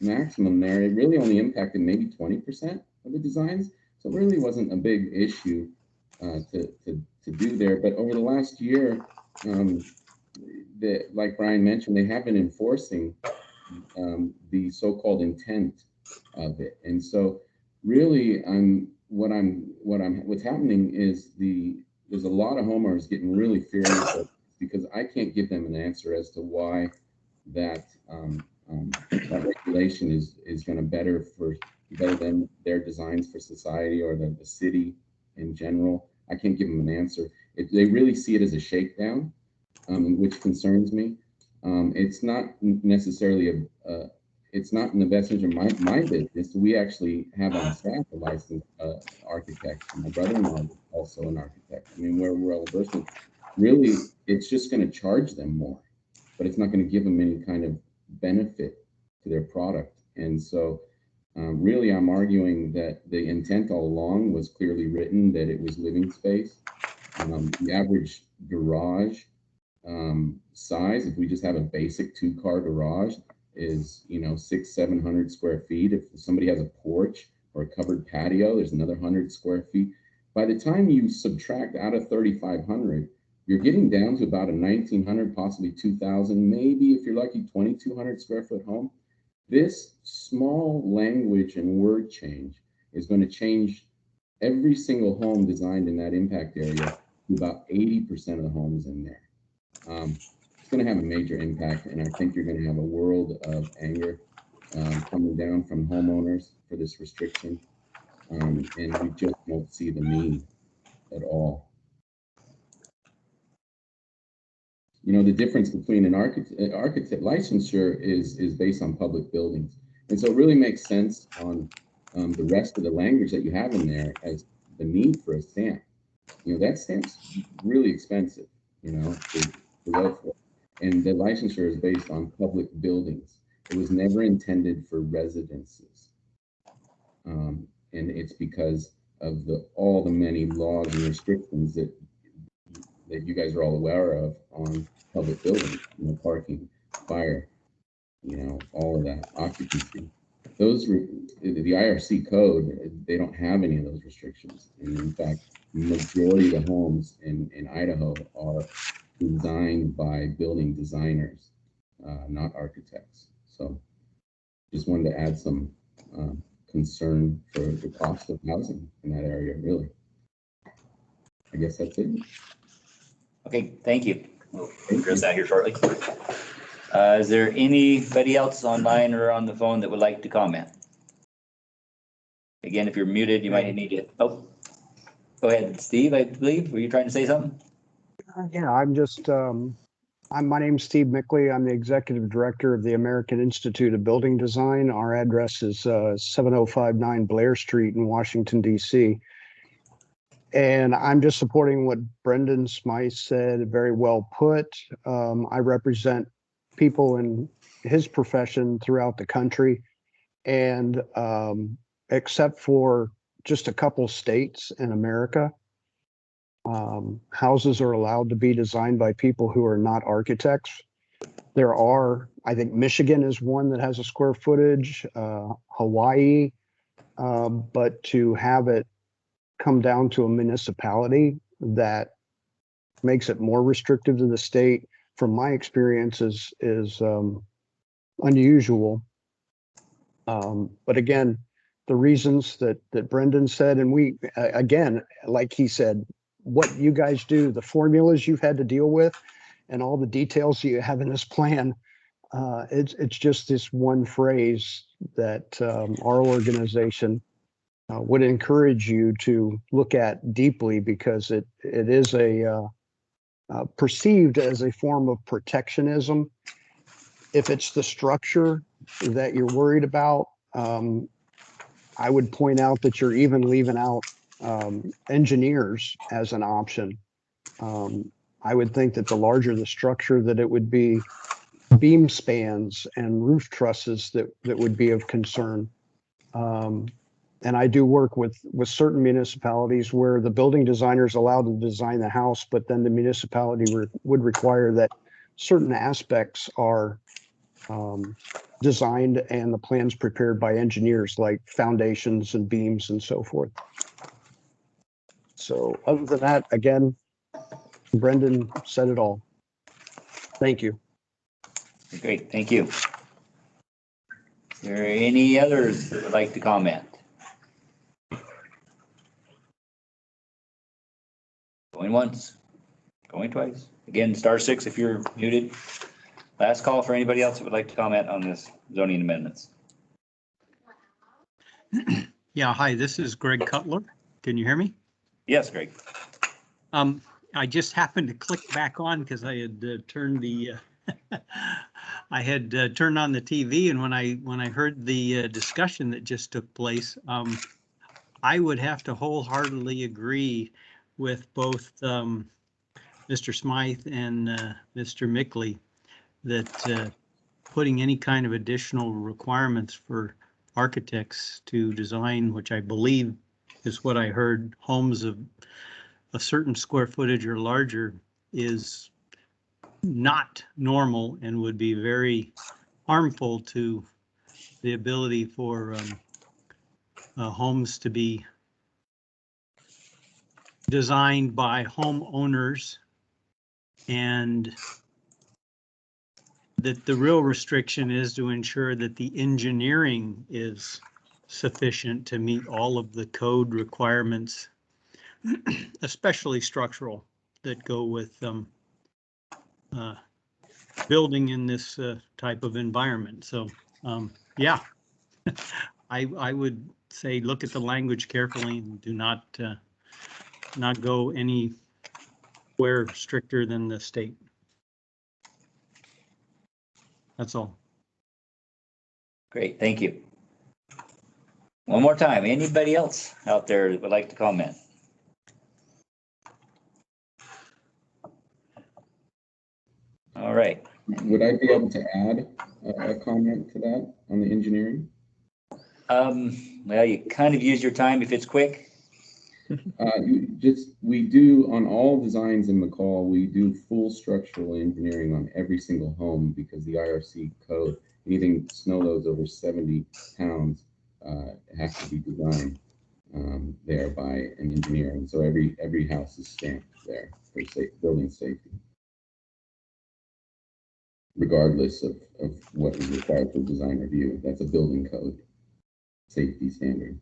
maximum there, it really only impacted maybe 20% of the designs. So it really wasn't a big issue to do there. But over the last year, like Brian mentioned, they have been enforcing the so-called intent of it. And so really what's happening is there's a lot of homeowners getting really furious because I can't give them an answer as to why that regulation is going to better than their designs for society or the city in general. I can't give them an answer. They really see it as a shakedown, which concerns me. It's not necessarily it's not in the best interest of my business. We actually have on staff a licensed architect. My brother-in-law is also an architect. I mean, we're well versed in. Really, it's just going to charge them more, but it's not going to give them any kind of benefit to their product. And so really, I'm arguing that the intent all along was clearly written, that it was living space. The average garage size, if we just have a basic 2-car garage, is 600-700 square feet. If somebody has a porch or a covered patio, there's another 100 square feet. By the time you subtract out of 3,500, you're getting down to about a 1,900, possibly 2,000, maybe if you're lucky, 2,200 square foot home. This small language and word change is going to change every single home designed in that impact area to about 80% of the homes in there. It's going to have a major impact, and I think you're going to have a world of anger coming down from homeowners for this restriction, and we just won't see the need at all. The difference between an architect licensure is based on public buildings, and so it really makes sense on the rest of the language that you have in there as the need for a stamp. That stamp's really expensive, to go for. And the licensure is based on public buildings. It was never intended for residences. And it's because of all the many laws and restrictions that you guys are all aware of on public buildings, parking, fire, all of that, occupancy. The IRC code, they don't have any of those restrictions. And in fact, the majority of the homes in Idaho are designed by building designers, not architects. So just wanted to add some concern for the cost of housing in that area, really. I guess that's it. Okay, thank you. We'll address that here shortly. Is there anybody else online or on the phone that would like to comment? Again, if you're muted, you might need to, go ahead, Steve, I believe. Were you trying to say something? Yeah, my name's Steve Mickley. I'm the executive director of the American Institute of Building Design. Our address is 7059 Blair Street in Washington, D.C. And I'm just supporting what Brendan Smythe said, very well put. I represent people in his profession throughout the country. And except for just a couple states in America, houses are allowed to be designed by people who are not architects. There are, I think Michigan is one that has a square footage, Hawaii, but to have it come down to a municipality that makes it more restrictive to the state, from my experience, is unusual. But again, the reasons that Brendan said, and we, again, like he said, what you guys do, the formulas you've had to deal with, and all the details you have in this plan, it's just this one phrase that our organization would encourage you to look at deeply, because it is a perceived as a form of protectionism. If it's the structure that you're worried about, I would point out that you're even leaving out engineers as an option. I would think that the larger the structure, that it would be beam spans and roof trusses that would be of concern. And I do work with certain municipalities where the building designer is allowed to design the house, but then the municipality would require that certain aspects are designed and the plans prepared by engineers, like foundations and beams and so forth. So other than that, again, Brendan said it all. Thank you. Great, thank you. Is there any others that would like to comment? Going once, going twice. Again, *6 if you're muted. Last call for anybody else that would like to comment on this zoning amendments. Yeah, hi, this is Greg Cutler. Can you hear me? Yes, Greg. I just happened to click back on because I had turned the I had turned on the TV, and when I heard the discussion that just took place, I would have to wholeheartedly agree with both Mr. Smythe and Mr. Mickley that putting any kind of additional requirements for architects to design, which I believe is what I heard, homes of a certain square footage or larger, is not normal and would be very harmful to the ability for homes to be designed by homeowners, and that the real restriction is to ensure that the engineering is sufficient to meet all of the code requirements, especially structural, that go with building in this type of environment. So yeah, I would say look at the language carefully and do not go anywhere stricter than the state. That's all. Great, thank you. One more time, anybody else out there that would like to comment? All right. Would I be able to add a comment to that on the engineering? Well, you kind of use your time if it's quick. We do, on all designs in McCall, we do full structural engineering on every single home because the IRC code, anything snow loads over 70 pounds has to be designed there by an engineer. And so every house is stamped there for building safety, regardless of what is required for design review. That's a building code safety standard.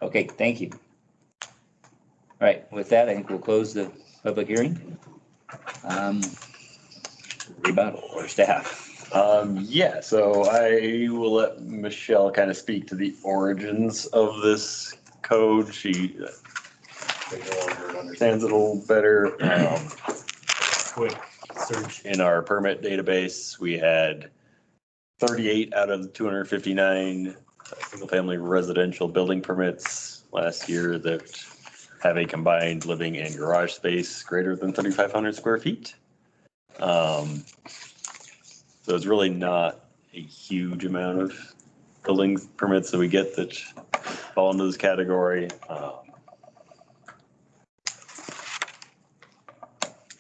Okay, thank you. All right, with that, I think we'll close the public hearing. Rebuttal or staff. Yeah, so I will let Michelle kind of speak to the origins of this code. She understands it a little better. Quick search in our permit database, we had 38 out of the 259 single-family residential building permits last year that have a combined living and garage space greater than 3,500 square feet. So it's really not a huge amount of building permits that we get that fall into this category.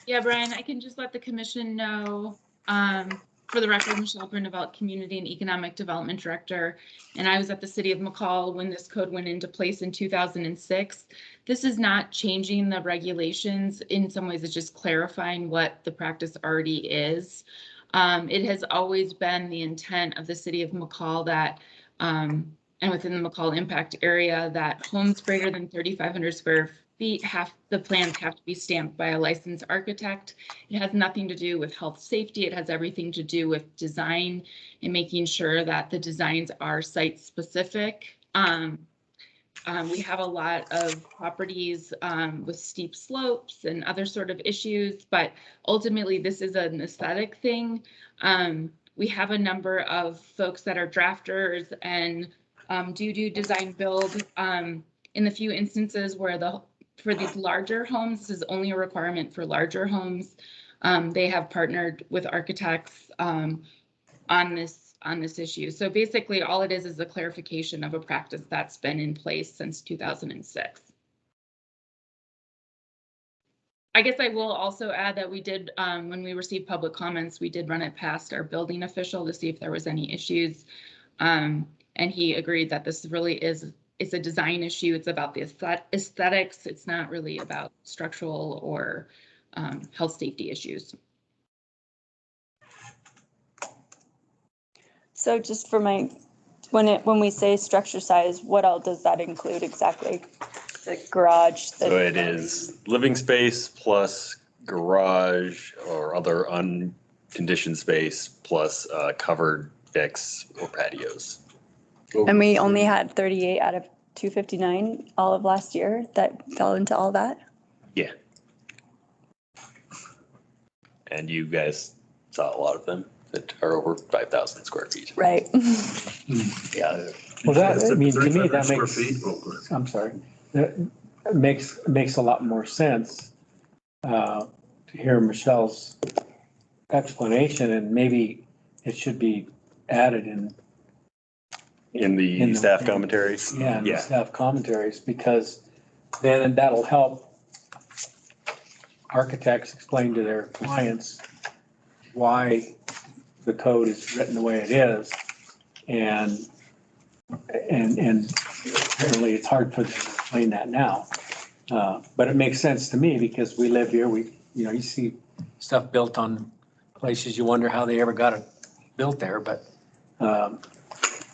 Yeah, Brian, I can just let the commission know, for the record, Michelle Bernevelt, Community and Economic Development Director, and I was at the City of McCall when this code went into place in 2006. This is not changing the regulations. In some ways, it's just clarifying what the practice already is. It has always been the intent of the City of McCall that, and within the McCall impact area, that homes greater than 3,500 square feet the plans have to be stamped by a licensed architect. It has nothing to do with health safety. It has everything to do with design and making sure that the designs are site specific. We have a lot of properties with steep slopes and other sort of issues, but ultimately this is an aesthetic thing. We have a number of folks that are drafters and do design build. In the few instances where for these larger homes, this is only a requirement for larger homes. They have partnered with architects on this issue. So basically all it is a clarification of a practice that's been in place since 2006. I guess I will also add that we did, when we received public comments, we did run it past our building official to see if there was any issues. And he agreed that this really it's a design issue. It's about the aesthetics. It's not really about structural or health safety issues. So just for when we say structure size, what all does that include exactly? The garage? So it is living space plus garage or other unconditioned space plus covered decks or patios. And we only had 38 out of 259 all of last year that fell into all that? Yeah. And you guys saw a lot of them that are over 5,000 square feet. Right. Yeah. Well, that, I mean, to me, 3,500 that square makes, feet? I'm sorry, that makes a lot more sense to hear Michelle's explanation, and maybe it should be added in the staff commentaries? Yeah, in the staff commentaries, because then that'll help architects explain to their clients why the code is written the way it is. And apparently it's hard for them to explain that now. But it makes sense to me because we live here, you see stuff built on places, you wonder how they ever got it built there, but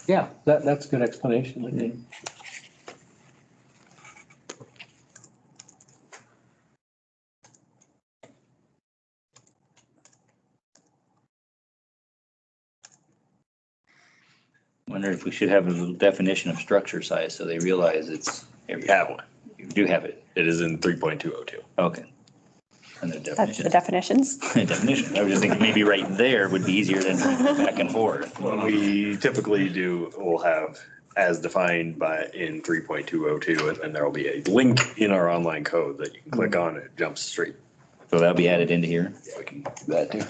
yeah, that's a good explanation, I think. Wonder if we should have a little definition of structure size so they realize it's. We have one. You do have it. It is in 3.202. Okay. And the That's the definition. definitions. Definition. I was just thinking maybe right there would be easier than back and forth. What we typically do, we'll have as defined in 3.202, and then there will be a link in our online code that you can click on and it jumps straight. So that'll be added into here. Yeah, we can do that too.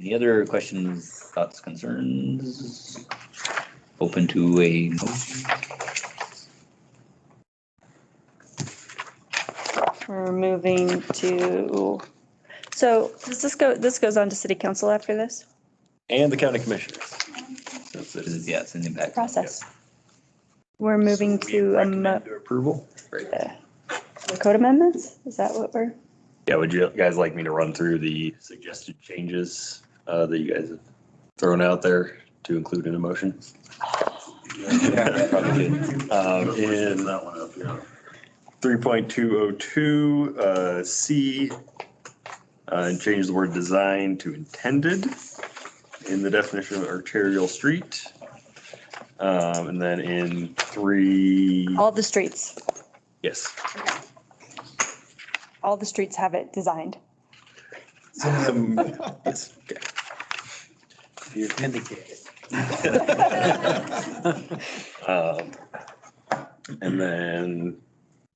Any other questions, thoughts, concerns? Open to a motion. We're moving to, so does this goes on to city council after this And the county commissioners. Yeah, it's an impact. process? We're moving to approval. the code amendments? Is that what we're? Yeah, would you guys like me to run through the suggested changes that you guys have thrown out there to include in a motion? Probably In 3.202 C, and change the word design to intended in the definition of arterial street. And then in All the streets. Yes. All the streets have it designed. Yes. Okay. You're vindicated. And then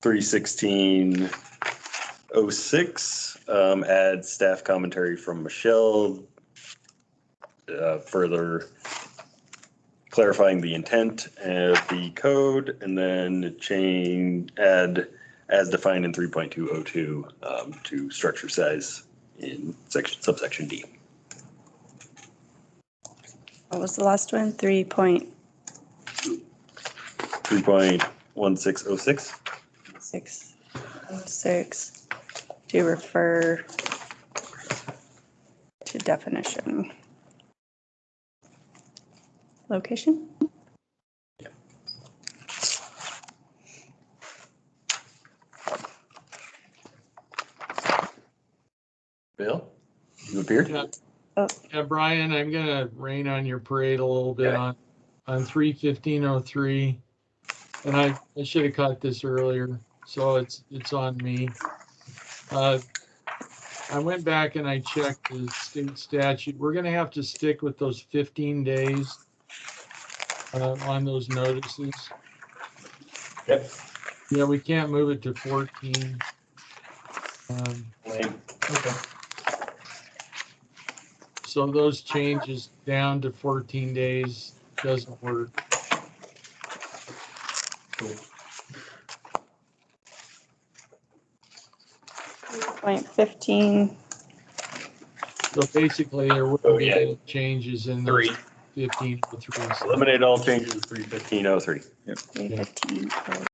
31606, add staff commentary from Michelle, further clarifying the intent of the code, and then add as defined in 3.202 to structure size in subsection D. What was the last one? 3.1606. 606 to refer to definition. Location? Bill, you appeared? Yeah, Brian, I'm gonna rain on your parade a little bit on 31503. And I should have caught this earlier, so it's on me. I went back and I checked the state statute. We're gonna have to stick with those 15 days on those notices. Yep. Yeah, we can't move it to 14. Okay. So those changes down to 14 days doesn't work. Point 15. So basically, there wouldn't be any changes in those 1503. Eliminate all changes 31503. Yep. 315.